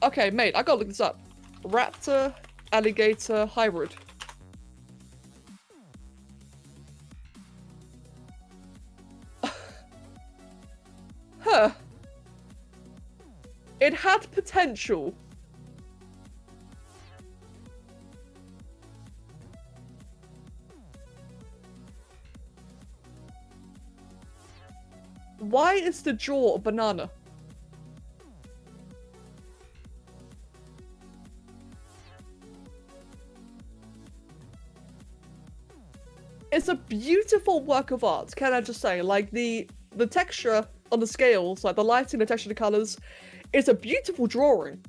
Okay, mate, I gotta look this up. Raptor alligator hybrid. Huh. It had potential. Why is the jaw a banana? It's a beautiful work of art, can I just say? Like, the texture on the scales, like the lighting, the texture, the colours, it's a beautiful drawing.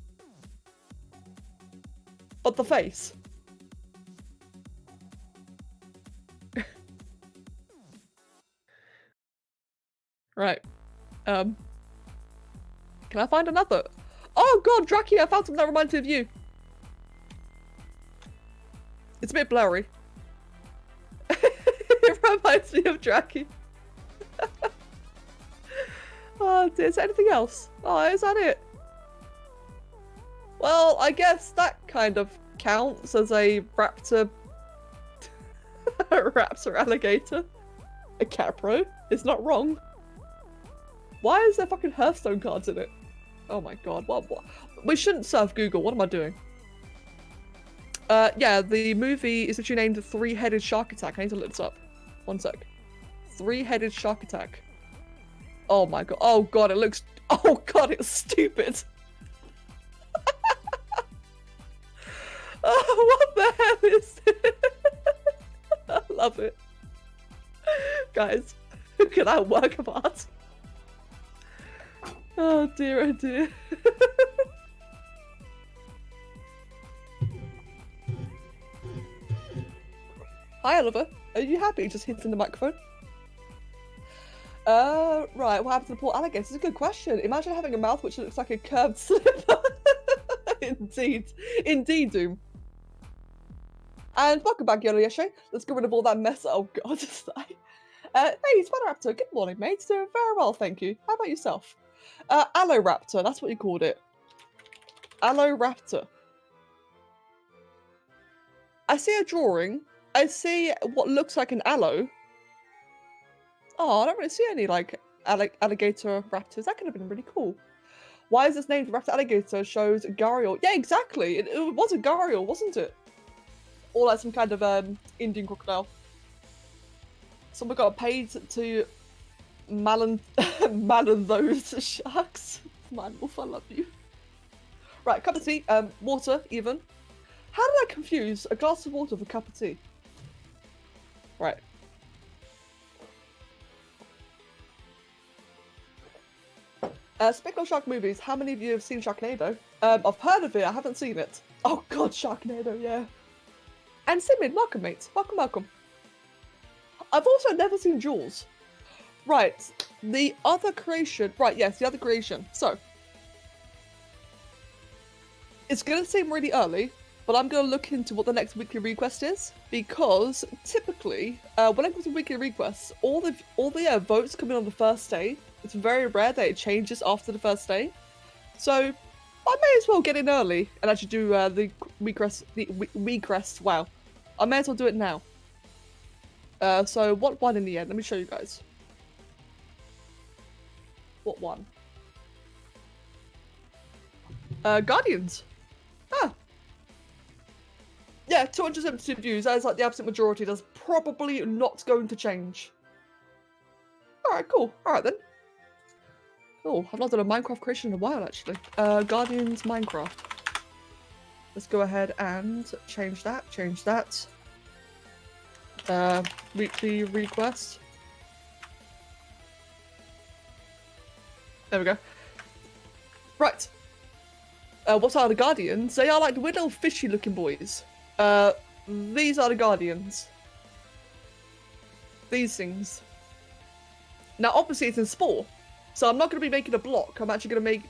But the face. Right. Can I find another? Oh god, Draki, I found something that reminds me of you. It's a bit blurry. It reminds me of Draki. Oh dear, is there anything else? Oh, is that it? Well, I guess that kind of counts as a raptor. A raptor alligator. A capro. It's not wrong. Why is there fucking Hearthstone cards in it? Oh my god, what? We shouldn't surf Google, what am I doing? Yeah, the movie is actually named Three-Headed Shark Attack. I need to look this up. One sec. Three-Headed Shark Attack. Oh my god, oh god, it looks... Oh god, it's stupid! Oh, what the hell is this? I love it. Guys, look at that work of art. Oh dear, oh dear. Hi Oliver, are you happy just hitting the microphone? Right, what happens to the poor alligator? It's a good question. Imagine having a mouth which looks like a curved slipper. Indeed, Doom. And welcome back, Yolo Yeshe. Let's get rid of all that mess. Oh god, hey, Spider Raptor, good morning, mate. Doing very well, thank you. How about yourself? Alloraptor, that's what you called it. Alloraptor. I see a drawing. I see what looks like an aloe. Oh, I don't really see any, like, alligator raptors. That could have been really cool. Why is this named Raptor Alligator? Shows Gharial. Yeah, exactly. It was a Gharial, wasn't it? Or like some kind of Indian crocodile. Someone got paid to malon those sharks. Man, wolf, I love you. Right, cup of tea. Water, even. How did I confuse a glass of water with a cup of tea? Right. Speaking of shark movies, how many of you have seen Sharknado? I've heard of it, I haven't seen it. Oh god, Sharknado, yeah. And Simon, welcome mate, welcome. I've also never seen Jaws. Right, the other creation, the other creation. So, it's gonna seem really early, but I'm gonna look into what the next weekly request is, because typically, when it comes to weekly requests, all the votes come in on the first day. It's very rare that it changes after the first day. So, I may as well get in early and actually do the request. Wow. I may as well do it now. So, what won in the end? Let me show you guys. What won? Guardians. Ah. Yeah, 272 views. That is like the absolute majority. That's probably not going to change. Alright, cool. Alright then. Oh, I've not done a Minecraft creation in a while, actually. Guardians Minecraft. Let's go ahead and change that. Weekly request. There we go. Right. What are the Guardians? They are like the little fishy looking boys. These are the Guardians. These things. Now, obviously, it's in Spore. So I'm not going to be making a block. I'm actually going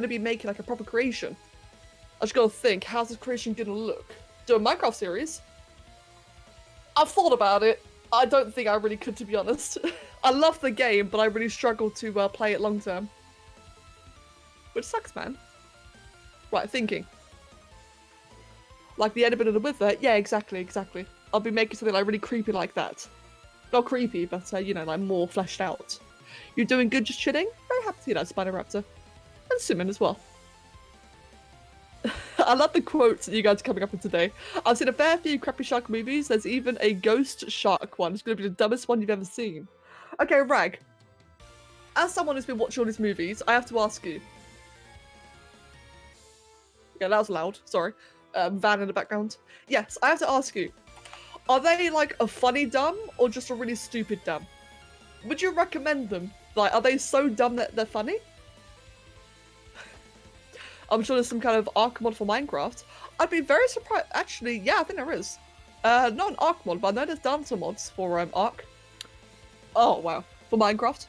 to be making like a proper creation. I just got to think, how's this creation going to look? Do a Minecraft series? I've thought about it. I don't think I really could, to be honest. I love the game, but I really struggle to play it long term. Which sucks, man. Right, thinking. Like the Enderman and the Wither? Yeah, exactly. I'll be making something like really creepy like that. Not creepy, but you know, like more fleshed out. You're doing good, just chilling? Very happy to see that, Spider Raptor. And Simon as well. I love the quotes that you guys are coming up with today. I've seen a fair few crappy shark movies. There's even a ghost shark one. It's going to be the dumbest one you've ever seen. Okay, Rag. as someone who's been watching all these movies, I have to ask you. Yeah, that was loud. Sorry. Van in the background. Yes, I have to ask you. Are they like a funny dumb or just a really stupid dumb? Would you recommend them? Like, are they so dumb that they're funny? I'm sure there's some kind of Arc mod for Minecraft. I'd be very surprised. Actually, yeah, I think there is. Not an Arc mod, but I know there's dancer mods for Arc. Oh, wow. For Minecraft.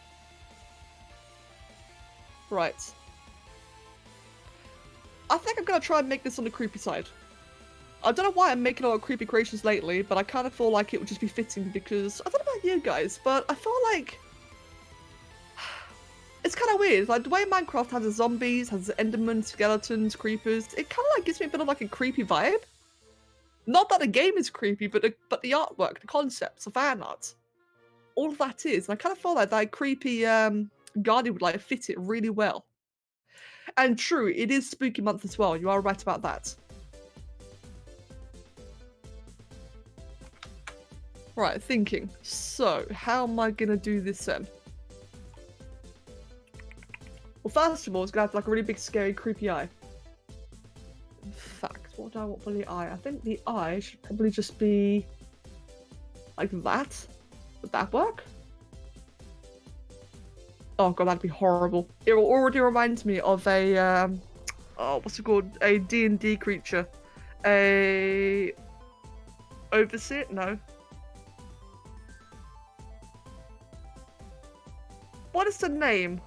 Right. I think I'm going to try and make this on the creepy side. I don't know why I'm making a lot of creepy creations lately, but I kind of feel like it would just be fitting because, I don't know about you guys, but I feel like it's kind of weird. Like, the way Minecraft has the zombies, has the endermen, skeletons, creepers, it kind of like gives me a bit of like a creepy vibe. Not that the game is creepy, but the artwork, the concepts, the fan art, all of that is. And I kind of feel like that creepy Guardian would like fit it really well. And true, it is spooky month as well. You are right about that. Right, thinking. So, how am I gonna do this then? Well, first of all, it's gonna have like a really big, scary, creepy eye. In fact, what do I want for the eye? I think the eye should probably just be like that. Would that work? Oh god, that'd be horrible. It already reminds me of a oh, what's it called? A D&D creature. A overseer? No. What is the name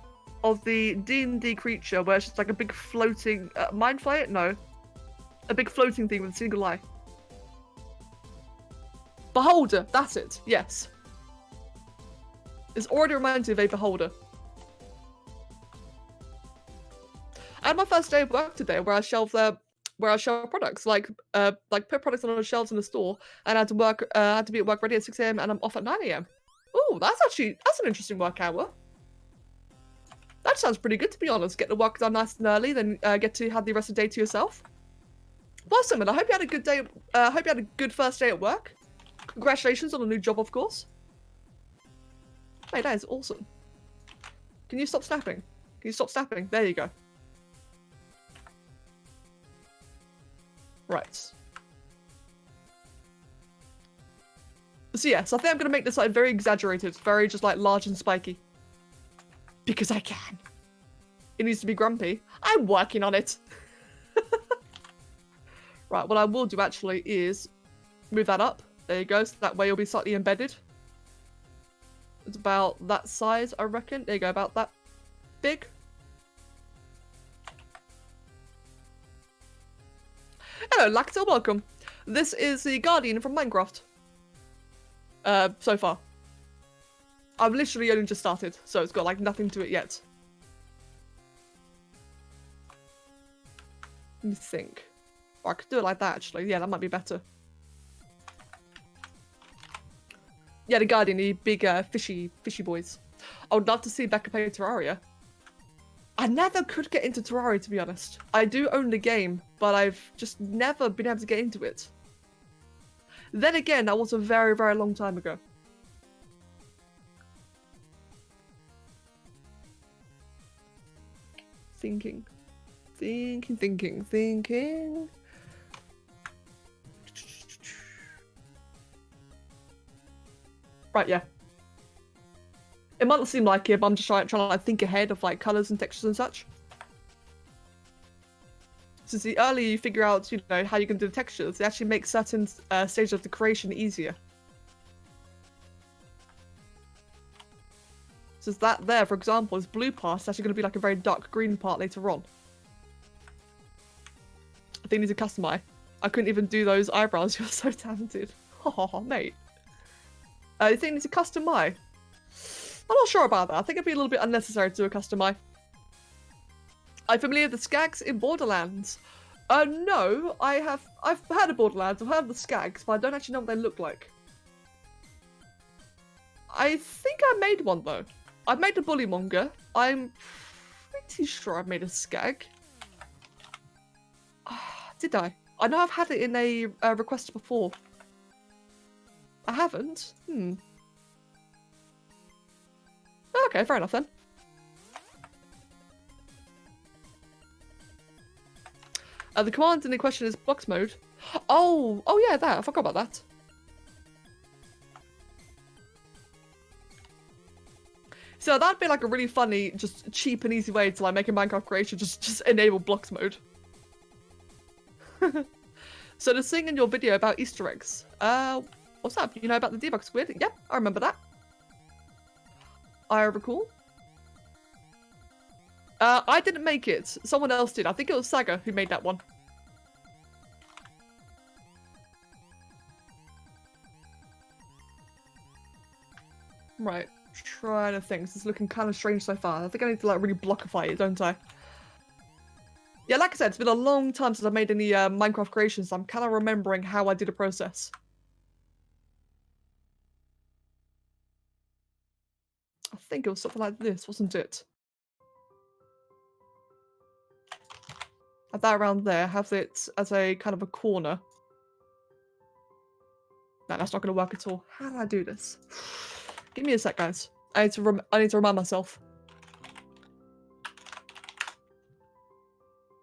of the D&D creature where it's just like a big floating mind flayer? No. A big floating thing with a single eye. Beholder, that's it. Yes. It's already reminded me of a beholder. I had my first day of work today where I shelved products, like put products on the shelves in the store, and I had to work had to be at work ready at 6 AM and I'm off at 9 AM. Oh, that's an interesting work hour. That sounds pretty good, to be honest. Get the work done nice and early, then get to have the rest of the day to yourself. Awesome, and I hope you had a good day. I hope you had a good first day at work. Congratulations on a new job, of course. Hey, that is awesome. Can you stop snapping? Can you stop snapping? There you go. Right. So yes, I think I'm going to make this like very exaggerated, very just like large and spiky. Because I can. It needs to be grumpy. I'm working on it. Right, what I will do actually is move that up. There you go, so that way you'll be slightly embedded. It's about that size, I reckon. There you go, about that big. Hello, Lacto, welcome. This is the Guardian from Minecraft. So far. I've literally only just started, so it's got like nothing to it yet. Let me think. Or I could do it like that actually. Yeah, that might be better. Yeah, the Guardian, the big fishy boys. I would love to see Becca play Terraria. I never could get into Terraria, to be honest. I do own the game, but I've just never been able to get into it. Then again, that was a very, very long time ago. Thinking. Right, yeah. It might not seem like it, but I'm just trying to like, think ahead of like colours and textures and such. So the earlier you figure out, you know, how you can do the textures, it actually makes certain stages of the creation easier. So that there, for example, is blue part. It's actually going to be like a very dark green part later on. I think I need to customize. I couldn't even do those eyebrows. You're so talented. Oh, mate. You think I need to customize? I'm not sure about that. I think it'd be a little bit unnecessary to do a customize. I'm familiar with the Skags in Borderlands. No, I've heard of Borderlands. I've heard of the Skags, but I don't actually know what they look like. I think I made one though. I've made a Bullymonger. I'm pretty sure I've made a Skag. Did I? I know I've had it in a request before. I haven't. Okay, fair enough then. The command in the question is blocks mode. Oh yeah, that. I forgot about that. So that'd be like a really funny, just cheap and easy way to like make a Minecraft creation. Just enable blocks mode. So the thing in your video about Easter eggs. What's up? You know about the debug squid? Yep, I remember that. I recall. I didn't make it. Someone else did. I think it was Saga who made that one. Right. Trying to think. This is looking kind of strange so far. I think I need to like really blockify it, don't I? Yeah, like I said, it's been a long time since I've made any Minecraft creations, so I'm kind of remembering how I did the process. I think it was something like this, wasn't it? Have that around there, have it as a kind of a corner. No, that's not going to work at all. How do I do this? Give me a sec, guys. I need to remind myself.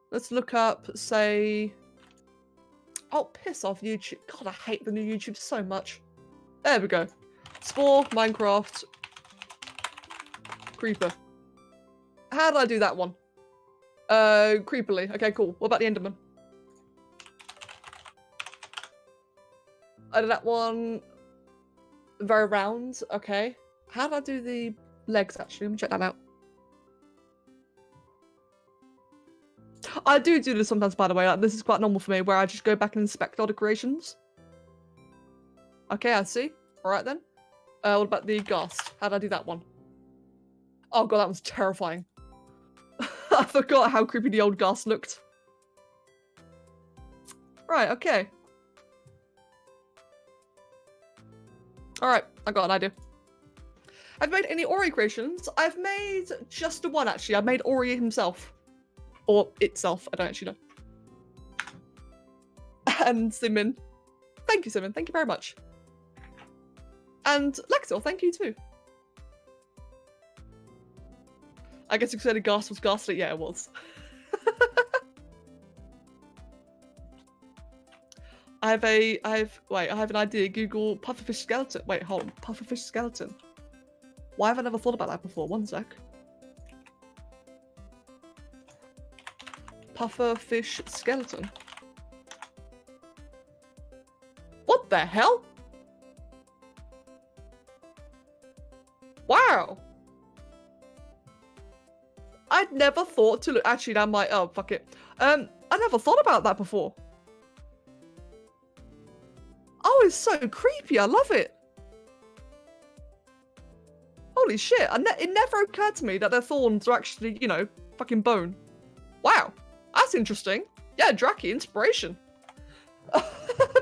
Let's look up, say... Oh, piss off, YouTube. God, I hate the new YouTube so much. There we go. Spore, Minecraft, Creeper. How did I do that one? Creepily. Okay, cool. What about the Enderman? I did that one very round. Okay. How did I do the legs, actually? Let me check that out. I do this sometimes, by the way. Like, this is quite normal for me, where I just go back and inspect all the creations. Okay, I see. Alright then. What about the ghast? How did I do that one? Oh god, that was terrifying. I forgot how creepy the old ghast looked. Right, okay. Alright, I got an idea. I've made any Ori creations. I've made just the one, actually. I made Ori himself. Or itself, I don't actually know. And Simon. Thank you, Simon. Thank you very much. And Lexor, thank you too. I guess you said a ghast was ghastly. Yeah, it was. I have an idea. Google pufferfish skeleton. Wait, hold on. Pufferfish skeleton. Why have I never thought about that before? One sec. Pufferfish skeleton. What the hell? Wow. I'd never thought to look. Actually, that might. Oh, fuck it. I never thought about that before. Oh, it's so creepy. I love it. Holy shit. It never occurred to me that their thorns are actually, you know, fucking bone. Wow. That's interesting. Yeah, Draki, inspiration.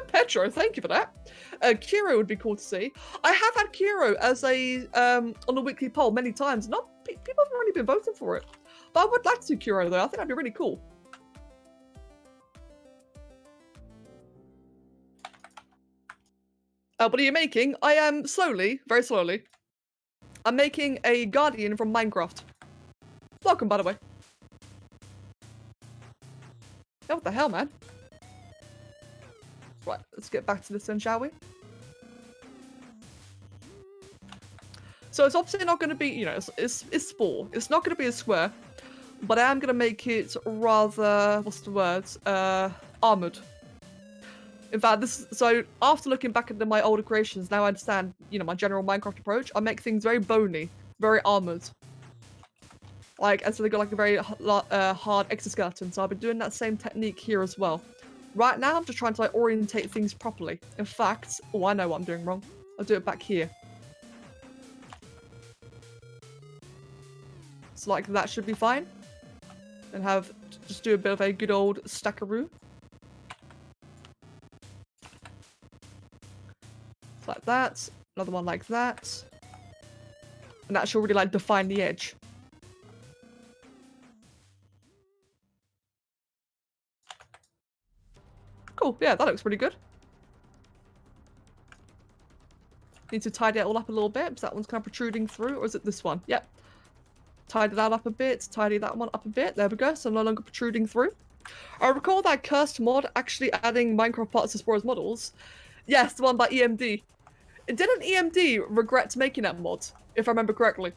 Petro, thank you for that. Kiro would be cool to see. I have had Kiro as a on a weekly poll many times. People haven't really been voting for it. But I would like to see Kiro though. I think that'd be really cool. What are you making? I am slowly, very slowly. I'm making a Guardian from Minecraft. Welcome, by the way. Oh, what the hell, man? Right, let's get back to this then, shall we? So it's obviously not going to be, you know, it's spore. It's not going to be a square, but I am going to make it rather, what's the word? Armored. In fact, so after looking back at my older creations, now I understand, you know, my general Minecraft approach. I make things very bony, very armored. Like, and so they got like a very hard exoskeleton. So I've been doing that same technique here as well. Right now, I'm just trying to like orientate things properly. In fact, oh, I know what I'm doing wrong. I'll do it back here. So like that should be fine. And just do a bit of a good old stackaroo. Like that. Another one like that. And that should really like define the edge. Cool, yeah, that looks pretty good. Need to tidy it all up a little bit, because that one's kind of protruding through, or is it this one? Yep. Tidy that up a bit, tidy that one up a bit. There we go, so no longer protruding through. I recall that cursed mod actually adding Minecraft parts to Spora's models. Yes, the one by EMD. Didn't EMD regret making that mod, if I remember correctly?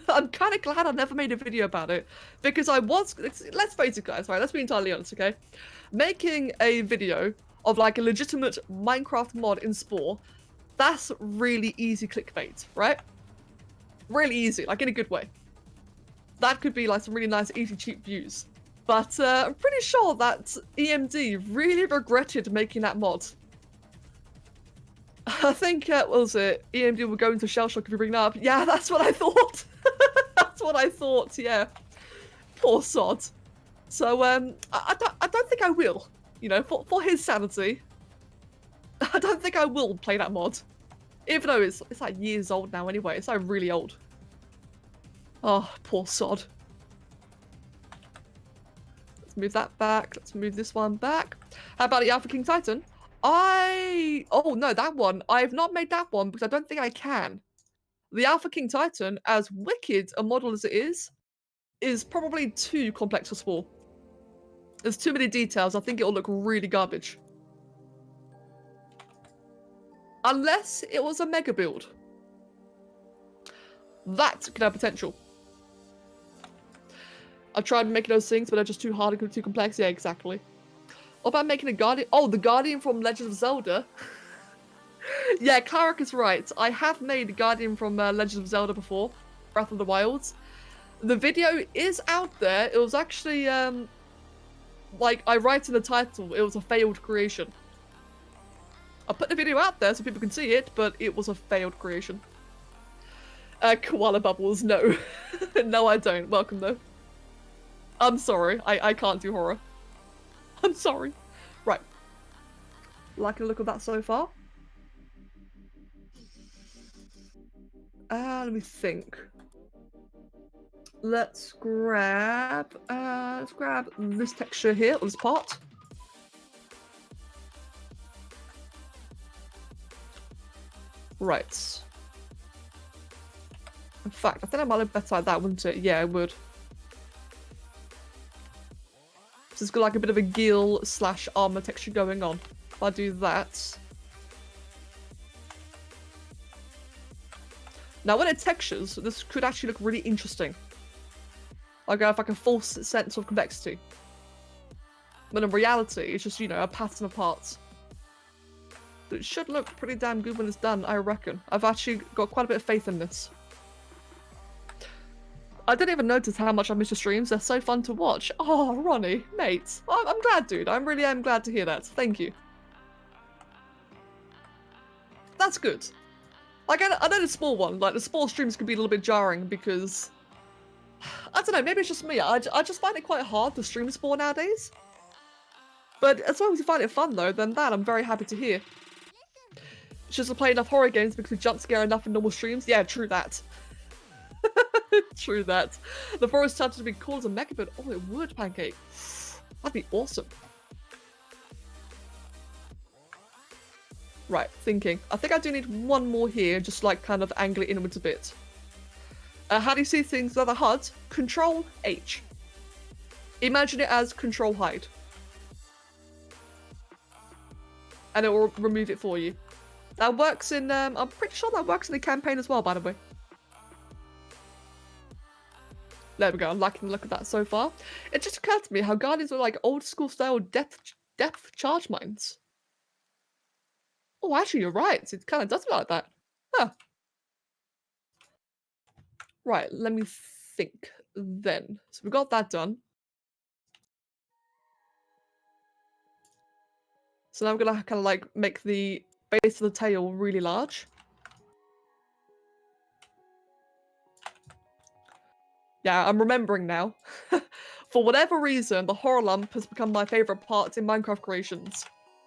I'm kind of glad I never made a video about it, because I was, let's face it guys, right, let's be entirely honest, okay? Making a video of like a legitimate Minecraft mod in Spore, that's really easy clickbait, right? Really easy, like in a good way. That could be like some really nice, easy, cheap views. But I'm pretty sure that EMD really regretted making that mod. I think, what was it? EMD will go into shell shock if you bring that up. Yeah, that's what I thought. That's what I thought, yeah. Poor sod. So, I don't think I will. You know, for his sanity, I don't think I will play that mod. Even though it's like years old now anyway. It's like really old. Oh, poor sod. Let's move that back. Let's move this one back. How about the Alpha King Titan? Oh no, that one. I have not made that one because I don't think I can. The Alpha King Titan, as wicked a model as it is probably too complex for Spore. There's too many details. I think it'll look really garbage. Unless it was a mega build. That could have potential. I've tried making those things, but they're just too hard and too complex. Yeah, exactly. What about making a Guardian? Oh, the Guardian from Legend of Zelda. Yeah, Clark is right. I have made a Guardian from Legend of Zelda before. Breath of the Wild. The video is out there. It was actually, like I write in the title, it was a failed creation. I put the video out there so people can see it, but it was a failed creation. Koala Bubbles, no. No, I don't. Welcome, though. I'm sorry. I can't do horror. I'm sorry. Right. Liking the look of that so far? Let me think. Let's grab this texture here, this part. Right. In fact, I think I might look better like that, wouldn't it? Yeah, it would. So it's got like a bit of a gill / armor texture going on. If I do that. Now when it textures, this could actually look really interesting. Like I have like a false sense of complexity. But in reality, it's just, you know, a pattern of parts. But it should look pretty damn good when it's done, I reckon. I've actually got quite a bit of faith in this. I didn't even notice how much I miss your streams. They're so fun to watch. Oh, Ronnie, mate. Well, I'm glad, dude. I really am glad to hear that. Thank you. That's good. Like, I know the Spore one. Like, the Spore streams can be a little bit jarring because... I don't know, maybe it's just me. I just find it quite hard to stream Spore nowadays. But as long as you find it fun, though, then that I'm very happy to hear. It's just to play enough horror games because we jump scare enough in normal streams. Yeah, true that. True that. The forest touch would be cool as a mecha build. Oh, it would, Pancake. That'd be awesome. Right, thinking. I think I do need one more here, just like kind of angle it inwards a bit. How do you see things with other HUD? Control H. Imagine it as Control Hide. And it will remove it for you. That works in, I'm pretty sure that works in the campaign as well, by the way. There we go, I'm liking the look of that so far. It just occurred to me how Guardians are like old school style depth charge mines. Oh, actually, you're right. It kind of does look like that. Huh. Right, let me think then. So we got that done. So now I'm gonna kind of like make the base of the tail really large. Yeah, I'm remembering now. For whatever reason, the horror lump has become my favorite part in Minecraft creations.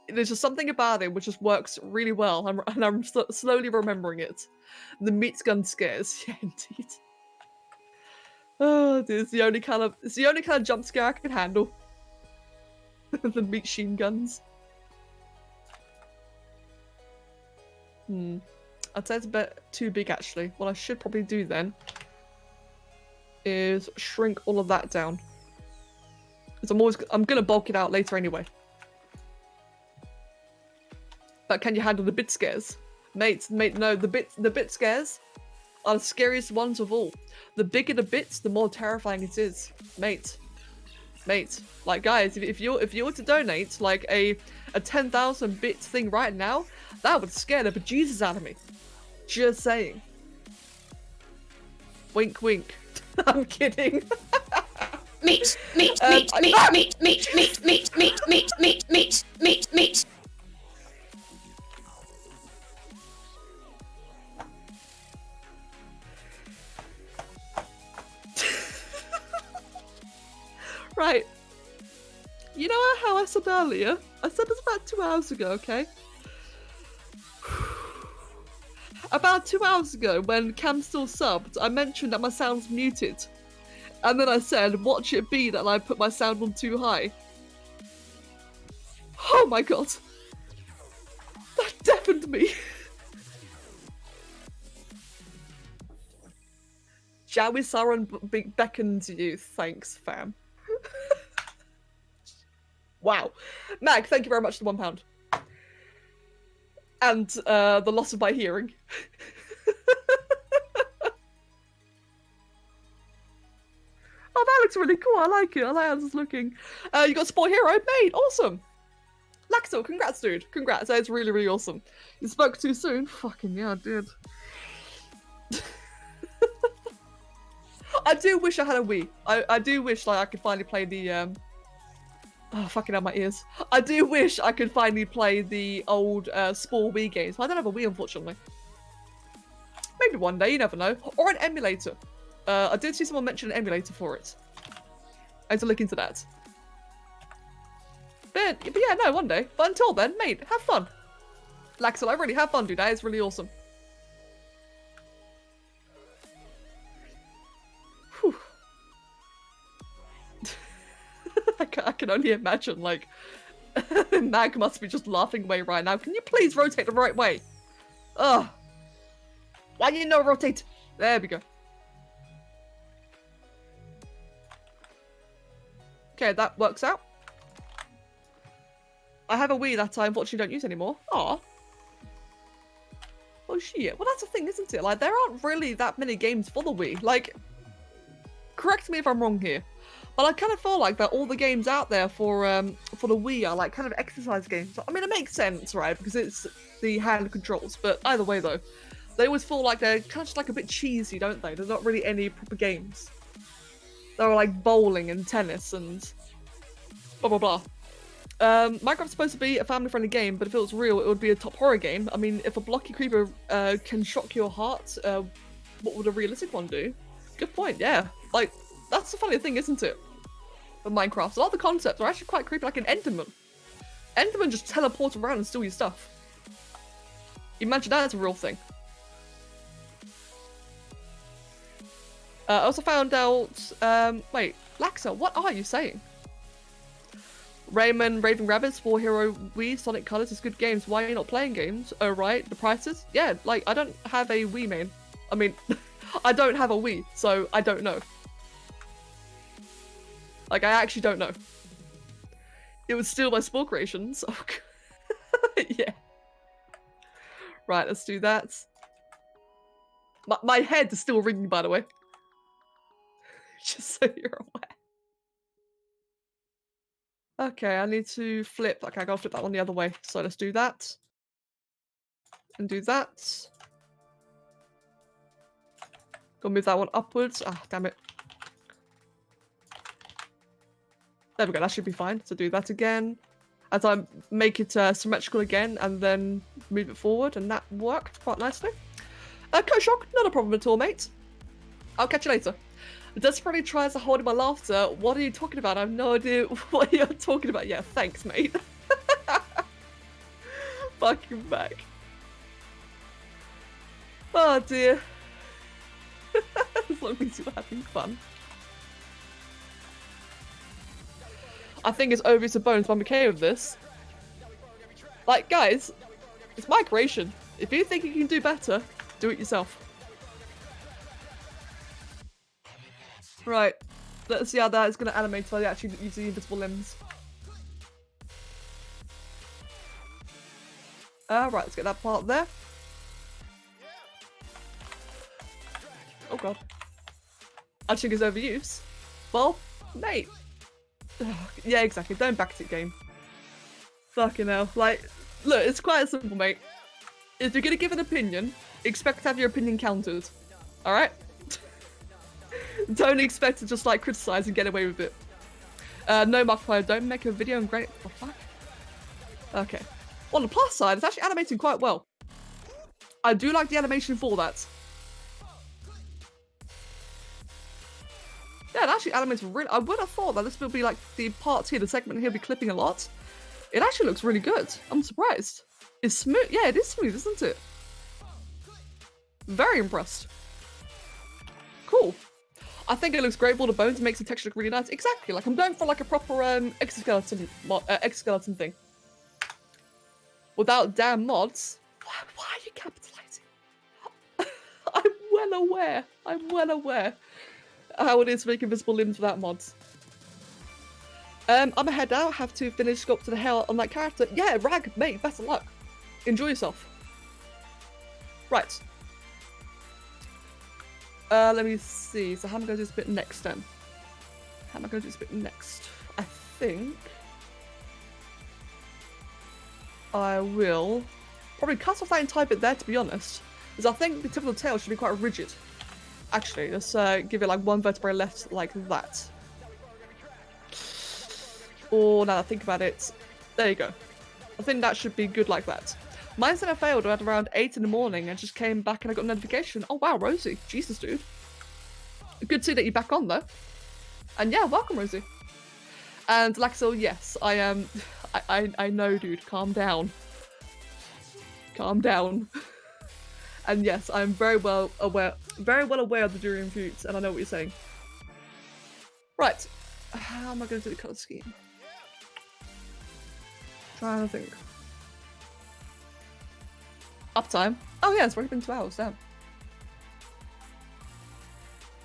There's just something about it which just works really well, and I'm slowly remembering it. The meat gun scares, yeah, indeed. Oh, dude, it's the only kind of jump scare I can handle. The meat sheen guns. I'd say it's a bit too big actually. What I should probably do then is shrink all of that down. Because I'm gonna bulk it out later anyway. But can you handle the bit scares? Mate, no, the bit scares are the scariest ones of all. The bigger the bits, the more terrifying it is. Mate. Like guys, if you were to donate like a 10,000 bit thing right now, that would scare the bejesus out of me. Just saying. Wink wink. I'm kidding. Meat. Right. You know how I said earlier? I said this about 2 hours ago, okay? About 2 hours ago, when Cam still subbed, I mentioned that my sound's muted. And then I said, watch it be that I put my sound on too high. Oh my god. That deafened me. Jowie Sauron beckoned to you. Thanks, fam. Wow. Mag, thank you very much for the £1. And the loss of my hearing. Oh, that looks really cool. I like it. I like how this is looking. You got Sport Hero, mate. Awesome. Laxo, congrats, dude. Congrats. That's really, really awesome. You spoke too soon. Fucking yeah, I did. I do wish I had a Wii. I do wish like I could finally play the oh, fucking hell, my ears. I do wish I could finally play the old Spore Wii games, but I don't have a Wii, unfortunately. Maybe one day, you never know. Or an emulator. I did see someone mention an emulator for it. I had to look into that. But yeah, no, one day. But until then, mate, have fun. Laxel, I really have fun, dude. That is really awesome. Whew. I can only imagine, like, Mag must be just laughing away right now. Can you please rotate the right way? Ugh. Why didn't you know rotate? There we go. Okay, that works out. I have a Wii that I unfortunately don't use anymore. Aw. Oh shit. Well, that's the thing, isn't it? Like, there aren't really that many games for the Wii. Like, correct me if I'm wrong here, but I kind of feel like that all the games out there for the Wii are like kind of exercise games. I mean, it makes sense, right? Because it's the hand controls. But either way, though, they always feel like they're kind of just like a bit cheesy, don't they? There's not really any proper games. They're like bowling and tennis and blah blah blah. Minecraft's supposed to be a family-friendly game, but if it was real, it would be a top horror game. I mean, if a blocky creeper can shock your heart, what would a realistic one do? Good point, yeah. Like, that's the funny thing, isn't it? With Minecraft, a lot of the concepts are actually quite creepy, like an Enderman. Enderman just teleports around and steal your stuff. Imagine that as a real thing. I also found out, wait, Laxa, what are you saying? Rayman, Raving Rabbits, War Hero, Wii, Sonic Colors is good games. Why are you not playing games? Oh, right, the prices? Yeah, like, I don't have a Wii main. I mean, I don't have a Wii, so I don't know. Like, I actually don't know. It would steal my spore creations. Oh, yeah. Right, let's do that. My head is still ringing, by the way. Just so you're aware. Okay, I need to flip. Okay, I gotta flip that one the other way. So let's do that. And do that. Go move that one upwards. Ah, damn it. There we go, that should be fine. So do that again. As I make it symmetrical again and then move it forward, and that worked quite nicely. Koshock, not a problem at all, mate. I'll catch you later. Desperately tries to hold in my laughter. What are you talking about? I have no idea what you're talking about. Yeah, thanks, mate. Fucking back. Oh dear. As long as you're having fun. I think it's obvious to bones, but I'm okay with this. Like, guys, it's my creation. If you think you can do better, do it yourself. Right. Let's see how that is going to animate while you actually use the invisible limbs. Right, let's get that part there. Oh god. I think it's overuse. Well, mate. Ugh, yeah, exactly. Don't back it, game. Fucking hell. Like, look, it's quite simple, mate. If you're gonna give an opinion, expect to have your opinion countered. Alright? Don't expect to just, like, criticize and get away with it. No, Markiplier, don't make a video and great. What the fuck? Okay. On the plus side, it's actually animating quite well. I do like the animation for that. Yeah, it actually animates really. I would have thought that this would be like the parts here, the segment here, be clipping a lot. It actually looks really good. I'm surprised. It's smooth. Yeah, it is smooth, isn't it? Very impressed. Cool. I think it looks great with all the bones. It makes the texture look really nice. Exactly. Like I'm going for like a proper exoskeleton thing. Without damn mods. Why are you capitalizing? I'm well aware how it is to make invisible limbs without mods. I'm gonna head out, have to finish sculpting the hair on that character. Yeah, Rag, mate, best of luck. Enjoy yourself. Right. Let me see. So how am I gonna do this bit next then? How am I gonna do this bit next? I think I will probably cut off that entire bit there, to be honest. Because I think the tip of the tail should be quite rigid. Actually, let's give it like one vertebrae left like that. Or now that I think about it, there you go. I think that should be good like that. Mine said I failed at around 8 in the morning and just came back and I got a notification. Oh wow, Rosie. Jesus, dude. Good to see that you're back on though. And yeah, welcome, Rosie. And Laxel, yes, I am. I know, dude. Calm down. Calm down. And yes, I'm very well aware of the durian fruits, and I know what you're saying. Right. How am I going to do the colour scheme? Trying to think. Uptime. Oh yeah, it's already been 2 hours, damn.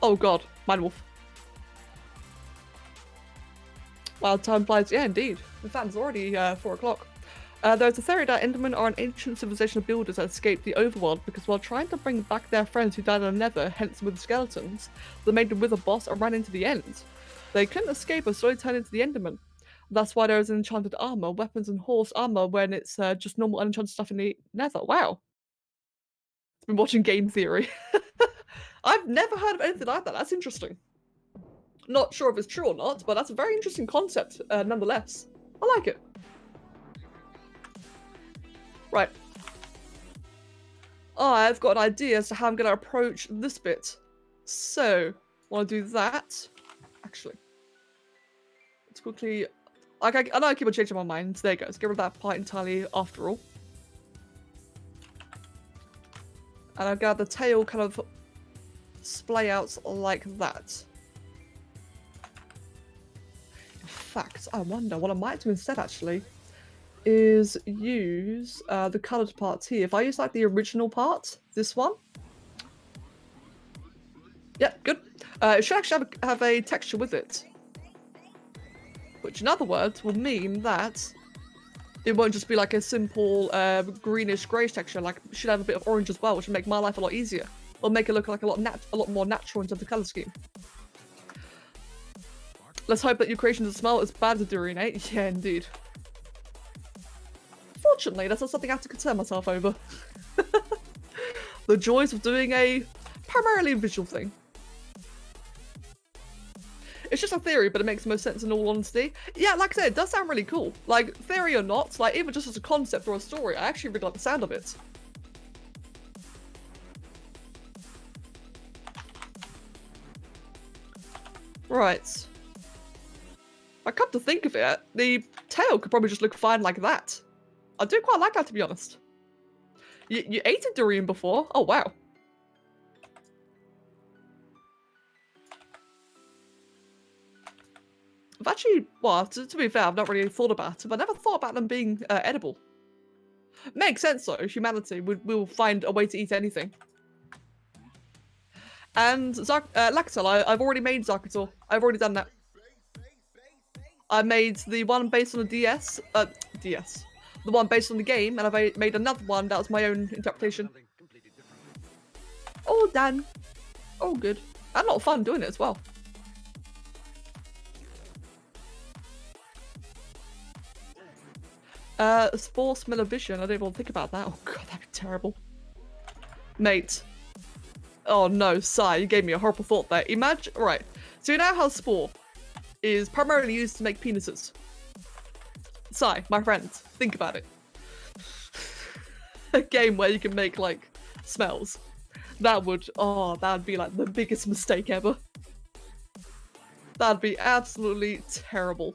Oh god, Mind Wolf. Wow, time flies. Yeah, indeed. In fact, it's already 4 o'clock. There's a theory that Endermen are an ancient civilization of builders that escaped the overworld because while trying to bring back their friends who died in the nether, hence with skeletons, they made the wither boss and ran into the end. They couldn't escape and slowly turned into the Enderman. That's why there is enchanted armor, weapons, and horse armor when it's just normal unenchanted stuff in the nether. Wow. I've been watching game theory. I've never heard of anything like that. That's interesting. Not sure if it's true or not, but that's a very interesting concept nonetheless. I like it. Right. I've got an idea as to how I'm going to approach this bit. So, want to do that. Actually, let's quickly... I know I keep on changing my mind. There you go. Let's get rid of that part entirely after all. And I've got the tail kind of splay out like that. In fact, I wonder what I might do instead, actually, is use the coloured parts here. If I use like the original part, this one. Yeah, good. It should actually have a texture with it. Which in other words will mean that it won't just be like a simple greenish greyish texture, like it should have a bit of orange as well, which will make my life a lot easier. It'll make it look like a lot more natural in terms of the colour scheme. Let's hope that your creation doesn't smell as bad as a durian, eh? Yeah, indeed. Fortunately, that's not something I have to concern myself over. The joys of doing a primarily visual thing. It's just a theory, but it makes the most sense in all honesty. Yeah, like I said, it does sound really cool. Like, theory or not, like, even just as a concept or a story, I actually really like the sound of it. Right. If I come to think of it, the tail could probably just look fine like that. I do quite like that, to be honest. You ate a durian before? Oh, wow. I've actually, well, to be fair, I've not really thought about it, but I never thought about them being edible. Makes sense, though. Humanity will find a way to eat anything. And Lactol, I've already made Zarkator. I've already done that. I made the one based on the DS. The one based on the game, and I've made another one that was my own interpretation. All done. All good. And a lot of fun doing it as well. Spore Smell-O-Vision. I didn't even think about that. Oh god, that'd be terrible. Mate. Oh no, Sai, you gave me a horrible thought there. Imagine, right. So you know how Spore is primarily used to make penises. Sai, my friend, think about it. A game where you can make, like, smells. That'd be like the biggest mistake ever. That'd be absolutely terrible.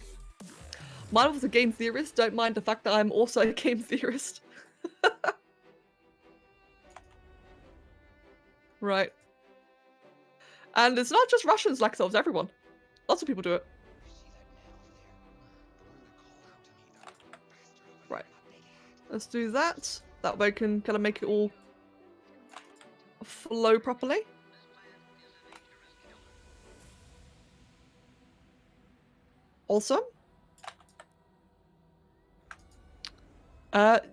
Mine was a game theorist, don't mind the fact that I'm also a game theorist. Right. And it's not just Russians, like ourselves, everyone. Lots of people do it. Right. Let's do that. That way we can kind of make it all flow properly. Awesome.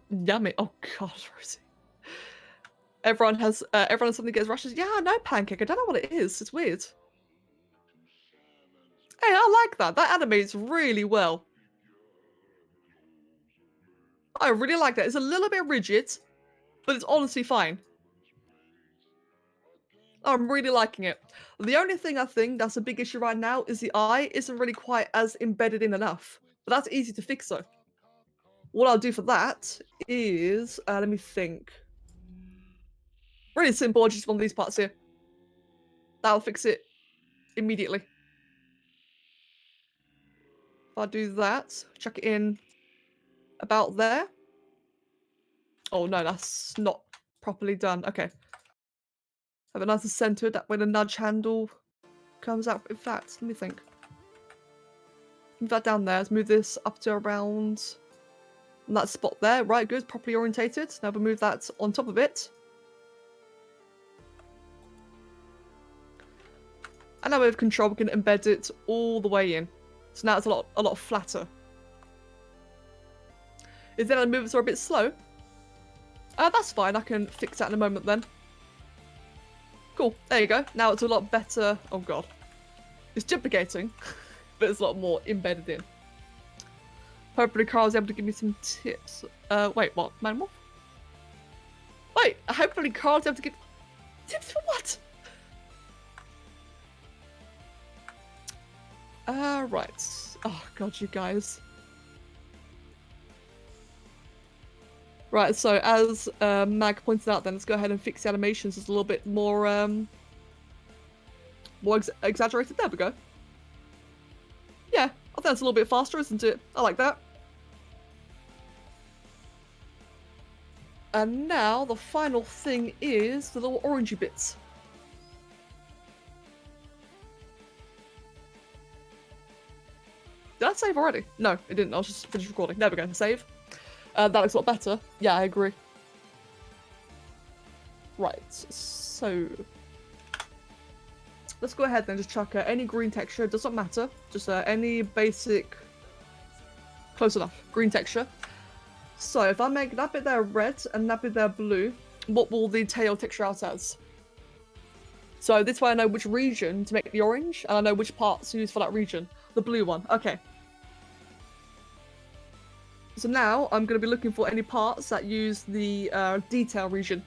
Yummy. Oh god, Rosie. Everyone has something against Russians. Yeah, I know, Pancake. I don't know what it is. It's weird. Hey, I like that. That animates really well. I really like that. It's a little bit rigid, but it's honestly fine. I'm really liking it. The only thing I think that's a big issue right now is the eye isn't really quite as embedded in enough. But that's easy to fix though. What I'll do for that is, let me think. Really simple, just one of these parts here. That'll fix it immediately. If I do that, chuck it in about there. Oh no, that's not properly done. Okay. Have it nice and centered, that way the nudge handle comes out. In fact, let me think. Move that down there. Let's move this up to around that spot there. Right, good. Properly orientated. Now we'll move that on top of it. And now with control, we can embed it all the way in. So now it's a lot flatter. Is then the movements are a bit slow? That's fine. I can fix that in a moment then. Cool. There you go. Now it's a lot better. Oh god. It's duplicating, but it's a lot more embedded in. Hopefully Carl's able to give me some tips. Wait, what? Manual? Wait, hopefully Carl's able to give tips for what? Right. Oh god, you guys. Right, so as Mag pointed out then, let's go ahead and fix the animations just a little bit more, exaggerated. There we go. Yeah, I think that's a little bit faster, isn't it? I like that. And now the final thing is the little orangey bits. Did I save already? No, it didn't. I was just finished recording. There we go. Save. That looks a lot better. Yeah, I agree. Right, so let's go ahead and just chuck any green texture. It doesn't matter. Just any basic, close enough, green texture. So if I make that bit there red and that bit there blue, what will the tail texture out as? So this way I know which region to make the orange, and I know which parts to use for that region. The blue one. Okay. So now I'm going to be looking for any parts that use the detail region.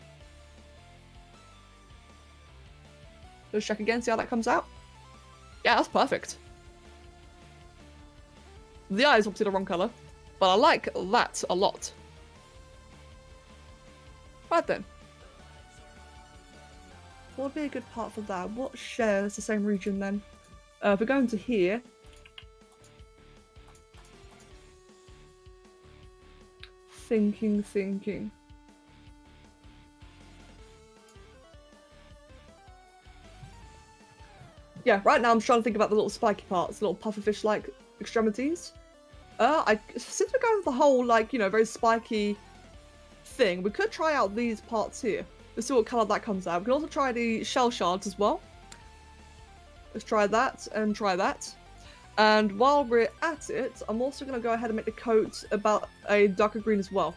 Let's check again, see how that comes out. Yeah, that's perfect. The eye is obviously the wrong colour, but I like that a lot. Right then. What would be a good part for that? What shares the same region then? If we're going to here. Thinking. Yeah, right now I'm trying to think about the little spiky parts, little pufferfish-like extremities. Since we're going with the whole, like, you know, very spiky thing, we could try out these parts here. Let's see what colour that comes out. We can also try the shell shards as well. Let's try that and try that. And while we're at it, I'm also going to go ahead and make the coat about a darker green as well.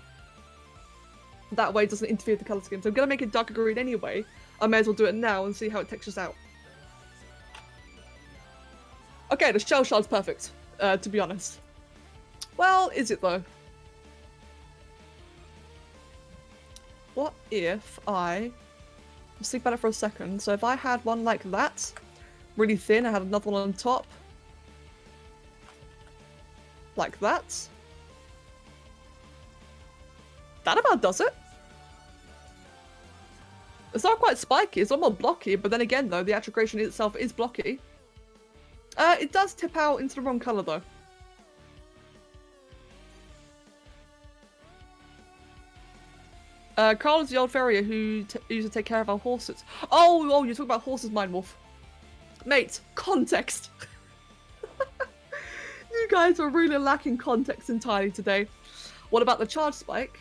That way it doesn't interfere with the colour scheme. So I'm going to make it darker green anyway. I may as well do it now and see how it textures out. Okay, the shell shard's perfect, to be honest. Well, is it though? What if let's think about it for a second. So if I had one like that, really thin, I had another one on top. Like that. That about does it. It's not quite spiky, it's a lot more blocky, but then again though, the actual creation itself is blocky. It does tip out into the wrong colour though. Carl is the old farrier who used to take care of our horses. Oh, you're talking about horses, Mindwolf. Mate, context. You guys are really lacking context entirely today. What about the charge spike?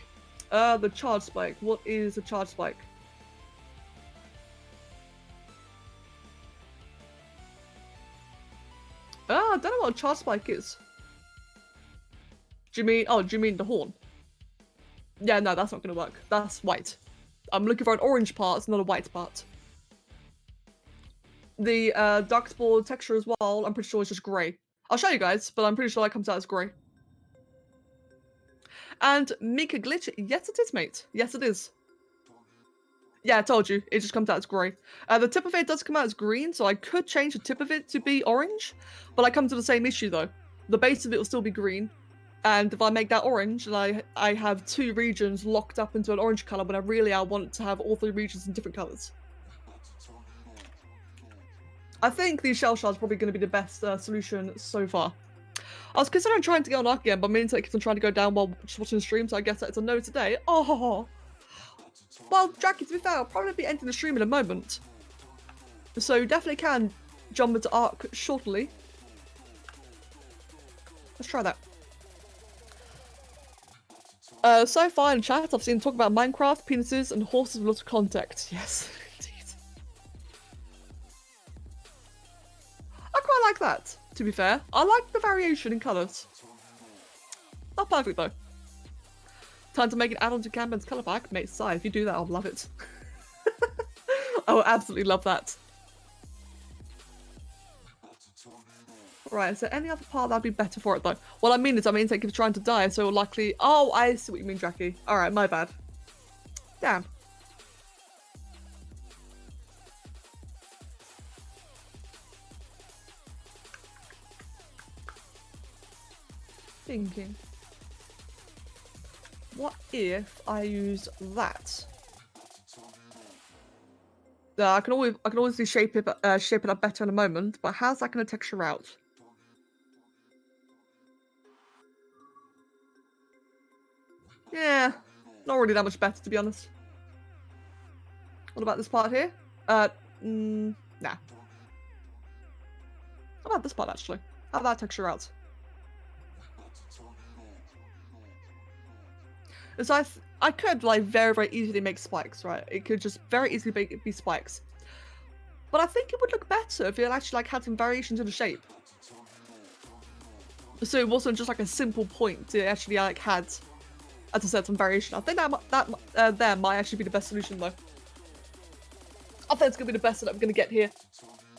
The charge spike. What is a charge spike? I don't know what a charge spike is. Do you mean the horn? Yeah, no, that's not gonna work. That's white. I'm looking for an orange part, it's not a white part. The dark spore texture as well, I'm pretty sure it's just grey. I'll show you guys, but I'm pretty sure that comes out as grey. And Mika glitch, yes it is, mate. Yes it is. Yeah, I told you, it just comes out as grey. The tip of it does come out as green, so I could change the tip of it to be orange, but I come to the same issue though. The base of it will still be green, and if I make that orange, and I have two regions locked up into an orange colour, when I want to have all three regions in different colours. I think these shell shards are probably going to be the best solution so far. I was considering trying to get on Arc again, but my internet keeps on trying to go down while just watching the stream, so I guess that's a no today. Oh! Well, Jackie, to be fair, I'll probably be ending the stream in a moment. So you definitely can jump into Arc shortly. Let's try that. So far in chat, I've seen talk about Minecraft, penises, and horses with lots of context. Yes, indeed. I quite like that, to be fair. I like the variation in colours. Not perfect, though. Time to make an add-on to Camden's colour pack. Mate, sigh, if you do that, I'll love it. I will absolutely love that. Right, is there any other part that'd be better for it though? What I mean is, it keeps trying to die, so likely. Oh, I see what you mean, Jackie. Alright, my bad. Damn. Thinking. What if I use that? I can always shape it up better in a moment, but how's that going to texture out? Yeah, not really that much better, to be honest. What about this part here? Nah. How about this part, actually? How'd that texture out? So I could, like, very, very easily make spikes, right? It could just very easily be spikes. But I think it would look better if it actually, like, had some variations in the shape. So it wasn't just, like, a simple point. It actually, like, had, as I said, some variation. I think that there might actually be the best solution, though. I think it's going to be the best that I'm going to get here.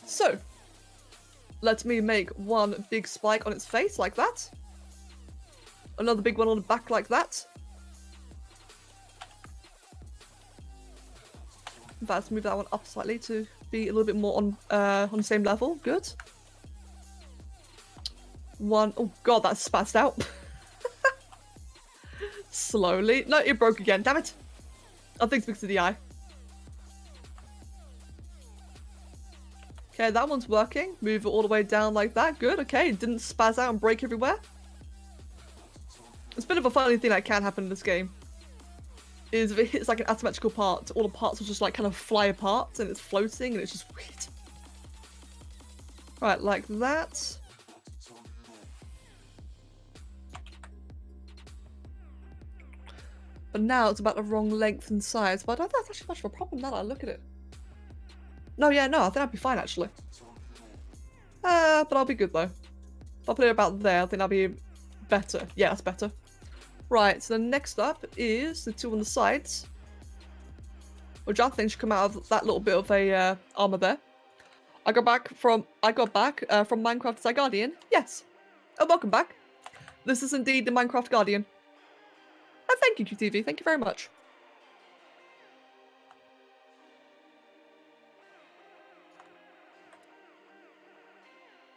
So, let me make one big spike on its face, like that. Another big one on the back, like that. Let's move that one up slightly to be a little bit more on the same level. Good. One. Oh god, that's spazzed out. Slowly. No, it broke again. Damn it. I think it's because of the eye. Okay, that one's working. Move it all the way down like that. Good. Okay, it didn't spaz out and break everywhere. It's a bit of a funny thing that can happen in this game. Is if it hits like an asymmetrical part, all the parts will just like kind of fly apart and it's floating and it's just weird. Right, like that. But now it's about the wrong length and size, but I don't think that's actually much of a problem now that I look at it. No, yeah, no, I think I'd be fine actually. But I'll be good though. I'll put it about there. I think that'll be better. Yeah, that's better. Right, so then next up is the two on the sides, which I think should come out of that little bit of a armor there. I got back from Minecraft Guardian. Yes. Oh, welcome back. This is indeed the Minecraft Guardian. And thank you, QTV. Thank you very much.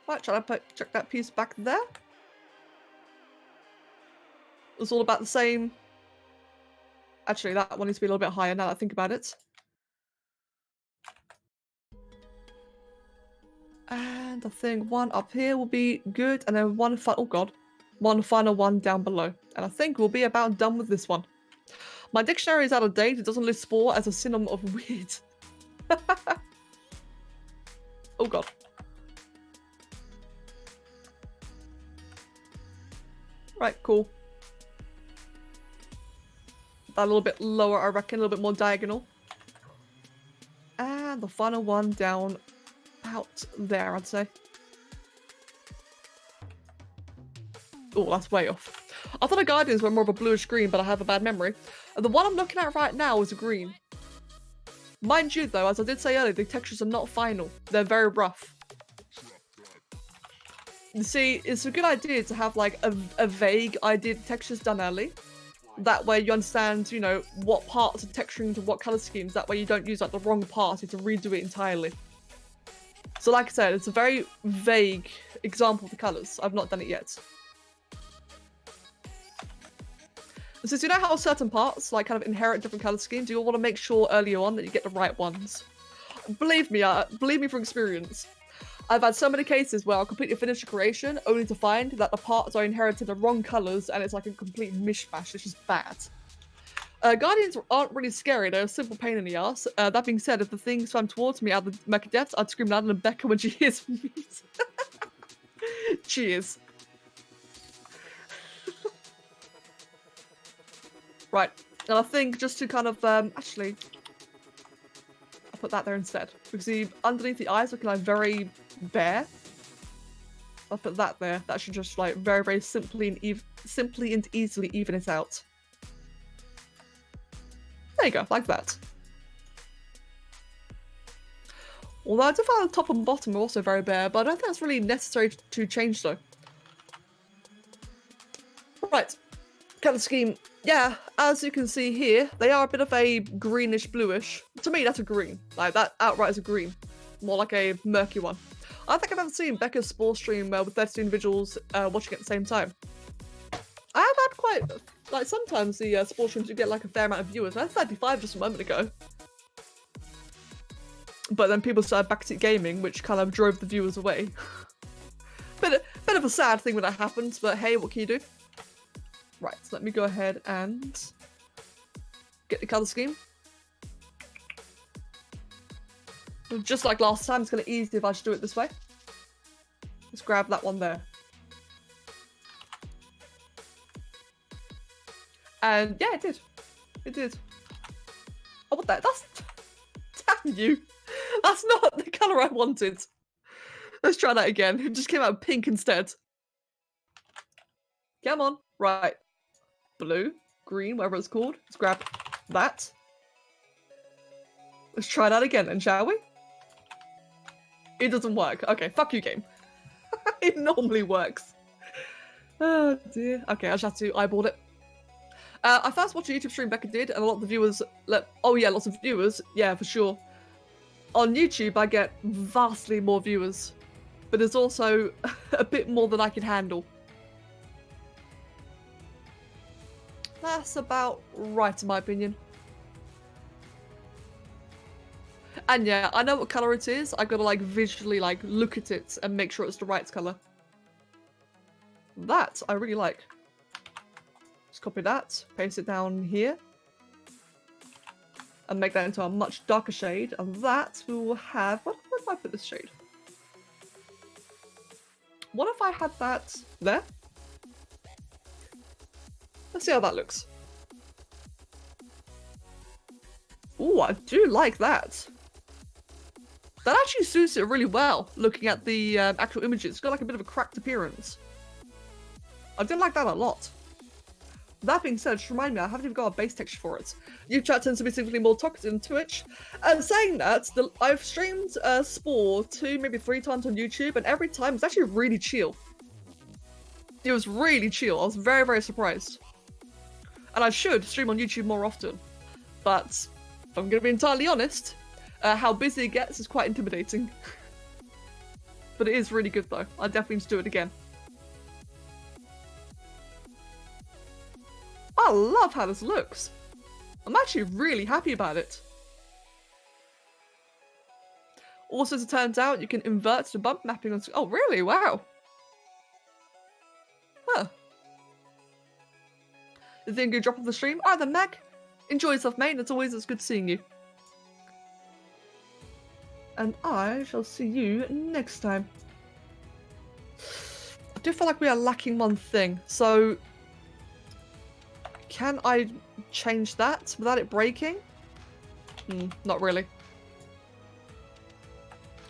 Right, shall I check that piece back there? It's all about the same. Actually, that one needs to be a little bit higher now that I think about it. And I think one up here will be good, and then one final one down below. And I think we'll be about done with this one. My dictionary is out of date. It doesn't list spore as a synonym of weird. Oh god. Right, cool. That a little bit lower, I reckon, a little bit more diagonal. And the final one down out there, I'd say. Oh, that's way off. I thought the Guardians were more of a bluish green, but I have a bad memory. The one I'm looking at right now is a green. Mind you, though, as I did say earlier, the textures are not final. They're very rough. You see, it's a good idea to have, like, a vague idea of textures done early. That way you understand, you know, what parts are texturing to what colour schemes. That way you don't use, like, the wrong part. You have to redo it entirely. So, like I said, it's a very vague example of the colours. I've not done it yet. Since you know how certain parts, like, kind of inherit different colour schemes, you want to make sure earlier on that you get the right ones. Believe me from experience. I've had so many cases where I'll completely finish a creation only to find that the parts are inherited the wrong colours and it's like a complete mishmash. It's just bad. Guardians aren't really scary, they're a simple pain in the ass. That being said, if the thing swam towards me out of the mecha depths, I'd scream louder than Becca when she hears me. Cheers. Right, and I think just to kind of, actually, I'll put that there instead. Because the underneath the eyes looking like very bare. I'll put that there. That should just like very, very simply and easily even it out. There you go, like that. Although I do find the top and bottom are also very bare, but I don't think that's really necessary to change though. Right, colour scheme. Yeah, as you can see here, they are a bit of a greenish bluish. To me, that's a green. Like, that outright is a green. More like a murky one. I don't think I've ever seen Becca's Spore stream with 32 individuals watching at the same time. I have had quite, like, sometimes the Spore streams you get like a fair amount of viewers. I had 35 just a moment ago. But then people started backseat gaming, which kind of drove the viewers away. bit of a sad thing when that happens, but hey, what can you do? Right, so let me go ahead and get the colour scheme. Just like last time, it's going to be easy if I just do it this way. Let's grab that one there. And yeah, it did. It did. Oh, what the? That's... Damn you. That's not the colour I wanted. Let's try that again. It just came out pink instead. Come on. Right. Blue, green, whatever it's called. Let's grab that. Let's try that again then, shall we? It doesn't work. Okay, fuck you, game. It normally works. Oh dear. Okay, I just have to eyeball it. I first watched a YouTube stream Becca did, and a lot of the viewers... Oh yeah, lots of viewers. Yeah, for sure. On YouTube, I get vastly more viewers. But there's also a bit more than I can handle. That's about right, in my opinion. And yeah, I know what colour it is. I've got to like visually like look at it and make sure it's the right colour. That I really like. Just copy that, paste it down here. And make that into a much darker shade. And that we will have... Where if I put this shade? What if I had that there? Let's see how that looks. Ooh, I do like that. That actually suits it really well, looking at the actual images. It's got like a bit of a cracked appearance. I did like that a lot. That being said, just remind me, I haven't even got a base texture for it. YouTube chat tends to be significantly more toxic than Twitch. And saying that, I've streamed Spore 2, maybe 3 times on YouTube, and every time it's actually really chill. It was really chill. I was very, very surprised. And I should stream on YouTube more often. But if I'm going to be entirely honest, how busy it gets is quite intimidating. But it is really good though. I definitely need to do it again. I love how this looks. I'm actually really happy about it. Also, as it turns out, you can invert the bump mapping on... Oh, really? Wow. Huh. Is it a good drop off the stream? Oh, then Meg. Enjoy yourself, mate. It's always good seeing you. And I shall see you next time. I do feel like we are lacking one thing. So, can I change that without it breaking? Not really.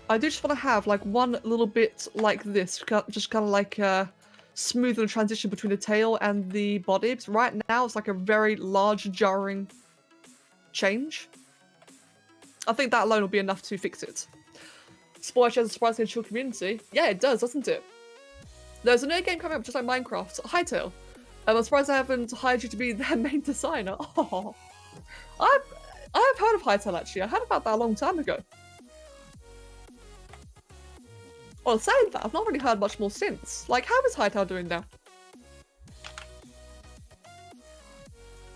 I do just want to have like one little bit like this, just kind of like smooth the transition between the tail and the body. Because right now it's like a very large jarring change. I think that alone will be enough to fix it. Spore has a surprisingly chill community. Yeah, it does, doesn't it? There's a new game coming up just like Minecraft, Hytale. I'm surprised I haven't hired you to be their main designer. Oh, I have heard of Hytale actually. I heard about that a long time ago. Well, saying that, I've not really heard much more since. Like, how is Hytale doing now?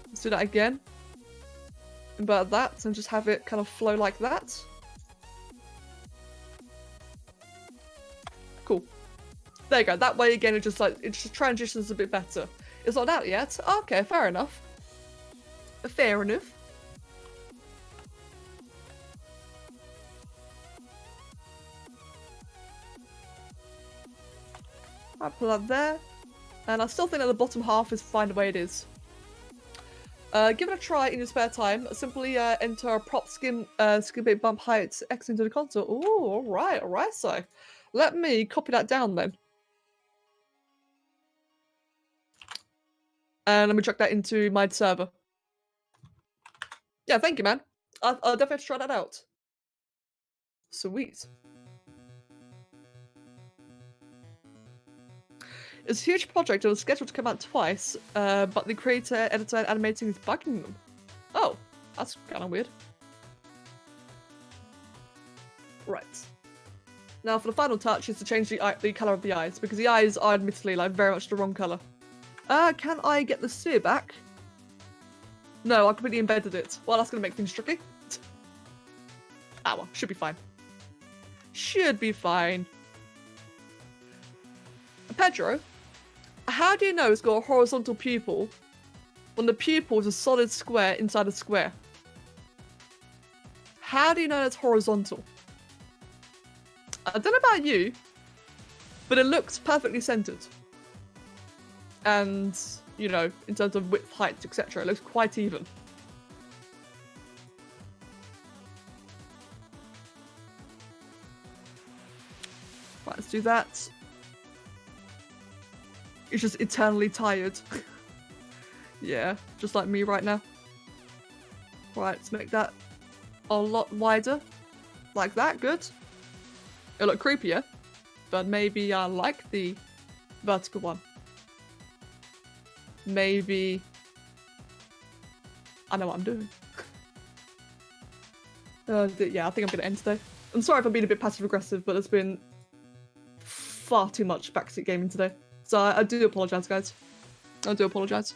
Let's do that again. Invert that and just have it kind of flow like that. Cool. There you go. That way again, it just transitions a bit better. It's not out yet. Okay, fair enough. Fair enough. I'll put that there. And I still think that the bottom half is fine the way it is. Give it a try in your spare time. Simply enter prop skin bit bump height X into the console. Ooh, alright, so. Let me copy that down then. And let me chuck that into my server. Yeah, thank you, man. I'll definitely have to try that out. Sweet. It's a huge project. It was scheduled to come out twice, but the creator, editor, and animating is bugging them. Oh, that's kind of weird. Right. Now for the final touch is to change the colour of the eyes, because the eyes are admittedly like very much the wrong colour. Can I get the sphere back? No, I completely embedded it. Well, that's going to make things tricky. Ah, well, should be fine. Should be fine. Pedro, how do you know it's got a horizontal pupil when the pupil is a solid square inside a square? How do you know it's horizontal? I don't know about you, but it looks perfectly centered. And, you know, in terms of width, height, etc., it looks quite even. Right, let's do that. It's just eternally tired. Yeah, just like me right now. Right, let's make that a lot wider. Like that, good. It'll look creepier, but maybe I like the vertical one. Maybe... I know what I'm doing. Yeah, I think I'm going to end today. I'm sorry if I'm being a bit passive-aggressive, but there's been far too much backseat gaming today. So I do apologise, guys. I do apologise.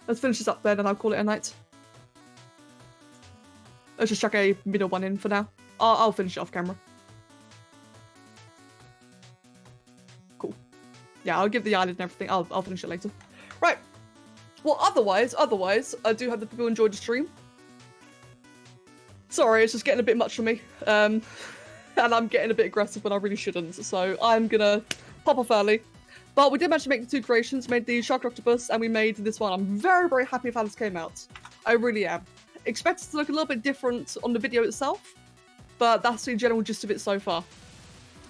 Let's finish this up then and I'll call it a night. Let's just chuck a middle one in for now. I'll finish it off camera. Cool. Yeah, I'll give the eyelid and everything. I'll finish it later. Right. Well, otherwise, I do hope that people enjoyed the stream. Sorry, it's just getting a bit much for me. And I'm getting a bit aggressive when I really shouldn't. So I'm gonna pop off early. But we did manage to make the two creations. Made the Sharktopus and we made this one. I'm very, very happy with how this came out. I really am. Expect it to look a little bit different on the video itself. but that's the general gist of it so far.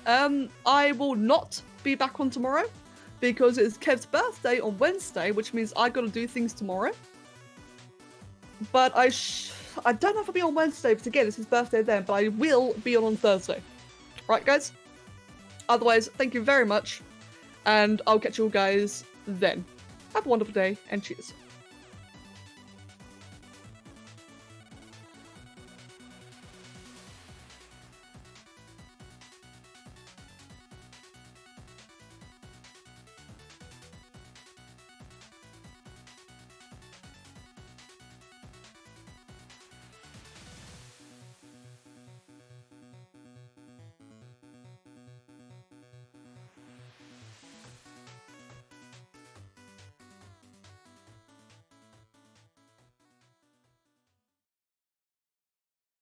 I will not be back on tomorrow because it's Kev's birthday on Wednesday, which means I got to do things tomorrow. But I don't know if I'll be on Wednesday because again, it's his birthday then, but I will be on Thursday. Right, guys? Otherwise, thank you very much, and I'll catch you all guys then. Have a wonderful day, and cheers.